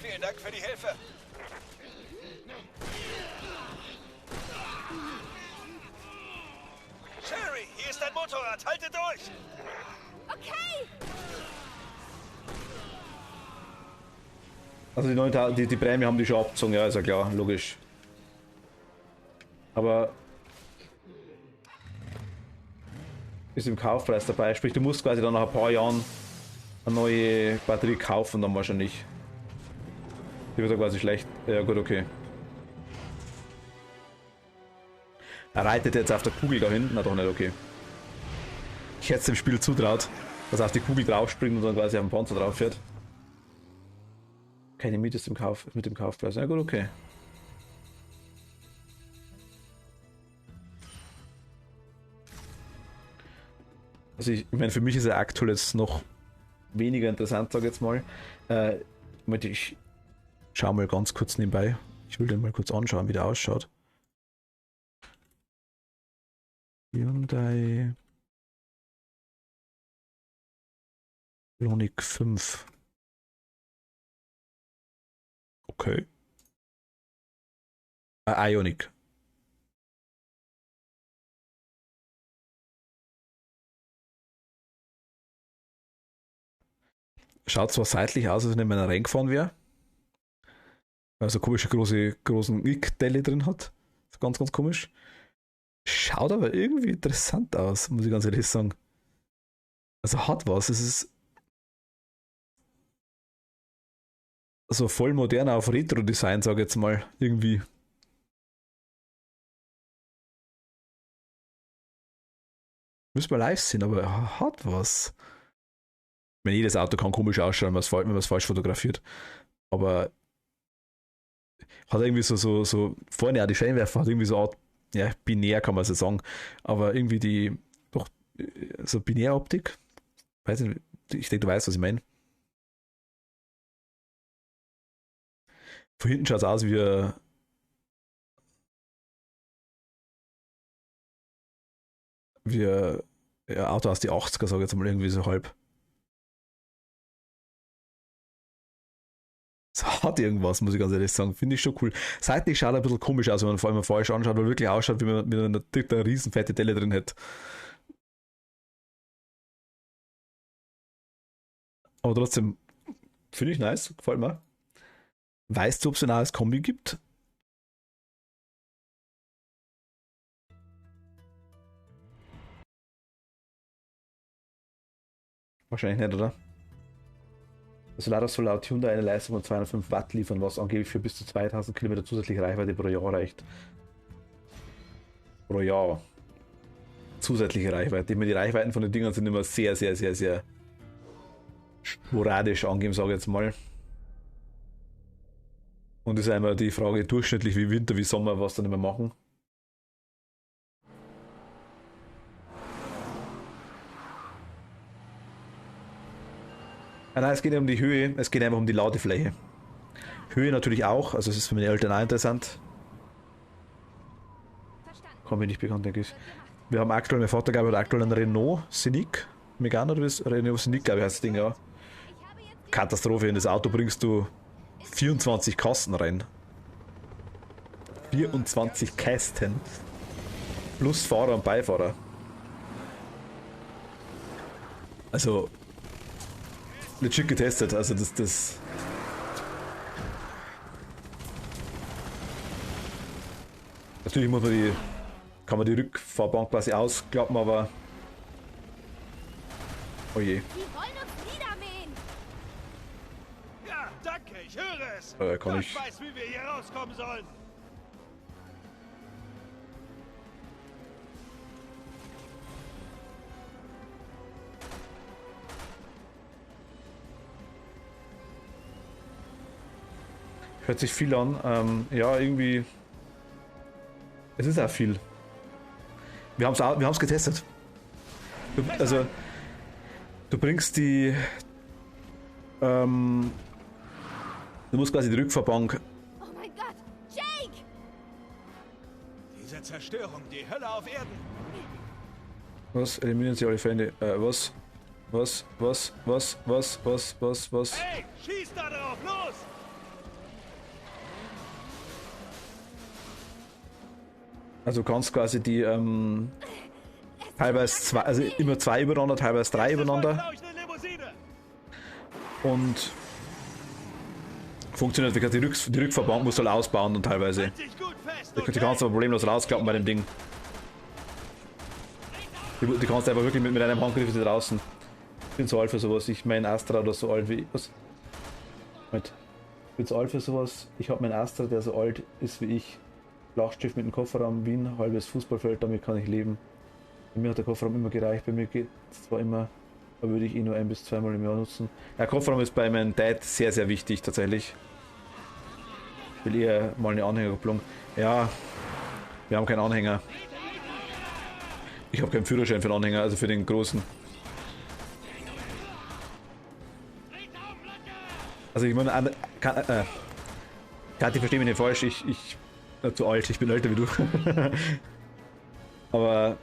Vielen Dank für die Hilfe. Sherry, hier ist dein Motorrad. Halte durch. Okay! Also die Prämie haben die schon abgezogen, ja, ist ja klar, logisch. Aber ist im Kaufpreis dabei, sprich du musst quasi dann nach ein paar Jahren eine neue Batterie kaufen dann wahrscheinlich. Die wird ja quasi schlecht. Ja gut, okay. Er reitet jetzt auf der Kugel da hinten, na doch nicht, okay. Ich hätte es dem Spiel zutraut, dass er auf die Kugel drauf springt und dann quasi auf den Panzer drauf fährt. Keine Miete ist mit dem Kaufpreis. Ja gut, okay. Also ich meine, für mich ist er aktuell jetzt noch weniger interessant, sage ich jetzt mal. Ich schau mal ganz kurz nebenbei. Ich will den mal kurz anschauen, wie der ausschaut. Hyundai Ioniq 5. Okay. Ioniq. Schaut zwar seitlich aus, als wenn man reingefahren wäre. Also komische großen Ick-Delle drin hat. Ganz, ganz komisch. Schaut aber irgendwie interessant aus, muss ich ganz ehrlich sagen. Also hat was. Es ist so voll modern auf Retro-Design, sage ich jetzt mal. Irgendwie. Müssen wir live sehen, aber er hat was. Ich meine, jedes Auto kann komisch ausschauen, wenn man es falsch fotografiert. Aber hat irgendwie so vorne auch die Scheinwerfer, hat irgendwie so eine Art, ja, binär kann man so sagen. Aber irgendwie doch, so Binäroptik. Weiß nicht, ich denke, du weißt, was ich meine. Von hinten schaut es aus wie ein Auto aus die 80er, sage ich jetzt mal irgendwie so halb. Es hat irgendwas, muss ich ganz ehrlich sagen. Finde ich schon cool. Seitlich schaut er ein bisschen komisch aus, wenn man vor allem falsch anschaut, weil wirklich ausschaut, wie man mit einer riesen fette Delle drin hätte. Aber trotzdem, finde ich nice, gefällt mir. Weißt du, ob es ein neues Kombi gibt? Wahrscheinlich nicht, oder? Also leider soll laut Hyundai eine Leistung von 205 Watt liefern, was angeblich für bis zu 2000 Kilometer zusätzliche Reichweite pro Jahr reicht. Pro Jahr. Zusätzliche Reichweite. Ich meine, die Reichweiten von den Dingern sind immer sehr, sehr, sehr, sehr sporadisch angegeben, sage ich jetzt mal. Und es ist einmal die Frage, durchschnittlich wie Winter, wie Sommer, was dann immer machen. Nein, es geht nicht um die Höhe, es geht einfach um die Ladefläche. Höhe natürlich auch, also es ist für meine Eltern auch interessant. Kommt mir nicht bekannt, denke ich. Wir haben aktuell, mein Vater gab aktuell einen Renault Scenic. Megane oder was? Renault Scenic, glaube ich, heißt das Ding, ja. Katastrophe, in das Auto bringst du 24 Kasten rein. 24 Kästen. Plus Fahrer und Beifahrer. Also legit getestet, also das natürlich kann man die Rückfahrbank quasi ausklappen, aber oh je. Die wollen uns niedermähen. Ja, danke, ich höre es. Kann Gott ich. weiß, wie wir hier rauskommen sollen. Hört sich viel an. Ja, irgendwie. Es ist auch viel. Wir haben es getestet. Also, du bringst die. Du musst quasi die Rückfahrbank. Oh mein Gott, Jake! Diese Zerstörung, die Hölle auf Erden. Was? Eliminieren Sie alle Feinde. Was? Was? Hey, schieß da drauf, los! Also du kannst quasi die teilweise zwei, also immer zwei übereinander, teilweise drei übereinander. Klau ich eine Limousine. Und funktioniert wirklich. Die Rückfahrbank musst du halt ausbauen und teilweise. Halt dich gut fest, Die kannst du aber problemlos rausklappen bei dem Ding. Die kannst du einfach wirklich mit einem Handgriff wieder draußen. Ich bin zu alt für sowas. Ich mein Astra oder so alt wie. Was? Moment. Ich bin zu alt für sowas. Ich habe meinen Astra, der so alt ist wie ich. Schlachtschiff mit dem Kofferraum, Wien, halbes Fußballfeld, damit kann ich leben. Bei mir hat der Kofferraum immer gereicht, bei mir geht es zwar immer, aber würde ich ihn nur 1- bis 2-mal im Jahr nutzen. Ja, Kofferraum ist bei meinem Dad sehr, sehr wichtig tatsächlich. Ich will eher mal eine Anhängerkupplung. Ja, wir haben keinen Anhänger. Ich habe keinen Führerschein für den Anhänger, also für den großen. Also ich meine, Kathi, verstehe mich nicht falsch, ich zu alt, ich bin älter wie du. Aber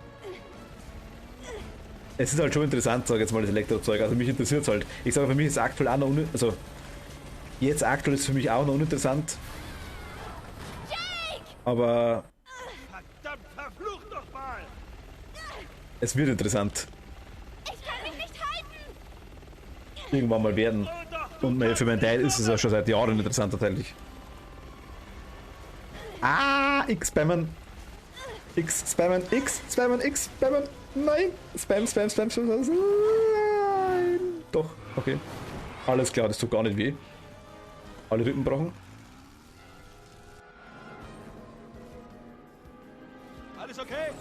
es ist halt schon interessant, sag jetzt mal, das Elektrozeug. Also mich interessiert es halt. Ich sage, für mich ist aktuell auch noch also jetzt aktuell ist es für mich auch noch uninteressant. Aber Verdammt, verflucht doch mal! es wird interessant. Ich kann mich nicht halten! Irgendwann mal werden. Und für meinen Teil ist es ja schon seit Jahren interessant tatsächlich. Ah, X-Spammen. X-Spammen. Nein. Spam. Nein. Doch, okay. Alles klar, das tut gar nicht weh. Alle Rippen brauchen. Alles okay?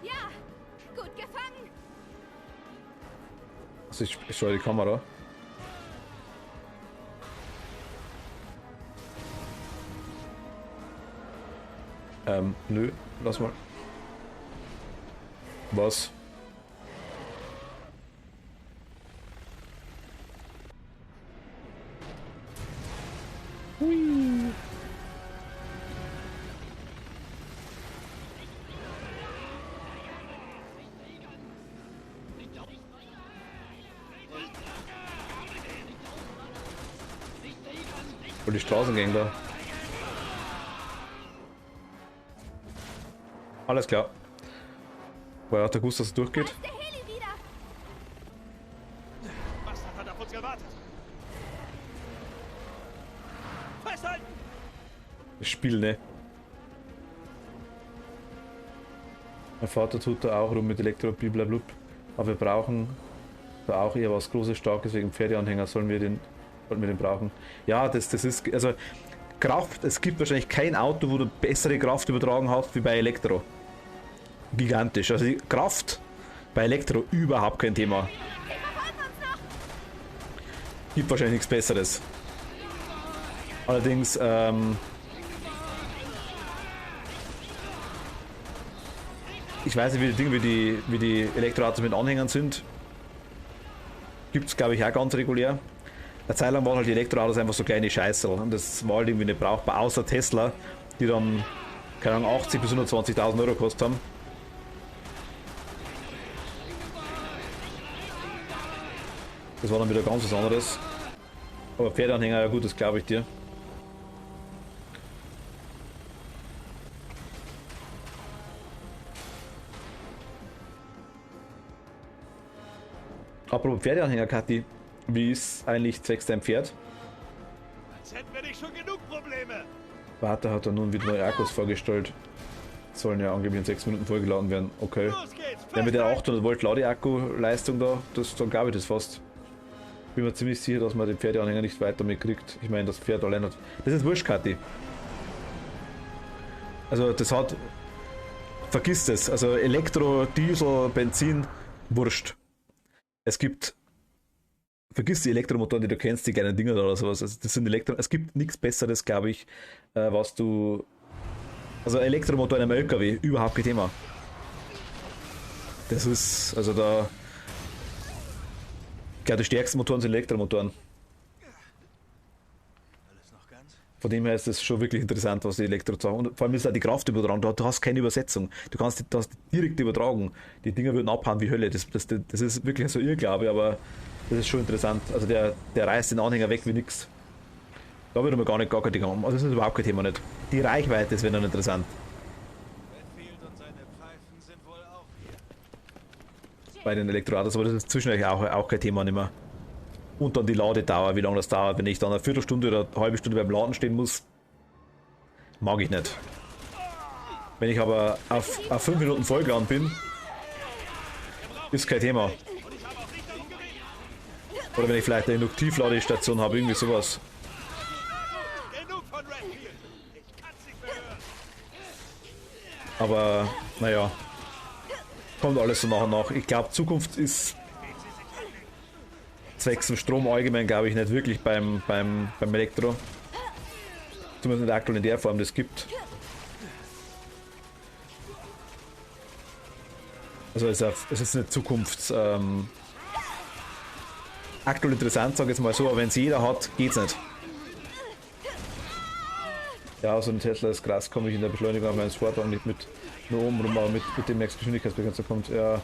Ja, gut gefangen! Also ich schaue die Kamera. Nö, lass mal. Was? Hui. Voll die Straßengänge da. Alles klar. War ja auch der gewusst, dass es durchgeht. Der Heli wieder! Bastard hat auf uns gewartet. Festhalten! Das Spiel, ne? Mein Vater tut da auch rum mit Elektro, blablabla. Aber wir brauchen da auch eher was Großes, Starkes wegen Pferdeanhänger. Sollten wir den brauchen? Ja, das ist, also Kraft, es gibt wahrscheinlich kein Auto, wo du bessere Kraft übertragen hast wie bei Elektro. Gigantisch. Also die Kraft bei Elektro überhaupt kein Thema. Gibt wahrscheinlich nichts Besseres. Allerdings, ich weiß nicht, wie die Dinge, wie die Elektroautos mit Anhängern sind. Gibt es, glaube ich, auch ganz regulär. Eine Zeit lang waren halt die Elektroautos einfach so kleine Scheißerl. Und das war halt irgendwie nicht brauchbar, außer Tesla, die dann, keine Ahnung, 80.000 bis 120.000 Euro gekostet haben. Das war dann wieder ganz was anderes. Aber Pferdeanhänger, ja gut, das glaube ich dir. Apropos Pferdeanhänger, Kathi, wie ist eigentlich zwecks dein Pferd? Als hätten wir nicht schon genug Probleme. Vater hat da nun wieder neue Akkus vorgestellt. Sollen ja angeblich in 6 Minuten vollgeladen werden. Okay. Los geht's! Ja, mit der 800 Volt Ladeakku-Leistung da, dann glaube ich das fast. Bin mir ziemlich sicher, dass man den Pferdeanhänger nicht weiter mitkriegt. Ich meine, das Pferd allein hat. Das ist wurscht, Kathi. Also, das hat. Vergiss das. Also, Elektro, Diesel, Benzin, wurscht. Es gibt. Vergiss die Elektromotoren, die du kennst, die kleinen Dinger oder sowas. Also, das sind es gibt nichts Besseres, glaube ich, was du. Also, Elektromotor in einem LKW, überhaupt kein Thema. Das ist. Also, da. Ich glaube, die stärksten Motoren sind Elektromotoren. Alles noch ganz? Von dem her ist es schon wirklich interessant, was die Elektro sagen. Und vor allem ist auch die Kraft übertragen. Du hast keine Übersetzung. Du hast direkt übertragen. Die Dinger würden abhauen wie Hölle. Das ist wirklich so Irrglaube, aber das ist schon interessant. Also der reißt den Anhänger weg wie nix. Da würde man gar kein Ding haben. Also das ist überhaupt kein Thema nicht. Die Reichweite ist wenn dann interessant. Redfield und seine Pfeifen sind wohl auch hier. Bei den Elektroautos, aber das ist zwischendurch auch kein Thema nicht mehr. Und dann die Ladedauer, wie lange das dauert, wenn ich dann eine Viertelstunde oder eine halbe Stunde beim Laden stehen muss, mag ich nicht. Wenn ich aber auf 5 Minuten vollgeladen bin, ist kein Thema. Oder wenn ich vielleicht eine Induktivladestation habe, irgendwie sowas. Genug von Redfield! Ich kann's nicht mehr hören! Aber, naja, kommt alles so nach und nach. Ich glaube, Zukunft ist zwecks dem Strom allgemein, glaube ich, nicht wirklich beim Elektro. Zumindest nicht aktuell in der Form, das gibt. Also es ist eine Zukunft. Aktuell interessant, sage ich jetzt mal so, aber wenn es jeder hat, geht's nicht. Ja, so ein Tesla ist krass, komme ich in der Beschleunigung an meinen Sportwagen nicht mit nur oben rum, aber mit dem Max-Geschwindigkeitsbegrenzer kommt, ja.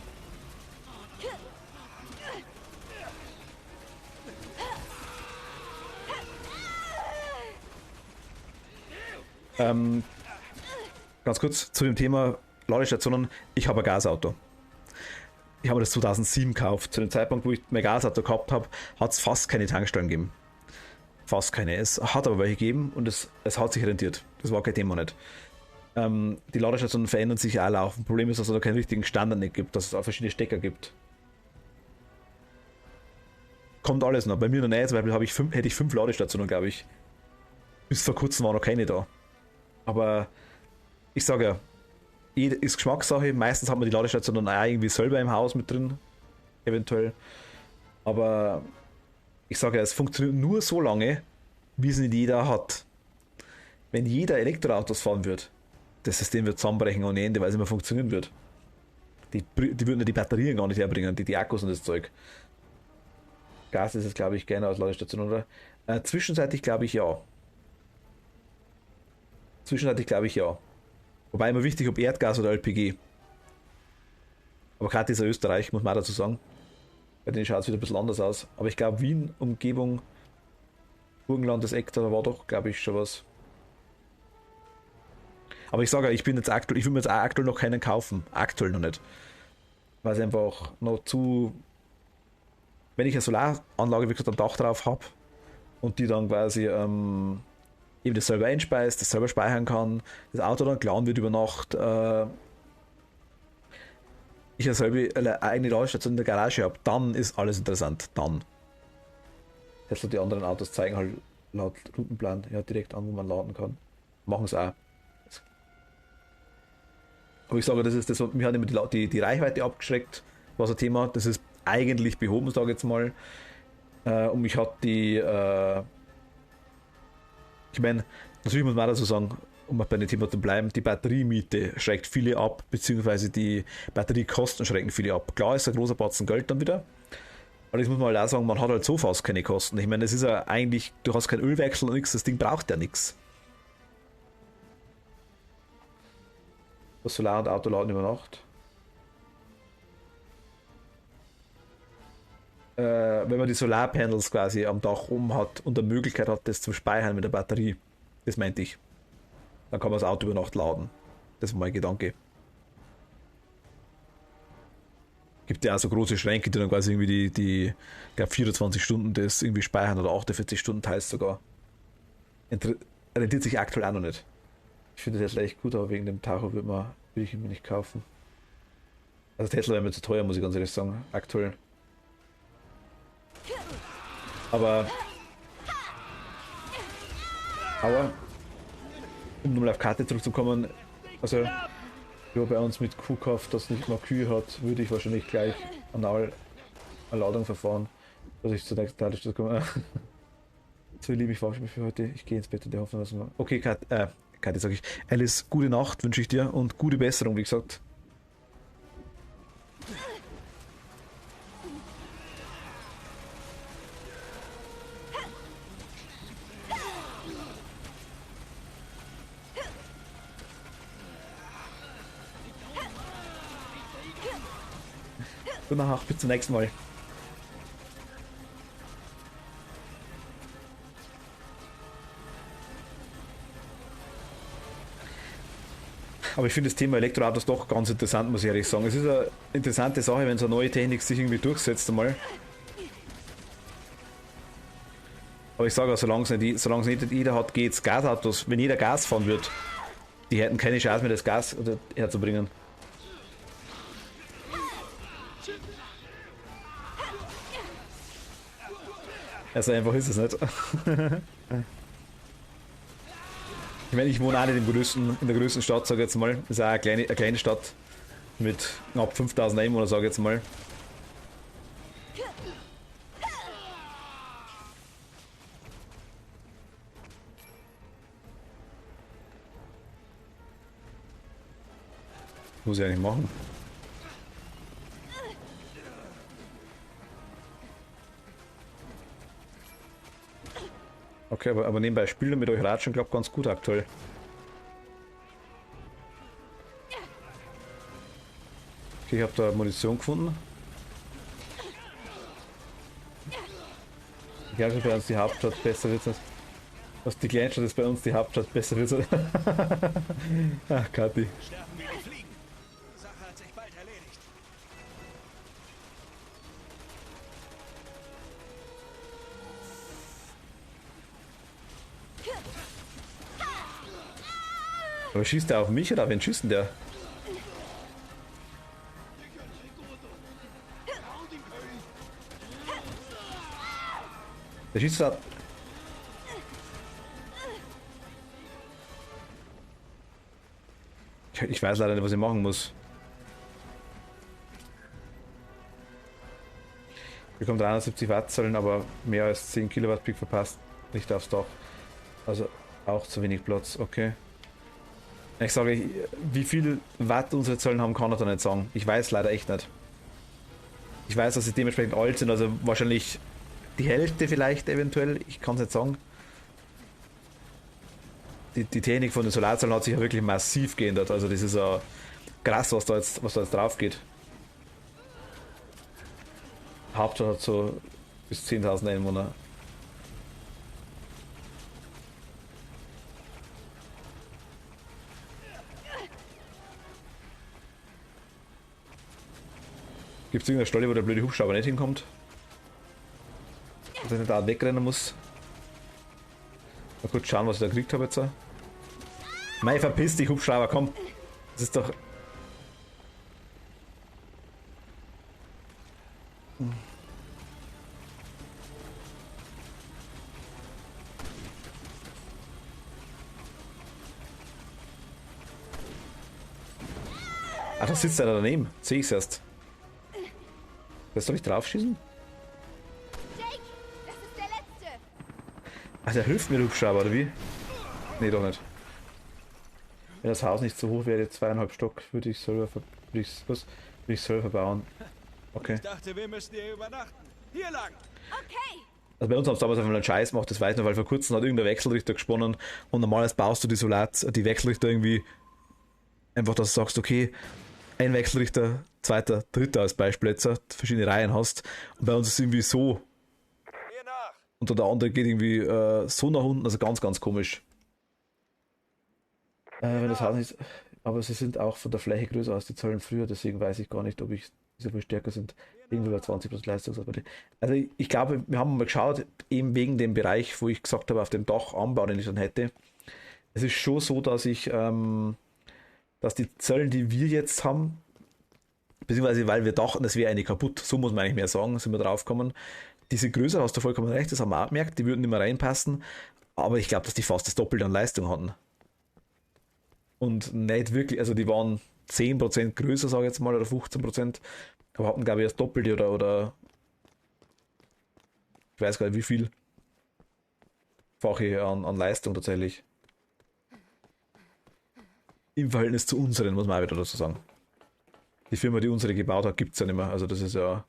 Ganz kurz zu dem Thema Ladestationen. Ich habe ein Gasauto. Ich habe das 2007 gekauft. Zu dem Zeitpunkt, wo ich mein Gasauto gehabt habe, hat es fast keine Tankstellen gegeben. Fast keine. Es hat aber welche gegeben und es hat sich rentiert. Das war kein Thema nicht. Die Ladestationen verändern sich ja auch laufend. Problem ist, dass es da keinen richtigen Standard nicht gibt, dass es auch verschiedene Stecker gibt. Kommt alles noch. Bei mir noch nicht, zum Beispiel hätte ich 5 Ladestationen, glaube ich. Bis vor kurzem war noch keine da. Aber ich sage ja, ist Geschmackssache. Meistens hat man die Ladestation dann auch irgendwie selber im Haus mit drin. Eventuell. Aber ich sage ja, es funktioniert nur so lange, wie es nicht jeder hat. Wenn jeder Elektroautos fahren wird, das System wird zusammenbrechen ohne Ende, weil es immer funktionieren wird. Die würden ja die Batterien gar nicht herbringen, die Akkus und das Zeug. Gas ist es, glaube ich, gerne als Ladestation, oder? Zwischenzeitlich glaube ich ja. Wobei immer wichtig, ob Erdgas oder LPG. Aber gerade dieser Österreich, muss man auch dazu sagen. Bei denen schaut es wieder ein bisschen anders aus. Aber ich glaube, Wien, Umgebung, Burgenland, das Eck, da war doch, glaube ich, schon was. Aber ich sage ja, ich bin jetzt aktuell, ich will mir jetzt auch aktuell noch keinen kaufen. Aktuell noch nicht. Weil es einfach noch zu. Wenn ich eine Solaranlage, wie gesagt, am Dach drauf habe und die dann quasi eben das selber einspeist, das selber speichern kann, das Auto dann geladen wird über Nacht, ich ja selber eine eigene Ladestation in der Garage habe, dann ist alles interessant. Dann. Tesla, die anderen Autos zeigen halt laut Routenplan ja direkt an, wo man laden kann. Machen es auch. Aber ich sage, das ist das, mir hat immer die Reichweite abgeschreckt, was ein Thema. Das ist eigentlich behoben, sage ich jetzt mal. Und mich hat die, ich meine, natürlich muss man auch dazu sagen, um bei dem Thema zu bleiben, die Batteriemiete schreckt viele ab, beziehungsweise die Batteriekosten schrecken viele ab. Klar ist ein großer Batzen Geld dann wieder, aber das muss man halt auch sagen, man hat halt so fast keine Kosten. Ich meine, es ist ja eigentlich, du hast keinen Ölwechsel und nichts, das Ding braucht ja nichts. Das Solar- und Autoladen über Nacht. Wenn man die Solarpanels quasi am Dach rum hat und eine Möglichkeit hat, das zum Speichern mit der Batterie, das meinte ich, dann kann man das Auto über Nacht laden. Das war mein Gedanke. Gibt ja auch so große Schränke, die dann quasi irgendwie ich glaube 24 Stunden das irgendwie speichern oder 48 Stunden teils sogar. Rentiert sich aktuell auch noch nicht. Ich finde das echt gut, aber wegen dem Tacho würde ich ihn mir nicht kaufen. Also Tesla wäre mir zu teuer, muss ich ganz ehrlich sagen, aktuell. Aber um nochmal auf Karte zurückzukommen, also ja, bei uns mit Kuhkauf, das nicht mal Kühe hat, würde ich wahrscheinlich gleich eine Ladung verfahren, dass ich zur nächsten Ladestation komme. So, ihr Lieben, ich verabschiede mich für heute. Ich gehe ins Bett und der Hoffnung, dass wir. Okay, Kati, sage ich. Alice, gute Nacht wünsche ich dir und gute Besserung, wie gesagt. Gute Nacht, bis zum nächsten Mal. Aber ich finde das Thema Elektroautos doch ganz interessant, muss ich ehrlich sagen. Es ist eine interessante Sache, wenn so eine neue Technik sich irgendwie durchsetzt einmal. Aber ich sage auch, solange es nicht jeder hat, geht's. Gasautos, wenn jeder Gas fahren wird, die hätten keine Chance mehr, das Gas herzubringen. Also einfach ist es nicht. Ich meine, ich wohne auch nicht in der größten Stadt, sage ich jetzt mal. Das ist auch eine kleine Stadt mit knapp 5000 Einwohnern, sage ich jetzt mal. Muss ich eigentlich machen. Okay, aber nebenbei spielen mit euch Ratschen, glaube ich, ganz gut aktuell. Okay, ich habe da Munition gefunden. Die Kleinstadt bei uns die Hauptstadt, besser wird's nicht. Was die Kleinstadt ist bei uns die Hauptstadt, besser wird's nicht. Ach, Kathi. Sterben wie die Fliegen. Die Sache hat sich bald erledigt. Aber schießt der auf mich oder wen schießt denn der? Der schießt da. Ich weiß leider nicht, was ich machen muss. Ich bekomme 370 Wattzahlen, aber mehr als 10 Kilowatt Peak verpasst. Nicht aufs Dach. Also auch zu wenig Platz, okay. Ich sage, wie viel Watt unsere Zellen haben, kann ich da nicht sagen. Ich weiß leider echt nicht. Ich weiß, dass sie dementsprechend alt sind, also wahrscheinlich die Hälfte vielleicht eventuell. Ich kann es nicht sagen. Die Technik von den Solarzellen hat sich ja wirklich massiv geändert. Also das ist ja krass, was da jetzt drauf geht. Hauptstadt hat so bis 10.000 Einwohner. Gibt es irgendeine Stelle, wo der blöde Hubschrauber nicht hinkommt? Dass ich nicht da wegrennen muss? Mal kurz schauen, was ich da gekriegt habe jetzt. Mei, verpiss dich, Hubschrauber, komm. Das ist doch... Ah, da sitzt einer daneben. Sehe ich's erst. Willst du nicht draufschießen? Jake, das ist der letzte. Ach, der hilft mir, der Hubschrauber, oder wie? Nee, doch nicht. Wenn das Haus nicht so hoch wäre, 2,5 Stock, würde ich selber verbauen. Okay. Ich dachte, wir müssen hier übernachten. Hier lang! Okay. Also bei uns haben sie damals einfach einen Scheiß gemacht, das weiß ich noch, weil vor kurzem hat irgendein Wechselrichter gesponnen und normalerweise baust du die Wechselrichter irgendwie einfach, dass du sagst, okay, ein Wechselrichter, zweiter, dritter als Beispiel jetzt, verschiedene Reihen hast. Und bei uns ist es irgendwie so. Hier nach! Und der andere geht irgendwie so nach unten, also ganz, ganz komisch. Wenn das Haus nicht. Aber sie sind auch von der Fläche größer als die Zöllen früher, deswegen weiß ich gar nicht, ob ich so viel stärker sind. Irgendwie bei 20% Leistungsabwerte. Also ich glaube, wir haben mal geschaut, eben wegen dem Bereich, wo ich gesagt habe, auf dem Dach Anbau, den ich dann hätte. Es ist schon so, dass dass die Zöllen, die wir jetzt haben, beziehungsweise weil wir dachten, es wäre eine kaputt, so muss man eigentlich mehr sagen, sind wir draufgekommen. Diese größer, hast du vollkommen recht, das haben wir auch gemerkt, die würden nicht mehr reinpassen, aber ich glaube, dass die fast das Doppelte an Leistung hatten. Und nicht wirklich, also die waren 10% größer, sage ich jetzt mal, oder 15%, aber hatten, glaube ich, das Doppelte oder ich weiß gar nicht wie viel Fache an Leistung tatsächlich. Im Verhältnis zu unseren, muss man auch wieder dazu sagen. Die Firma, die unsere gebaut hat, gibt es ja nicht mehr. Also das ist ja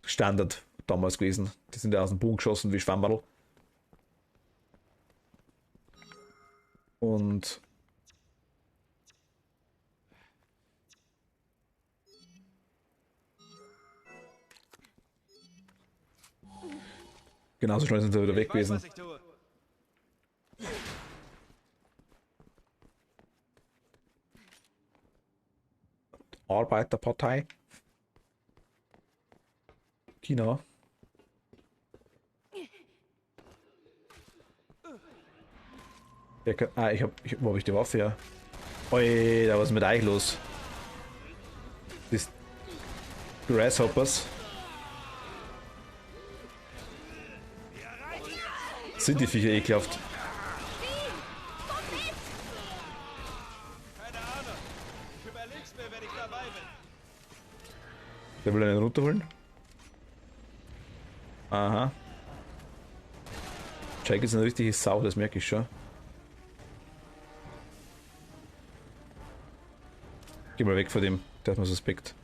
Standard damals gewesen. Die sind ja aus dem Boden geschossen wie Schwammerl. Und genauso schnell sind sie wieder weg Ich weiß, gewesen. was ich tue. Arbeiterpartei. China. Wo habe ich die Waffe her? Oi, da was ist mit euch los? Das Grasshoppers. Sind die Viecher ekelhaft? Keine Ahnung. Ich überleg's mir, wenn ich dabei bin. Der will einen runterholen. Aha. Jake ist eine richtige Sau, das merke ich schon. Geh mal weg von dem, der hat mir suspekt.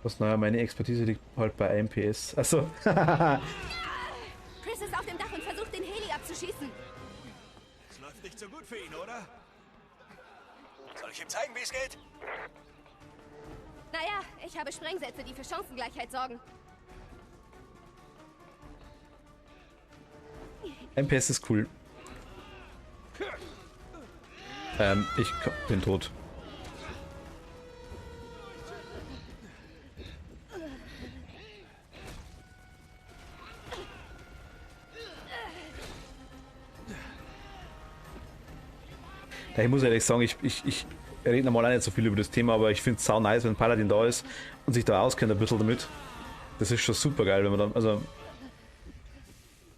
Was naja, meine Expertise liegt halt bei 1 PS. Achso. Chris ist auf dem Dach und versucht, den Heli abzuschießen. Es läuft nicht so gut für ihn, oder? Soll ich ihm zeigen, wie es geht? Naja, ich habe Sprengsätze, die für Chancengleichheit sorgen. 1 PS ist cool. Ich bin tot. Ja, ich muss ehrlich sagen, ich rede normal auch nicht so viel über das Thema, aber ich finde es sau nice, wenn Paladin da ist und sich da auskennt ein bisschen damit. Das ist schon super geil, wenn man dann, also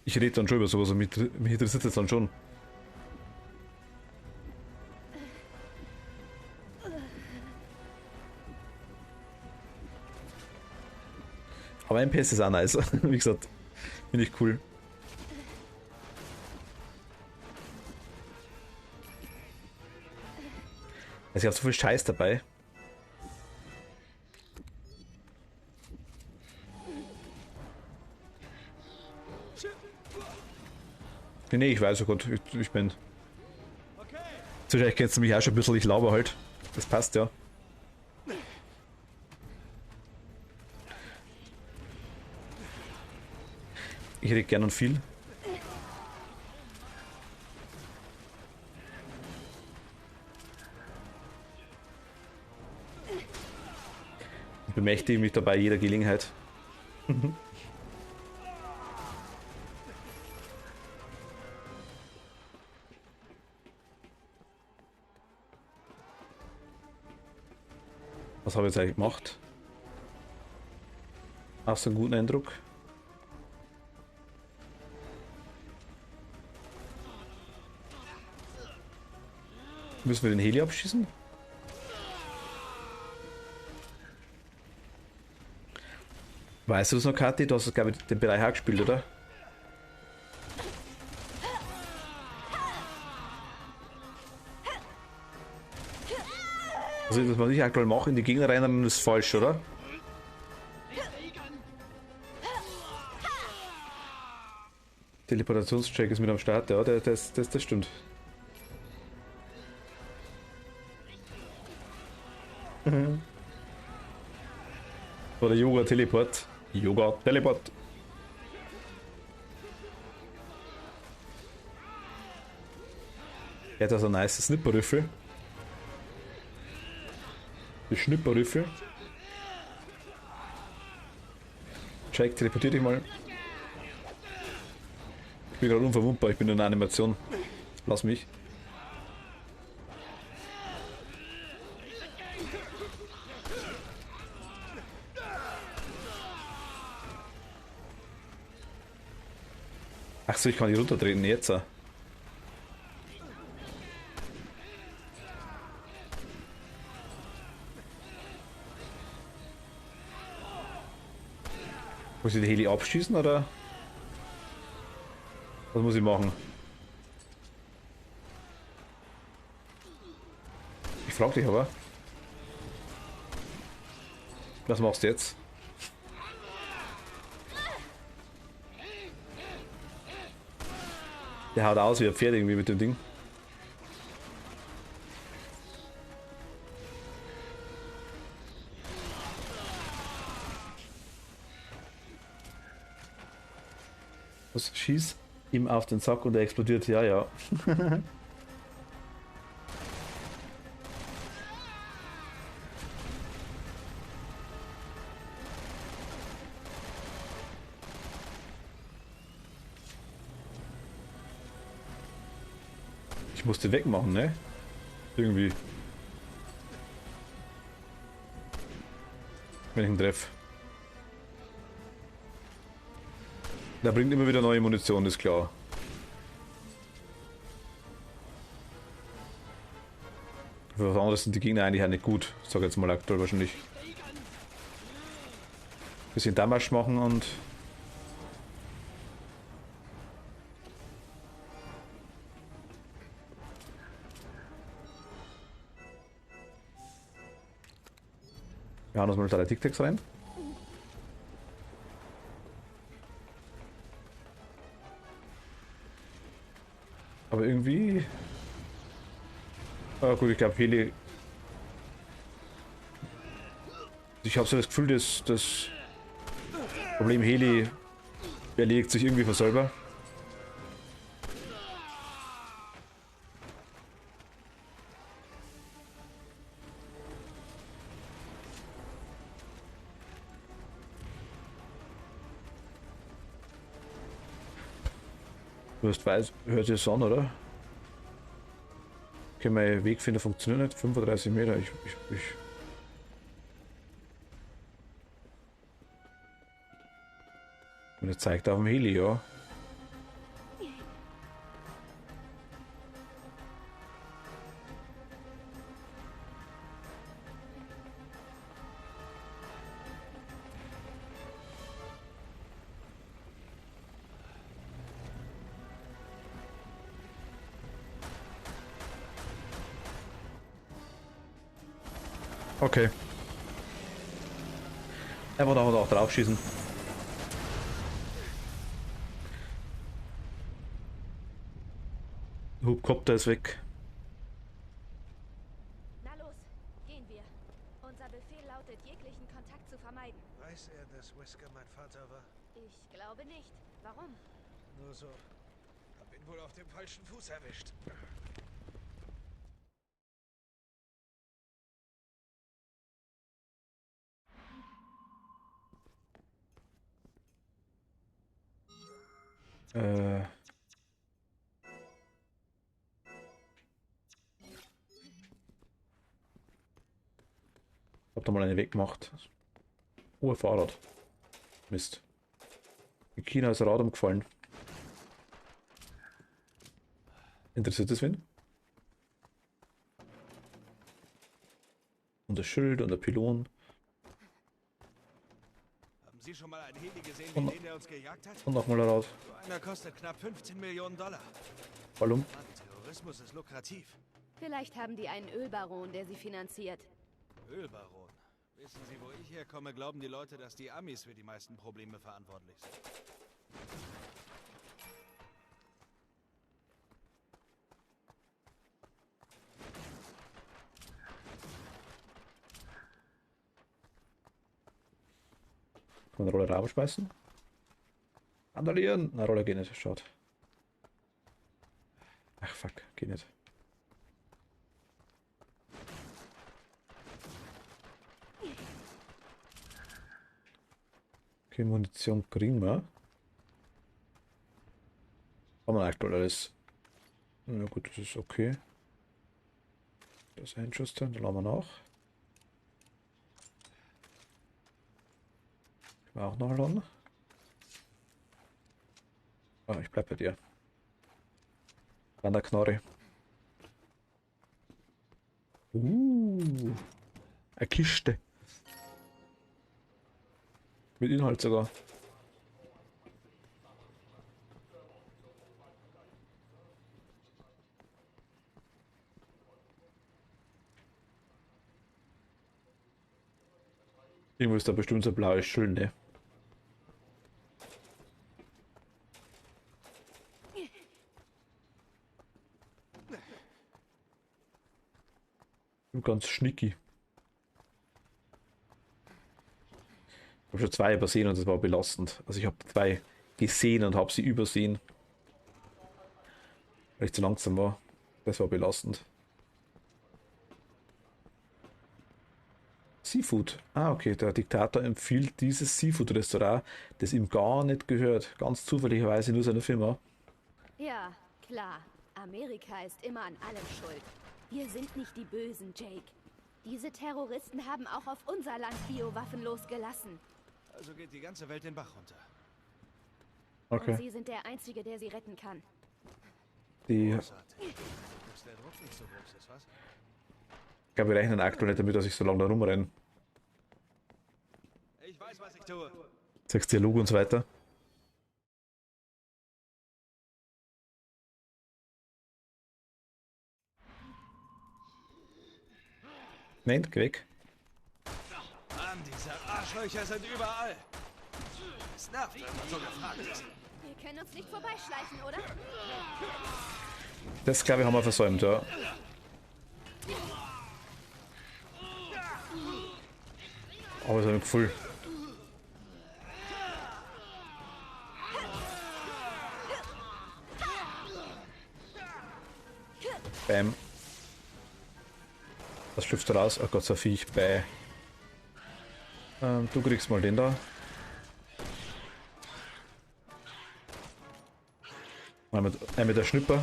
ich rede dann schon über sowas und mich interessiert es dann schon. Aber ein PS ist auch nice, wie gesagt, finde ich cool. Also ich habe so viel Scheiß dabei. Nee, ich weiß, oh Gott, ich bin... Zuerst kennst du mich auch schon ein bisschen, ich laber halt. Das passt ja. Ich hätte gern und viel. Ich bemächtige mich dabei jeder Gelegenheit. Was habe ich jetzt eigentlich gemacht? Hast du einen guten Eindruck? Müssen wir den Heli abschießen? Weißt du das noch, Kathi? Du hast, glaube ich, den Bereich auch gespielt, oder? Also, das, was ich aktuell mache, in die Gegner rein, ist falsch, oder? Teleportationscheck ist mit am Start, ja, das stimmt. Oder Yoga-Teleport. Yoga-Teleport. Er hat also ein nice Snipperrüffel. Die Schnipperrüffel. Jake, teleportier dich mal. Ich bin gerade unverwundbar, ich bin nur in einer Animation. Lass mich. Achso, ich kann die runtertreten jetzt. Muss ich die Heli abschießen oder? Was muss ich machen? Ich frag dich aber. Was machst du jetzt? Der haut aus wie ein Pferd irgendwie mit dem Ding. Was schießt ihm auf den Sack und er explodiert? Ja, ja. Ich musste wegmachen, ne? Irgendwie. Wenn ich ihn treffe. Der bringt immer wieder neue Munition, ist klar. Für was anderes sind die Gegner eigentlich auch nicht gut. Ich sag jetzt mal aktuell wahrscheinlich. Bisschen Damage machen und... Wir hauen uns mal 3 Tic-Tacs rein. Aber irgendwie... gut, ich glaube Heli... Ich habe so das Gefühl, dass das Problem Heli erledigt sich irgendwie von selber. Du hast weiß, hört es an, oder? Okay, mein Wegfinder funktioniert nicht. 35 Meter. Und er zeigt auf dem Heli, ja. Okay. Er wollte auch drauf schießen. Hubkopter ist weg. Na los, gehen wir. Unser Befehl lautet, jeglichen Kontakt zu vermeiden. Weiß er, dass Wesker mein Vater war? Ich glaube nicht. Warum? Nur so. Hab ihn wohl auf dem falschen Fuß erwischt. Äh. Hab da mal einen Weg gemacht. Oh, ein Fahrrad. Mist. In China ist ein Rad umgefallen. Interessiert das wen? Und das Schild und der Pylon. Haben Sie schon mal einen Heli gesehen, Und- wie den, der uns gejagt hat? Und nochmal ein Rad. So einer kostet knapp 15 Millionen $. Warum? Mann, Terrorismus ist lukrativ. Vielleicht haben die einen Ölbaron, der sie finanziert. Ölbaron. Wissen Sie, wo ich herkomme, glauben die Leute, dass die Amis für die meisten Probleme verantwortlich sind. Kann man eine Rolle rausschmeißen? Andalieren! Na, Rolle geht nicht, schaut. Ach fuck, geht nicht. Okay, Munition kriegen wir. Haben wir aktuell alles. Na gut, das ist okay. Das ist ein Schuss drin, dann laden wir nach. Können wir auch noch laden. Ah, ich bleib bei dir. An der Knarre. Eine Kiste. Mit Inhalt sogar. Irgendwo ist da bestimmt so ein blaues Schild, ne? Ganz schnicky. Ich habe schon zwei übersehen und das war belastend. Also ich habe zwei gesehen und habe sie übersehen. Weil ich zu langsam war. Das war belastend. Seafood. Ah, okay. Der Diktator empfiehlt dieses Seafood-Restaurant, das ihm gar nicht gehört. Ganz zufälligerweise nur seine Firma. Ja, klar. Amerika ist immer an allem schuld. Wir sind nicht die Bösen, Jake. Diese Terroristen haben auch auf unser Land Biowaffen losgelassen. Also geht die ganze Welt den Bach runter. Und Okay. Sie sind der Einzige, der sie retten kann. Die, Großartig. Dass der Druck nicht so groß ist, was? ich glaube, wir rechnen aktuell nicht damit, dass ich so lange da rumrenne. Ich weiß, was ich tue. Sechs Dialog und so weiter. Nein, geh weg. Mann, diese Arschlöcher sind überall. Es nervt, wenn man so gefragt ist. Wir können uns nicht vorbeischleichen, oder? Das, glaube ich, haben wir versäumt, ja. Aber so ein Gefühl. Bam. Was schlüpft da raus? Oh Gott, so ein Viech bei. Du kriegst mal den da. Ein mit der Schnipper.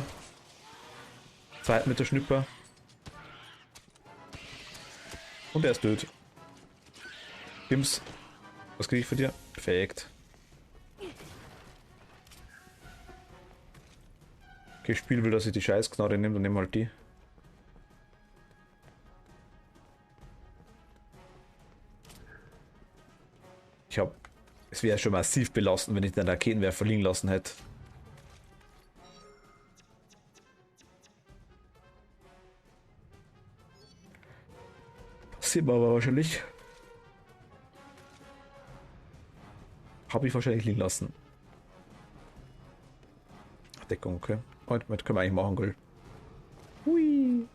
Zwei mit der Schnipper. Und er ist tot. Gims. Was kriege ich für dir? Perfekt. Okay, Spiel will, dass ich die Scheißknarre nehme, dann nehmen wir halt die. Es wäre schon massiv belastend, wenn ich den Raketenwerfer liegen lassen hätte. Passiert mir aber wahrscheinlich. Habe ich wahrscheinlich liegen lassen. Deckung, okay. Und damit können wir eigentlich machen, gell? Hui.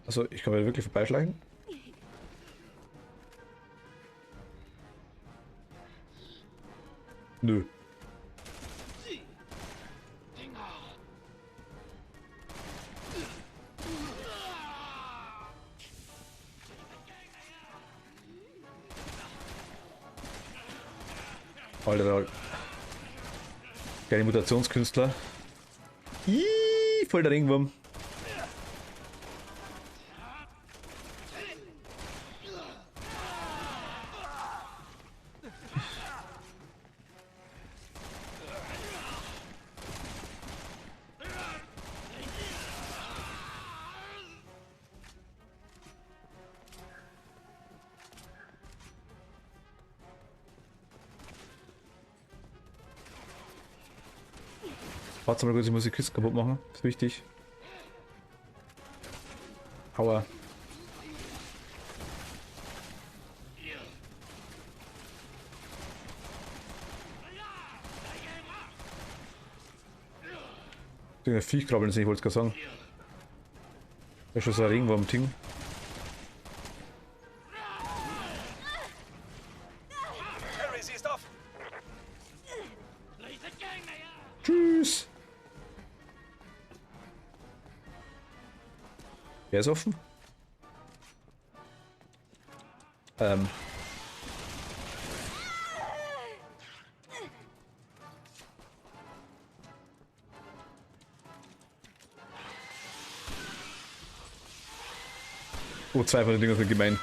Also, ich kann mir wirklich vorbeischleichen. Nö. Alter, kleine Mutationskünstler. Ih, voll der Ringwurm. Warte mal kurz, ich muss die Kiste kaputt machen. Das ist wichtig. Aua. Der Viech krabbeln ist nicht, wollte ich gerade sagen. Das ist schon so ein Ringwurm-Ding. Harry, sie ist offen. Tschüss. Wer ist offen? Oh, zwei von den Dingern sind gemein.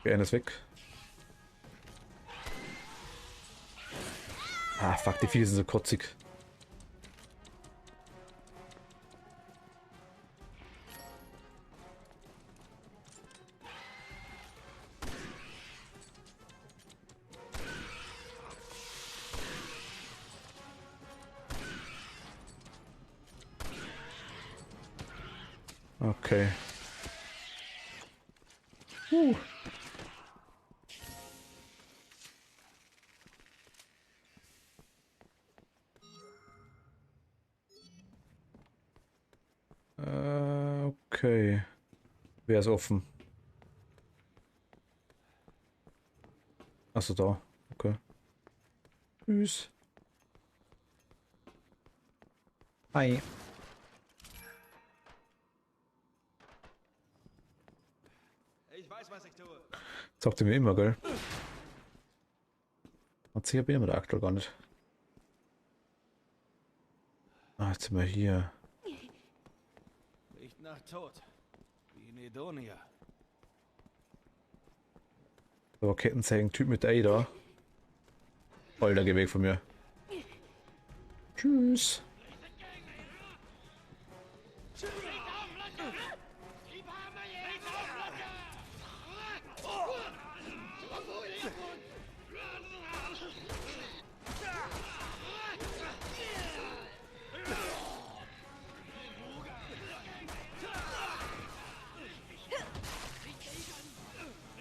Okay, einer ist weg. Ah, fuck, die Viecher sind so kotzig. Okay. Okay. Wer ist offen? Achso, da. Okay. Tschüss. Hi. Ich weiß, was ich tue. Sagt ihr mir immer, gell? Und sicher bin ich mir da aktuell gar nicht. Ah, jetzt sind wir hier. Riecht nach Tod. Wie in Edonia. So, Kettensägen-Typ mit Ei da. Alter, geh weg von mir. Tschüss.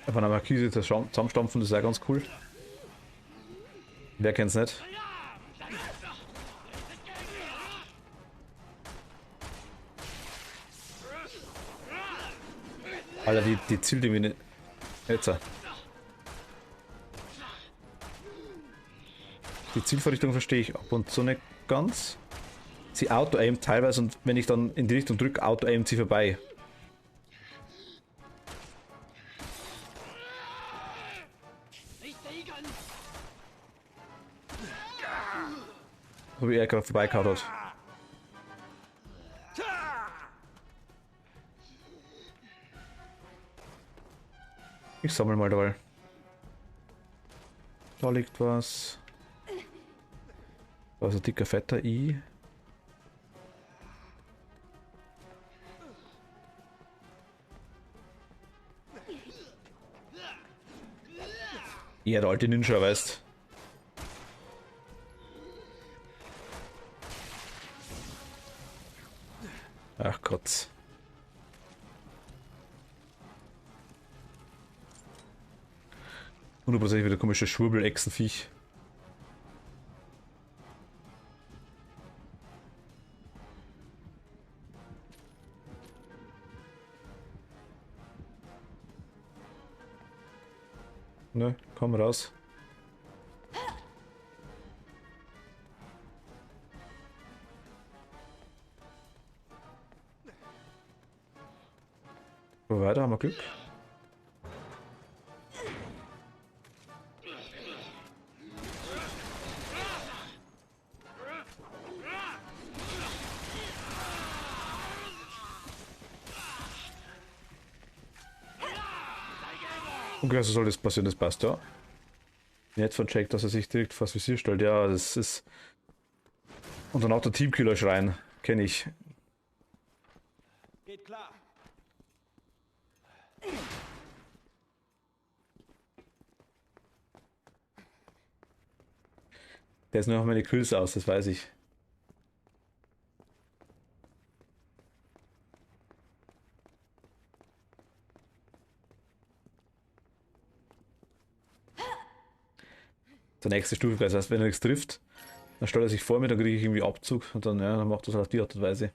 Von der Markise zusammenstampfen, das ist ja ganz cool. Wer kennt's nicht? Alter, die zielt irgendwie nicht. Jetzt. Die Zielvorrichtung verstehe ich ab und zu nicht ganz. Sie auto-aimt teilweise und wenn ich dann in die Richtung drücke, auto-aimt sie vorbei. So wie er gerade vorbeikaut hat. Ich sammle mal dabei. Da liegt was. Da ist ein dicker fetter I. Ja, der alte Ninja, weißt. Ach Gott. Hundertprozentig wieder komische Schwurbel-Echsenviech. Ne, komm raus. So, weiter, haben wir Glück. Okay, so soll das passieren, das passt, ja. Jetzt von Jake, dass er sich direkt vor das Visier stellt, ja, das ist... Und dann auch der Teamkiller schreien, kenne ich. Geht klar. Der ist nur noch meine Kills aus, das weiß ich. Der nächste Stufe, das heißt, wenn er nichts trifft, dann stellt er sich vor mir, dann kriege ich irgendwie Abzug und dann, ja, dann macht er es auf die Art und Weise.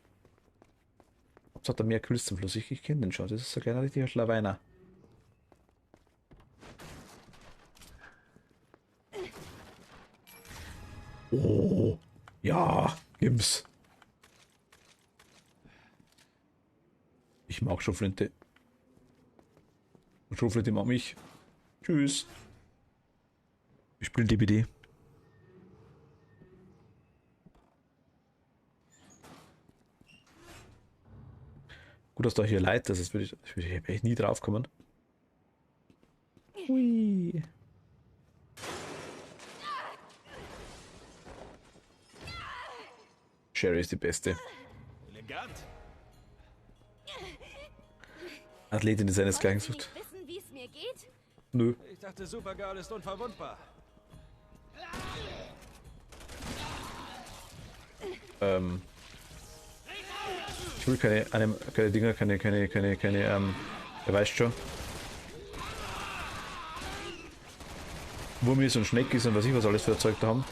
Jetzt hat er mehr Kills zum Schluss. Ich kenne den schon, das ist so ein kleiner richtiger Schlaweiner. Oh, ja, gib's. Ich mag Schrotflinte. Und Schrotflinte mag mich. Tschüss. Ich spiele DBD. Gut, dass da hier Leute ist, das würde ich echt nie drauf kommen. Hui. Sherry ist die Beste. Elegant. Athletin, die seinesgleichen Wollten Sie sucht. nicht wissen, wie es mir geht? Nö. Ich dachte, Supergirl ist unverwundbar. Ich will keine Dinger, ihr weißt schon. Wurmis und Schneckis und was ich was alles für Zeug da haben.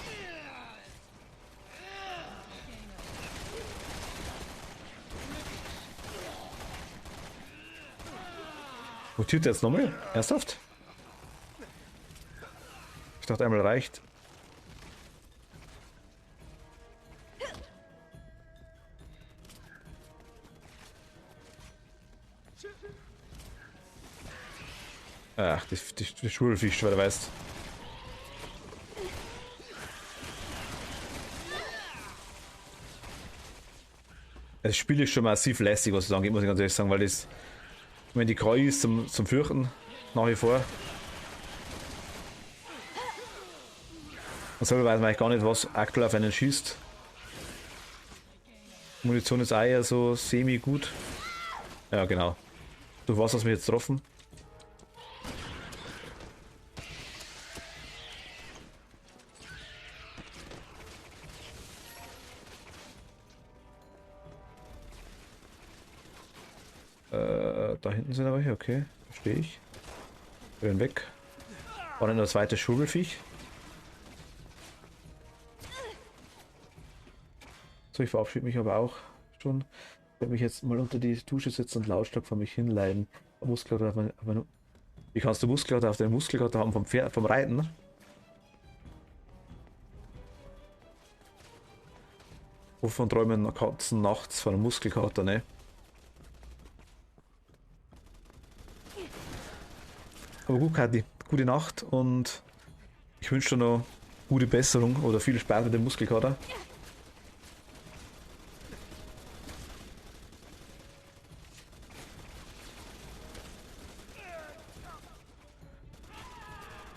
Mutiert der jetzt nochmal? Ernsthaft? Ich dachte einmal reicht. Ach, die Schulfisch, weil du weißt. Das Spiel ist schon massiv lässig, was es angeht, muss ich ganz ehrlich sagen, weil das, ich meine, die KI ist zum Fürchten, nach wie vor. Und selber weiß man eigentlich gar nicht, was aktuell auf einen schießt. Munition ist auch eher so semi-gut. Ja, genau. Du was hast mich jetzt getroffen. Da hinten sind aber hier, okay. Verstehe ich. Wir werden weg. War dann das zweite Schubelfiech. So, ich verabschiede mich aber auch schon. Ich werde mich jetzt mal unter die Dusche setzen und lautstark vor mich hinleiden. Muskelkater, wie kannst du Muskelkater auf den Muskelkater haben vom Reiten? Ne? Wovon träumen Katzen nachts von einem Muskelkater, ne? Aber gut, Kathi, gute Nacht und ich wünsche dir noch gute Besserung oder viel Spaß mit dem Muskelkater.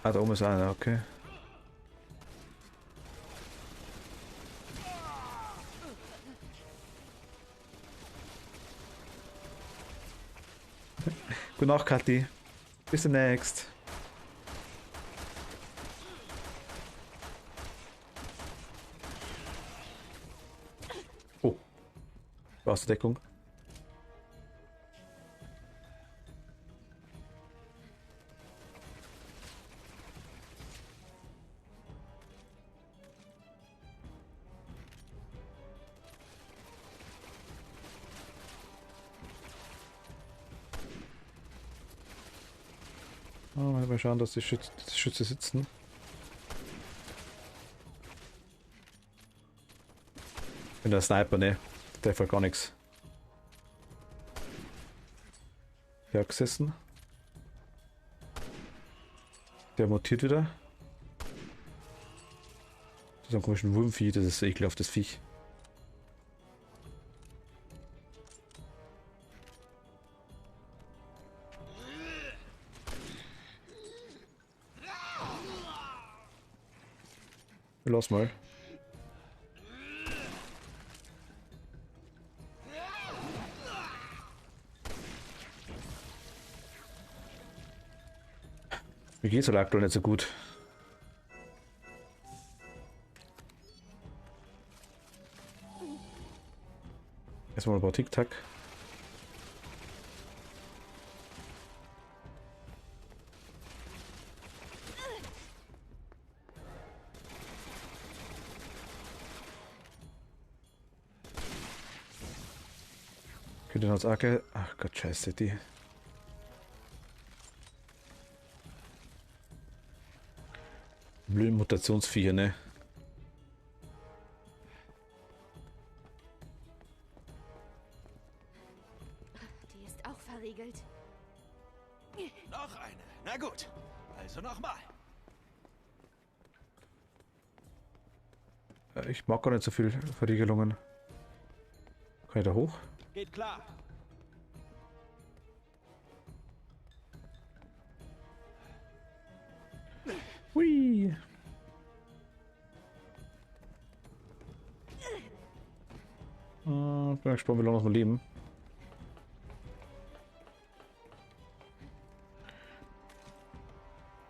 Ah, da oben ist einer, okay. Gute Nacht, Kathi. Bis demnächst. Oh. Aus der Deckung. Mal schauen, dass die Schütze sitzen. Ich bin der Sniper, ne? Der trefft gar nichts. Der hat gesessen. Der mutiert wieder. Das ist ein komischen Wurmvieh, das ist ekelhaftes Viech. Lass mal. Mir geht's halt aktuell nicht so gut. Erstmal ein paar Tic-Tac. Könnte noch als Acke. Ach Gott, scheiße, die. Blöden Mutationsviecher, ne? Die ist auch verriegelt. Noch eine. Na gut. Also nochmal. Ich mag gar nicht so viel Verriegelungen. Kann ich da hoch? Geht klar. Hui! Bin gespannt, wie lange noch mal leben.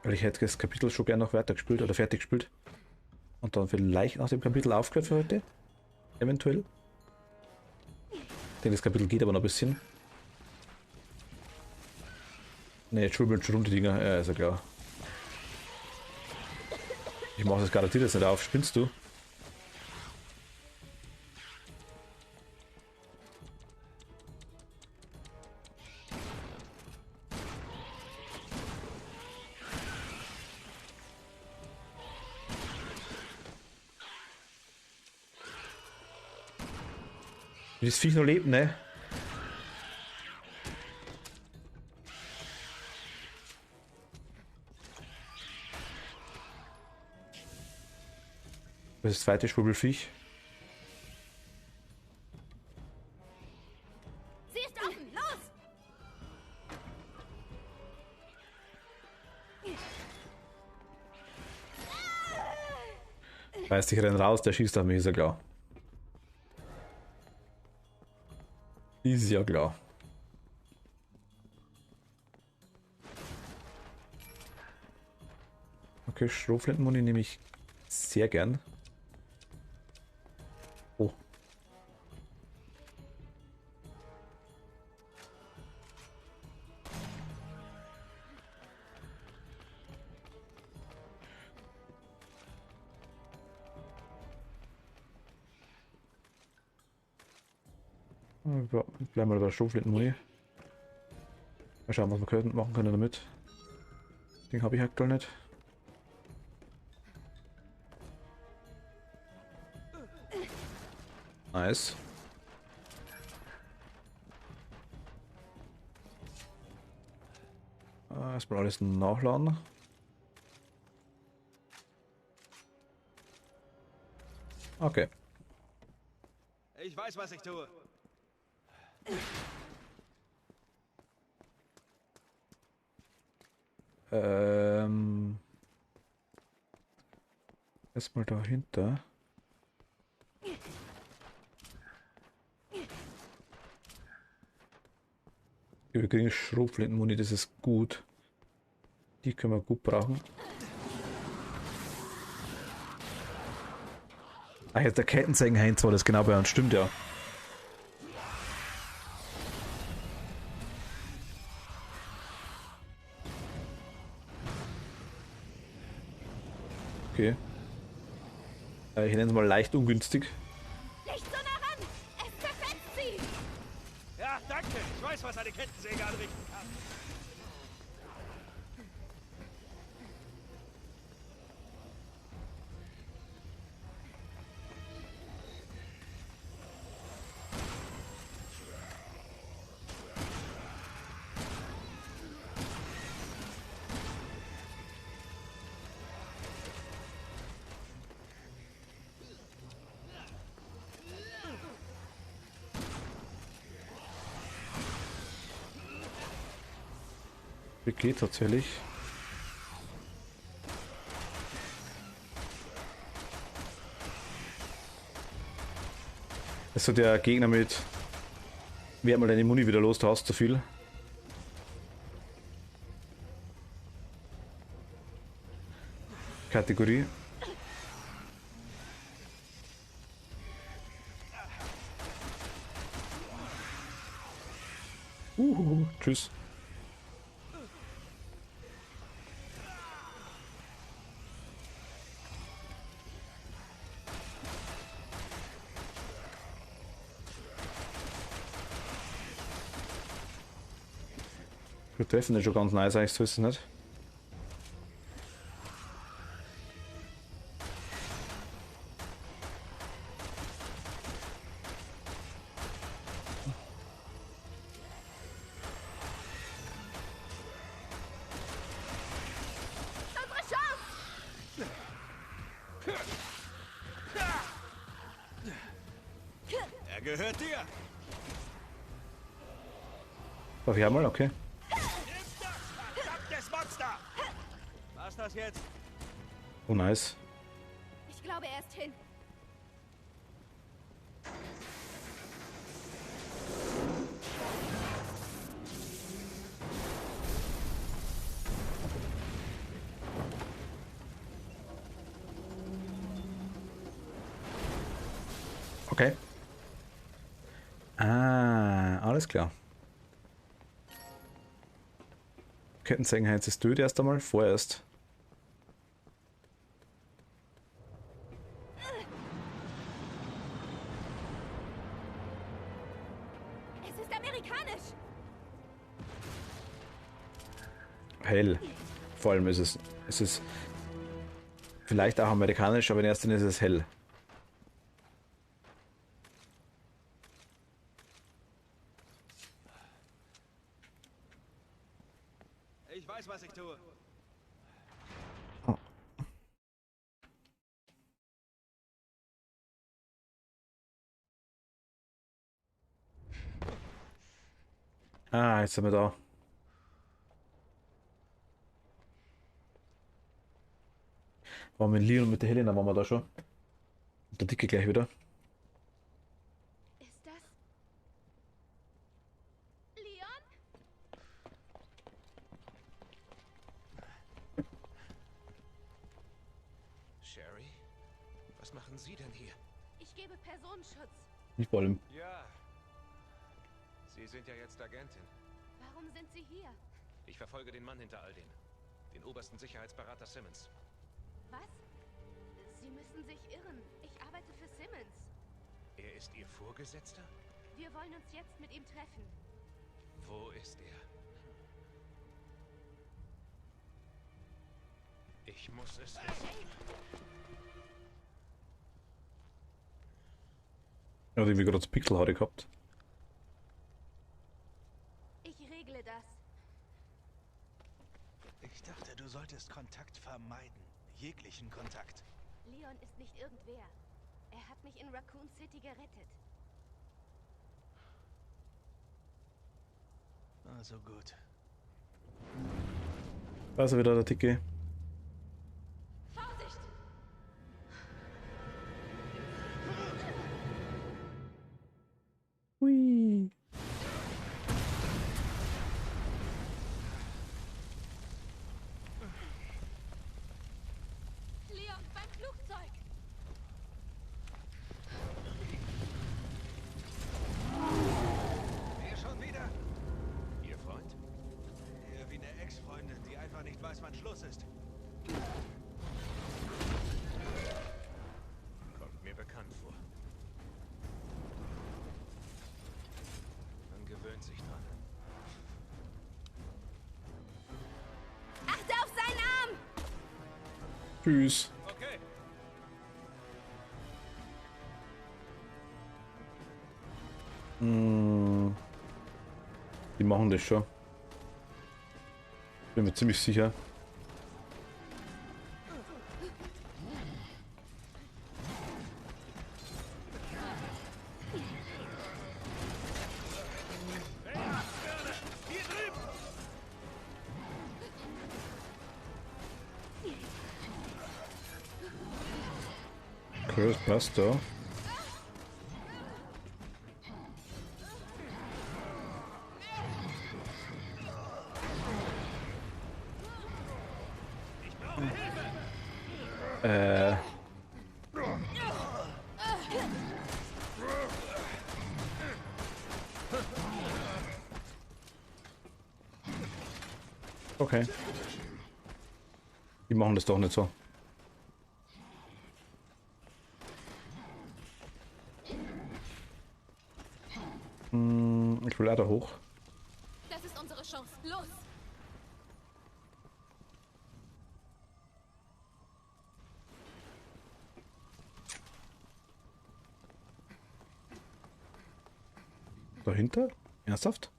Weil ich hätte das Kapitel schon gerne noch weitergespielt oder fertig gespielt. Und dann vielleicht nach dem Kapitel aufgehört für heute. Eventuell. Ich denke, das Kapitel geht aber noch ein bisschen. Ne, jetzt schwimmeln schon rum die Dinger. Ja, ist ja klar. Ich mache das garantiert jetzt nicht auf. Spinnst du? Wie das Viech noch lebt, ne? Das ist das zweite Schwurbelviech. Sie ist offen! Los! Weißt, ich renn raus, der schießt auf mich, ist ja klar. Ist ja klar. Okay, Strohflintenmuni nehme ich sehr gern. Oh. Bleiben wir bei der Strohflintenmuni. Mal schauen, was wir machen können damit. Den habe ich aktuell nicht. Nice. Erstmal alles nachladen. Okay. Ich weiß, was ich tue. Erstmal dahinter. Wir kriegen Schrotflintenmuni, das ist gut. Die können wir gut brauchen. Ah, jetzt der Kettensägenheinz war das genau bei uns, stimmt ja. Okay. Ich nenne es mal leicht ungünstig. Nicht so nah ran! Es zerfetzt sie! Ja, danke. Ich weiß, was eine Kettensäge anrichten kann. Geht tatsächlich. Das ist so der Gegner mit. Werd mal deine Muni wieder los, du hast zu viel. Kategorie. Tschüss. Wir treffen den schon ganz nice, eigentlich so ist es nicht. Er gehört dir. Darf ich einmal? Okay. Nimm das, verdammtes Monster! Was das jetzt? Oh nice. Ich glaube, er ist hin. Okay. Ah, alles klar. Könnten sagen, Heinz ist tot erst einmal, vorerst. Es ist amerikanisch. Hell. Vor allem ist es vielleicht auch amerikanisch, aber in erster Linie ist es hell. Ich weiß, was ich tue. Ah, jetzt sind wir da. Waren wir mit Leon und mit der Helena waren wir da schon. Und der Dicke gleich wieder. Ist das Leon? Sherry? Was machen Sie denn hier? Ich gebe Personenschutz. Nicht bei allem. Ja. Sie sind ja jetzt Agentin. Warum sind Sie hier? Ich verfolge den Mann hinter all dem. Den obersten Sicherheitsberater Simmons. Was? Sie müssen sich irren. Ich arbeite für Simmons. Er ist Ihr Vorgesetzter? Wir wollen uns jetzt mit ihm treffen. Wo ist er? Ich muss es wissen. Ja, die wir gerade Pixelhaare gehabt. Ich regle das. Ich dachte, du solltest Kontakt vermeiden. Jeglichen Kontakt. Leon ist nicht irgendwer. Er hat mich in Raccoon City gerettet. Also gut. Also wieder der Dicke. Vorsicht! Hui. Leon, beim Flugzeug! Hier schon wieder? Ihr Freund? Eher wie eine Ex-Freundin, die einfach nicht weiß, wann Schluss ist. Kommt mir bekannt vor. Man gewöhnt sich dran. Achte auf seinen Arm! Tschüss. Okay. Die machen das schon. Bin mir ziemlich sicher. Okay, das passt da. Okay. Die machen das doch nicht so. Ich will leider hoch. Das ist unsere Chance. Los! Dahinter? Ernsthaft?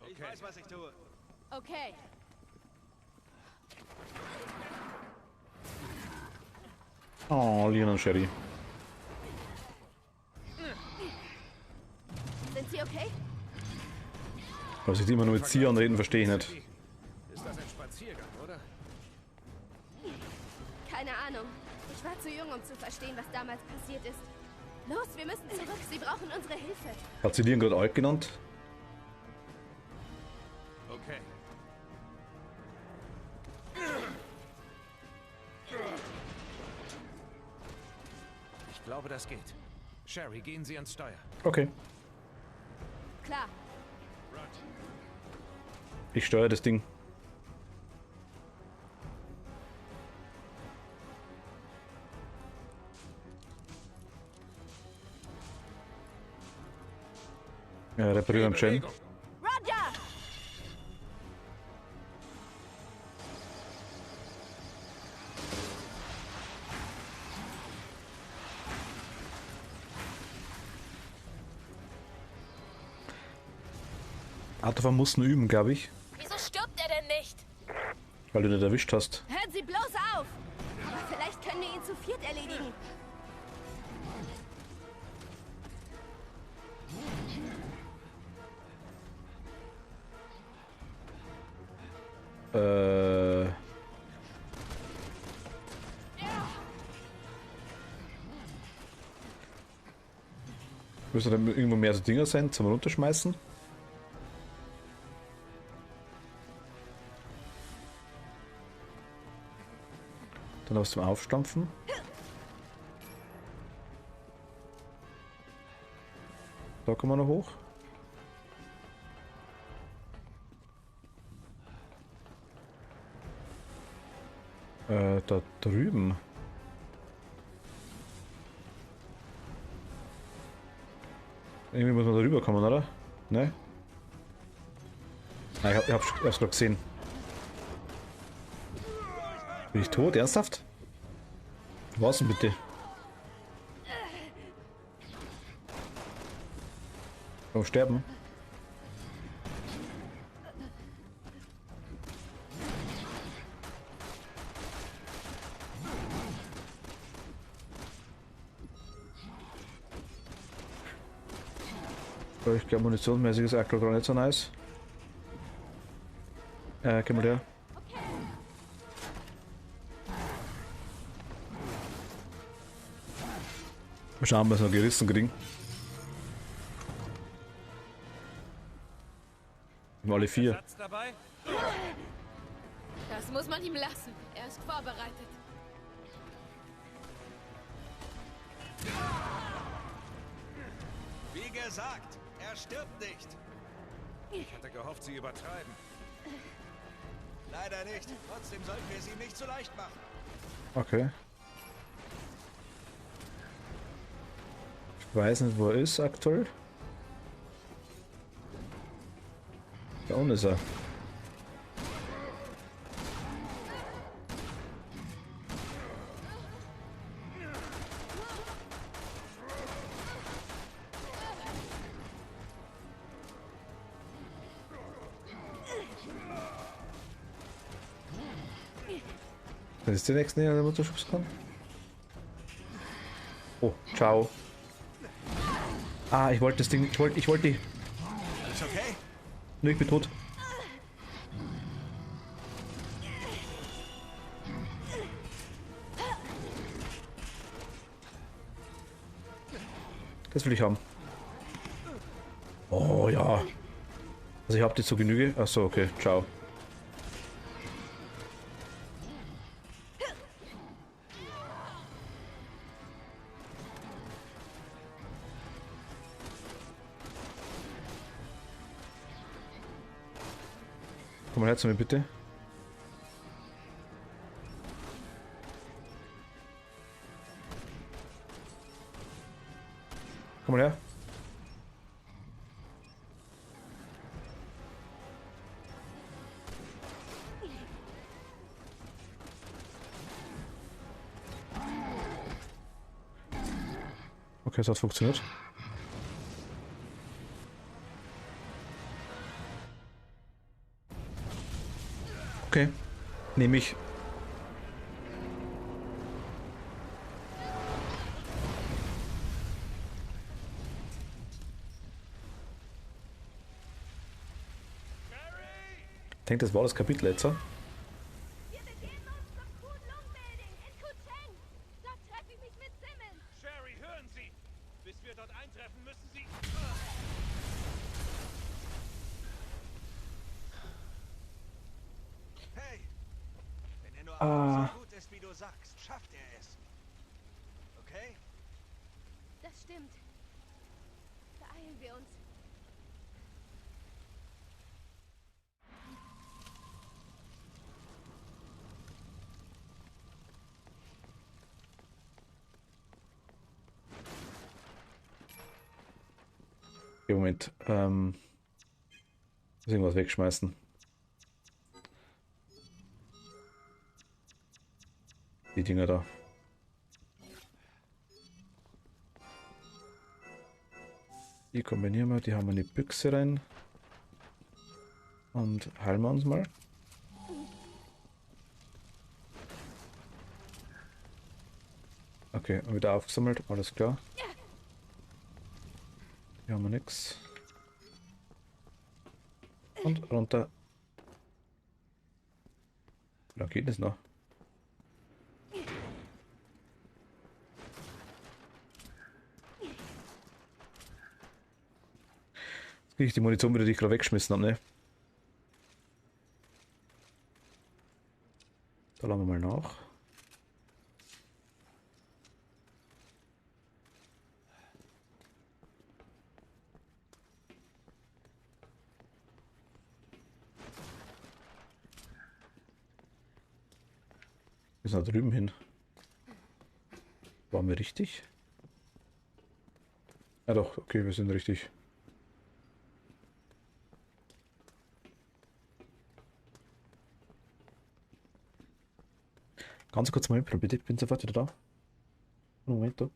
Ich weiß, was ich tue. Okay. Oh, Leon und Sherry. Sind Sie okay? Aber sie immer nur mit Sia und reden, verstehe ich nicht. Ist das ein Spaziergang, oder? Keine Ahnung. Ich war zu jung, um zu verstehen, was damals passiert ist. Los, wir müssen zurück. Sie brauchen unsere Hilfe. Hat sie Leon gerade alt genannt? Okay. Ich glaube, das geht. Sherry, gehen Sie ans Steuer. Okay. Klar. Ich steuere das Ding. Ja, reparieren am Chen. Roger! Autofahren mussten üben, glaube ich. Wieso stirbt er denn nicht? Weil du nicht erwischt hast. Hören Sie bloß auf! Aber vielleicht können wir ihn zu viert erledigen. Müssen dann irgendwo mehr so Dinger sein zum Runterschmeißen? Dann was zum Aufstampfen. Da kommen wir noch hoch. Da drüben. Irgendwie muss man da rüber kommen, oder? Ne? Ah, ich hab's gerade gesehen. Bin ich tot? Ernsthaft? Was denn bitte? Oh, sterben. Ich glaube, munitionsmäßig ist aktuell gar nicht so nice. Geh mal her. Mal schauen, was wir noch gerissen kriegen. Wir haben alle 4. Satz dabei? Das muss man ihm lassen. Er ist vorbereitet. Wie gesagt, er stirbt nicht. Ich hatte gehofft, Sie übertreiben. Leider nicht. Trotzdem sollten wir es ihm nicht so leicht machen. Okay. Ich weiß nicht, wo er ist aktuell. Da unten ist er. Das ist der nächste, der den Mutterschubs kann. Oh, ciao. Ah, ich wollte das Ding, ich wollte die. Alles okay? Nö, ich bin tot. Das will ich haben. Oh ja. Also ich habe die zu Genüge. Achso, okay. Ciao. Komm mal her zu mir, bitte. Komm mal her. Okay, es hat funktioniert. Okay, nehme ich. Ich denke, das war das Kapitel jetzt. Wir begeben uns zum Kudlung-Building in Kucheng. Dort treffe ich mich mit Simmons. Sherry, hören Sie! Bis wir dort eintreffen, müssen Sie... Hey! Wenn er nur so gut ist, wie du sagst, schafft er es. Okay? Das stimmt. Beeilen wir uns. Okay, Moment. Muss irgendwas wegschmeißen. Die Dinger da. Die kombinieren wir, die haben wir in die Büchse rein. Und heilen wir uns mal. Okay, wieder aufgesammelt, alles klar. Hier haben wir nichts. Und runter. Da geht es noch. Jetzt kriege ich die Munition wieder, die ich gerade weggeschmissen habe, ne? Da laden wir mal nach. Wir sind da drüben hin. Waren wir richtig? Ja doch, okay, wir sind richtig. Ganz kurz mal bitte, ich bin sofort wieder da. Moment da.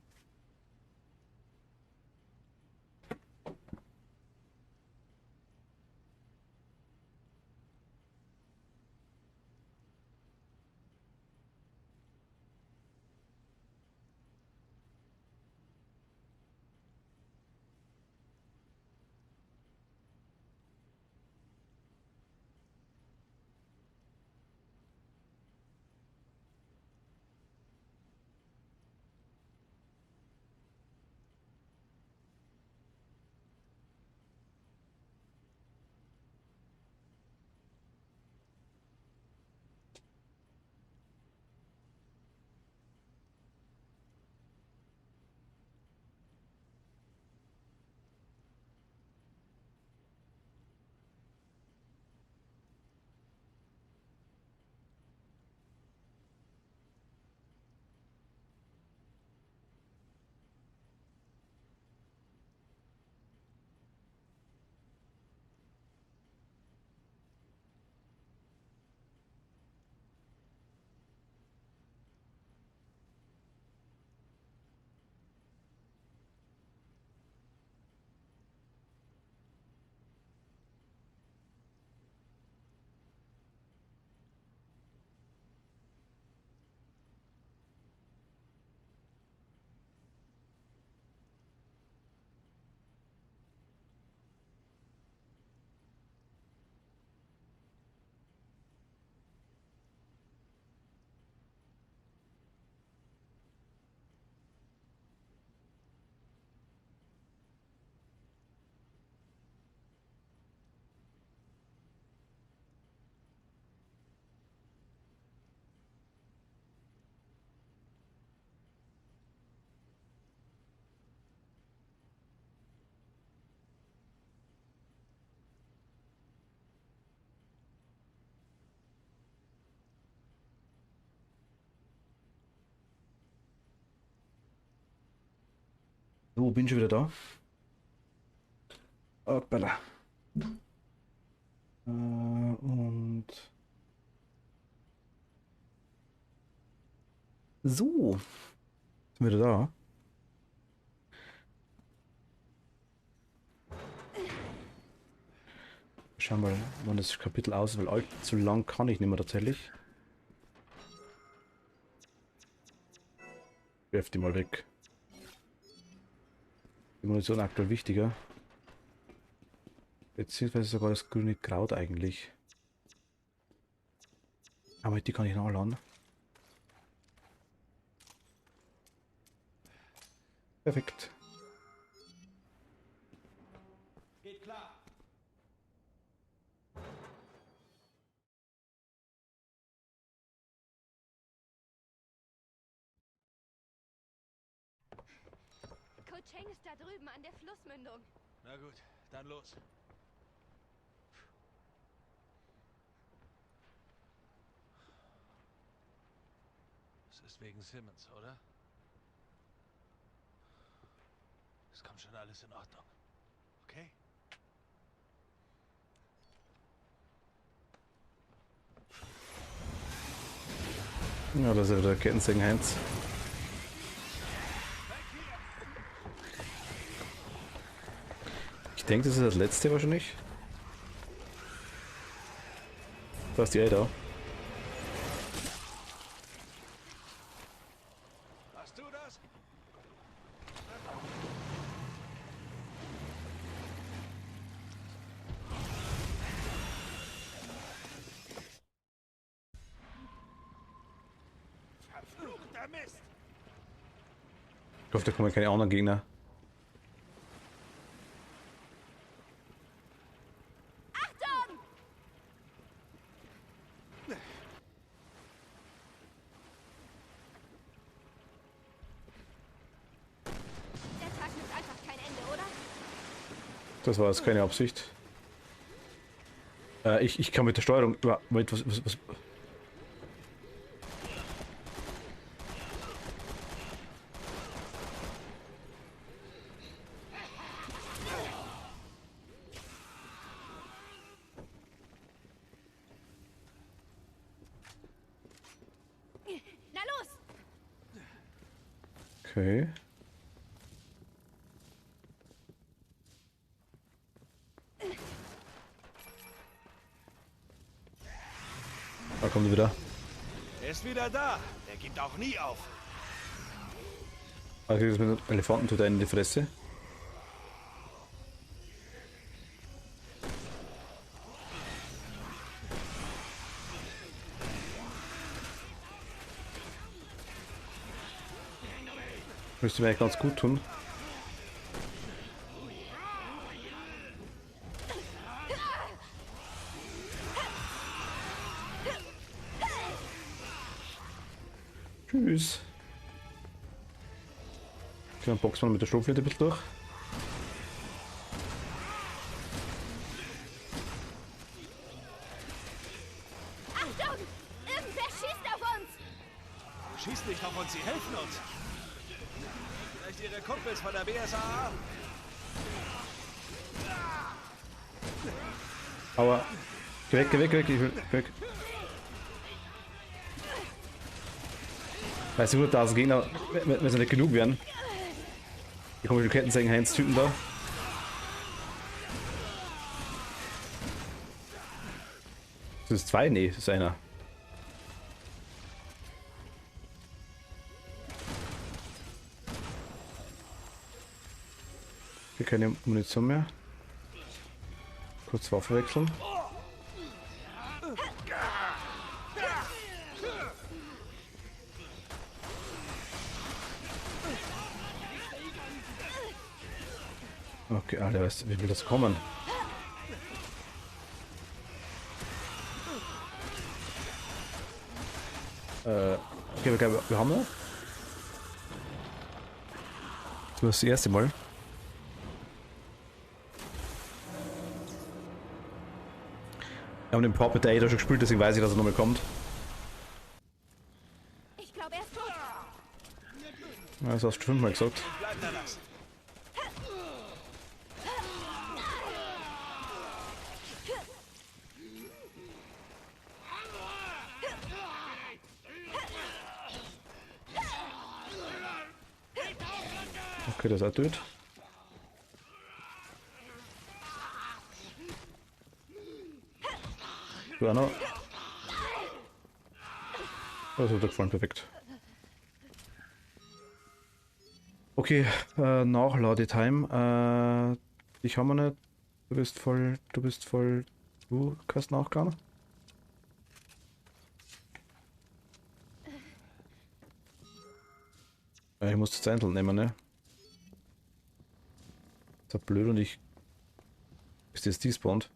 So, bin schon wieder da. Hoppala. Und so. Sind wir wieder da? Schauen wir mal, wann das Kapitel aus ist, weil allzu lang kann ich nicht mehr tatsächlich. Werf die mal weg. Die Munition aktuell wichtiger. Beziehungsweise sogar das grüne Kraut eigentlich. Aber die kann ich nachladen. Perfekt. Geht klar. Ko Cheng ist da drüben an der Flussmündung. Na gut, dann los. Es ist wegen Simmons, oder? Es kommt schon alles in Ordnung. Okay? Ja, das ist ja der Kettensägen Heinz. Ich denke, das ist das letzte wahrscheinlich. Da ist die Ada. Hast du das? Verfluchter Mist! Ich hoffe, da kommen keine anderen Gegner. Achtung! Der Tag nimmt einfach kein Ende, oder? Das war jetzt keine Absicht. Ich kann mit der Steuerung. Moment, was? Na los! Okay. Da kommt er wieder. Er ist wieder da. Er gibt auch nie auf. Also das mit dem Elefanten tut einen in die Fresse. Müsste mir eigentlich ganz gut tun. Tschüss. Dann boxen wir mit der Schrotflinte ein bisschen durch. Achtung! Irgendwer schießt auf uns! Schießt nicht auf uns, sie helfen uns. Vielleicht ihre Kumpels von der BSAA. Aber geh weg, ich will weg. Weißt du, da sind Gegner, wenn sie nicht genug werden. Die komischen Kettensägen Heinz-Typen da. Das ist zwei? Nee, das ist einer. Hier keine Munition mehr. Kurz Waffe wechseln. Okay, Alter, wie will das kommen? Okay, wir haben noch. Das war das erste Mal. Wir haben den Pop mit der Ada schon gespielt, deswegen weiß ich, dass er nochmal kommt. Ich glaube, er ist tot. Ja, das hast du fünfmal gesagt. Bleibt da das. Okay, das ist auch tot. Du auch noch. Das hat gefallen, perfekt. Okay, Nachladetime. Ich habe nicht. Du bist voll. Du kannst nachladen. Ja, ich muss das einzeln nehmen, ne? Das ist blöd und ich. Ist jetzt despawnt?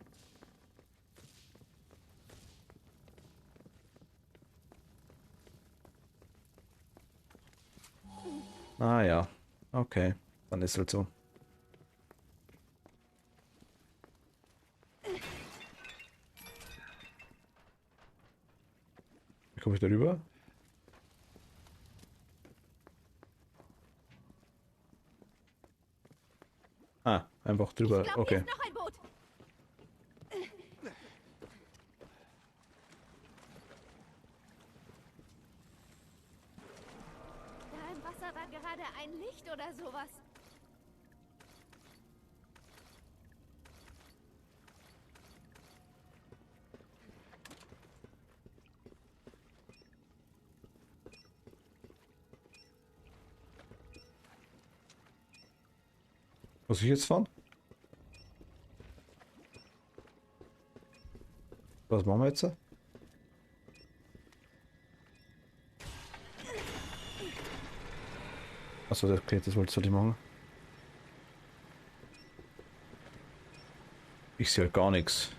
Ah ja. Okay. Dann ist halt so. Wie komme ich da rüber? Ah, einfach drüber. Ich glaube, Okay. hier ist noch ein Boot. Da im Wasser war gerade ein Licht oder sowas. Muss ich jetzt fahren? Was machen wir jetzt? Achso, okay, das wollte ich machen. Ich sehe halt gar nichts.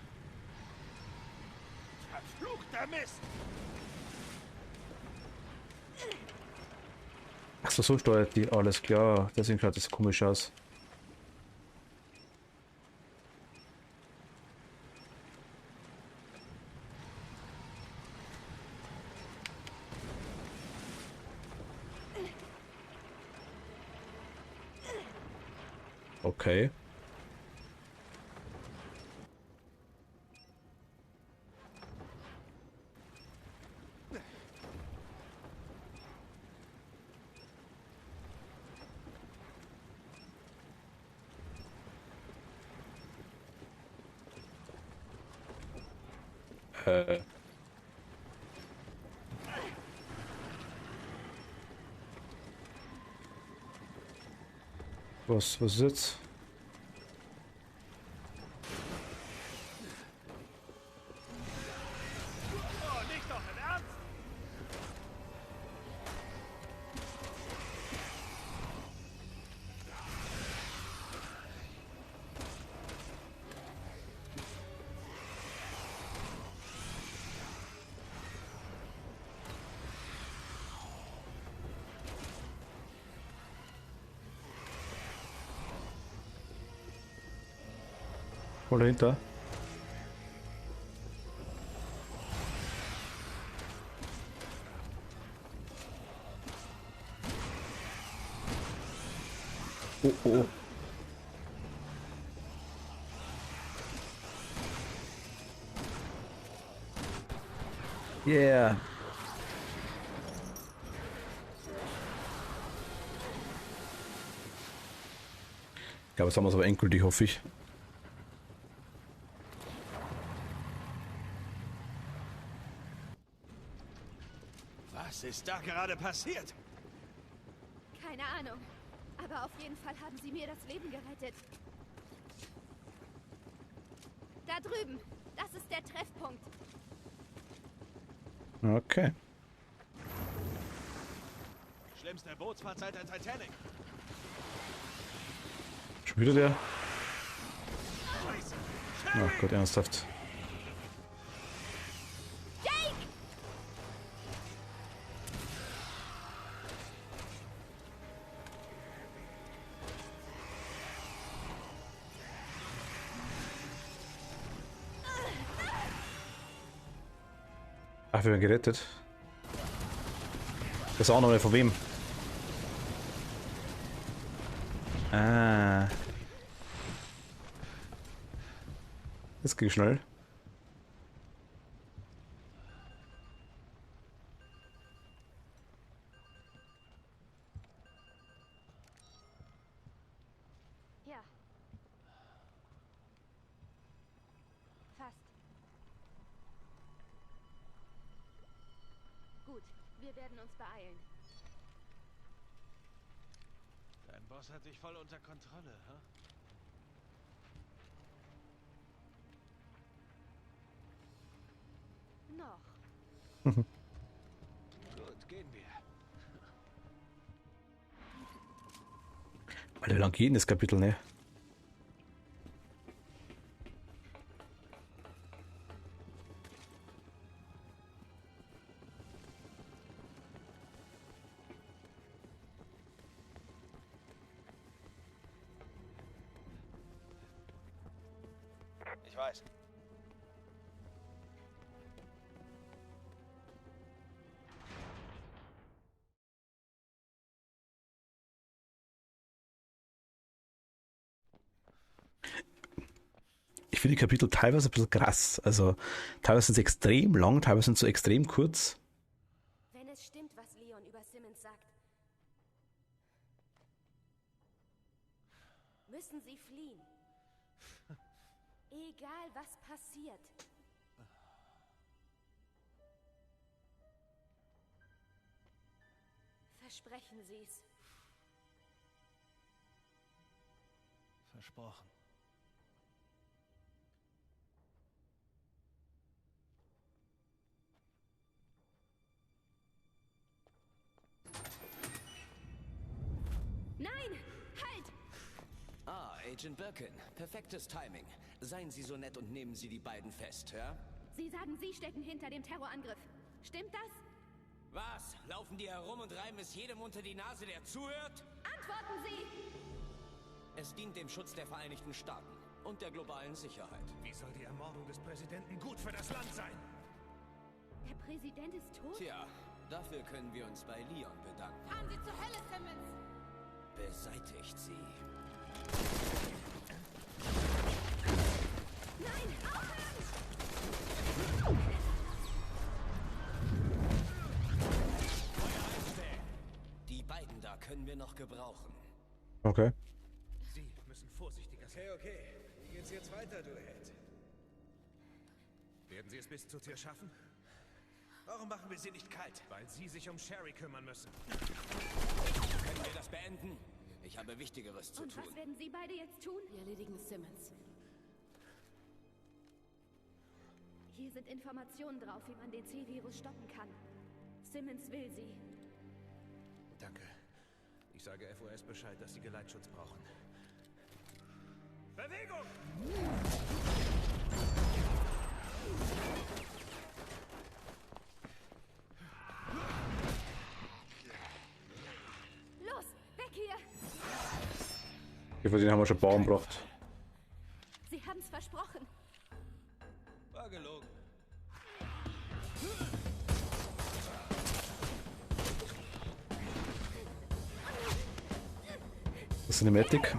Verfluchter Mist! Achso, so steuert die. Alles klar. Deswegen schaut das komisch aus. Okay. Was ist jetzt? Oh, nicht doch im Ernst! Voll dahinter. Oh, oh, oh. Yeah. Ich glaube, jetzt haben wir es aber endgültig, hoffe ich. Was ist da gerade passiert? Keine Ahnung. Aber auf jeden Fall haben sie mir das Leben gerettet. Da drüben. Das ist der Treffpunkt. Okay. Schlimmste Bootsfahrt seit der Titanic. Schon wieder der? Scheiße. Ach Gott, ernsthaft. Jake! Ach, wir werden gerettet. Das auch noch mal von wem? Ah. Das ging schnell. Wir werden uns beeilen. Dein Boss hat dich voll unter Kontrolle, hä? Noch. Gut, gehen wir. Alter, wie lang geht denn das Kapitel, ne? Ich weiß. Ich finde die Kapitel teilweise ein bisschen krass. Also teilweise sind sie extrem lang, teilweise sind sie so extrem kurz. Wenn es stimmt, was Leon über Simmons sagt, müssen sie fliehen. Egal, was passiert. Versprechen Sie's. Versprochen. Nein! Halt! Ah, Agent Birkin. Perfektes Timing. Seien Sie so nett und nehmen Sie die beiden fest, ja? Sie sagen, Sie stecken hinter dem Terrorangriff. Stimmt das? Was? Laufen die herum und reiben es jedem unter die Nase, der zuhört? Antworten Sie! Es dient dem Schutz der Vereinigten Staaten und der globalen Sicherheit. Wie soll die Ermordung des Präsidenten gut für das Land sein? Der Präsident ist tot? Tja, dafür können wir uns bei Leon bedanken. Fahren Sie zur Hölle, Simmons! Beseitigt sie. Nein, aufhören! Feuer einstellen! Die beiden da können wir noch gebrauchen. Okay. Sie müssen vorsichtiger sein. Okay. Wie geht's jetzt weiter, du Held? Werden Sie es bis zur Tür schaffen? Warum machen wir sie nicht kalt? Weil Sie sich um Sherry kümmern müssen. Können wir das beenden? Ich habe Wichtigeres zu Und tun. was werden Sie beide jetzt tun? Wir erledigen Simmons. Hier sind Informationen drauf, wie man den C-Virus stoppen kann. Simmons will sie. Danke. Ich sage FOS Bescheid, dass sie Geleitschutz brauchen. Bewegung! Los, weg hier! Von denen haben wir schon Baum gebracht. Sie haben's versprochen. War gelogen. Cinematic.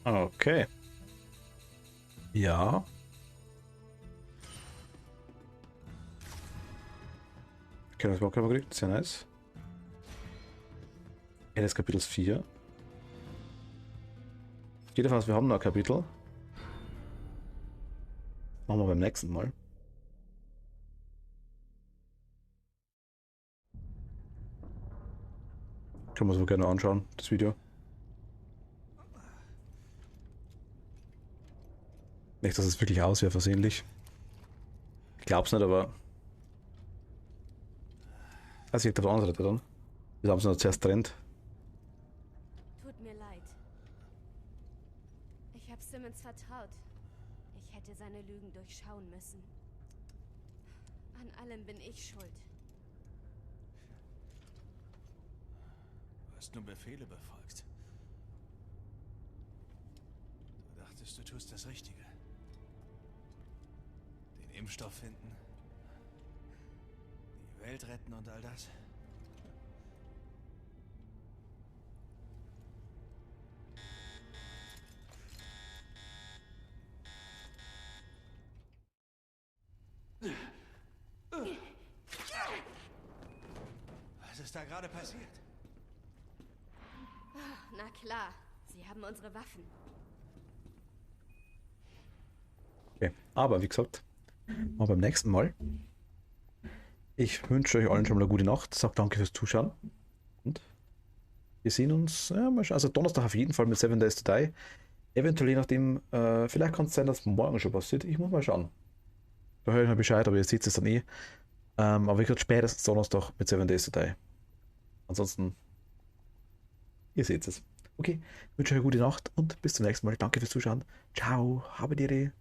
Okay. Ja. Okay, das war auch gekriegt. Sehr nice. Ende des Kapitels 4. Geht davon aus, wir haben noch ein Kapitel. Machen wir beim nächsten Mal. Können wir uns gerne anschauen, das Video. Nicht, dass es wirklich aus wäre, versehentlich. Ich glaub's nicht, aber. Also, ich auf der anderen Seite dann. Wir haben es noch zuerst trennt. Tut mir leid. Ich habe Simmons vertraut. Ich hätte seine Lügen durchschauen müssen. An allem bin ich schuld. Du hast nur Befehle befolgt. Du dachtest, du tust das Richtige. Den Impfstoff finden. Die Welt retten und all das. gerade passiert? Na klar, sie haben unsere Waffen. Okay, aber wie gesagt, mal beim nächsten Mal. Ich wünsche euch allen schon mal eine gute Nacht. Sag danke fürs Zuschauen. Und wir sehen uns, ja, mal schauen. Also Donnerstag auf jeden Fall mit 7 Days to Die. Eventuell je nachdem, vielleicht kann es sein, dass morgen schon passiert. Ich muss mal schauen. Da höre ich mal Bescheid, aber ihr seht es dann eh. Aber ich glaube spätestens Donnerstag mit 7 Days to Die. Ansonsten, ihr seht es. Okay, ich wünsche euch eine gute Nacht und bis zum nächsten Mal. Danke fürs Zuschauen. Ciao, habe die Ehre.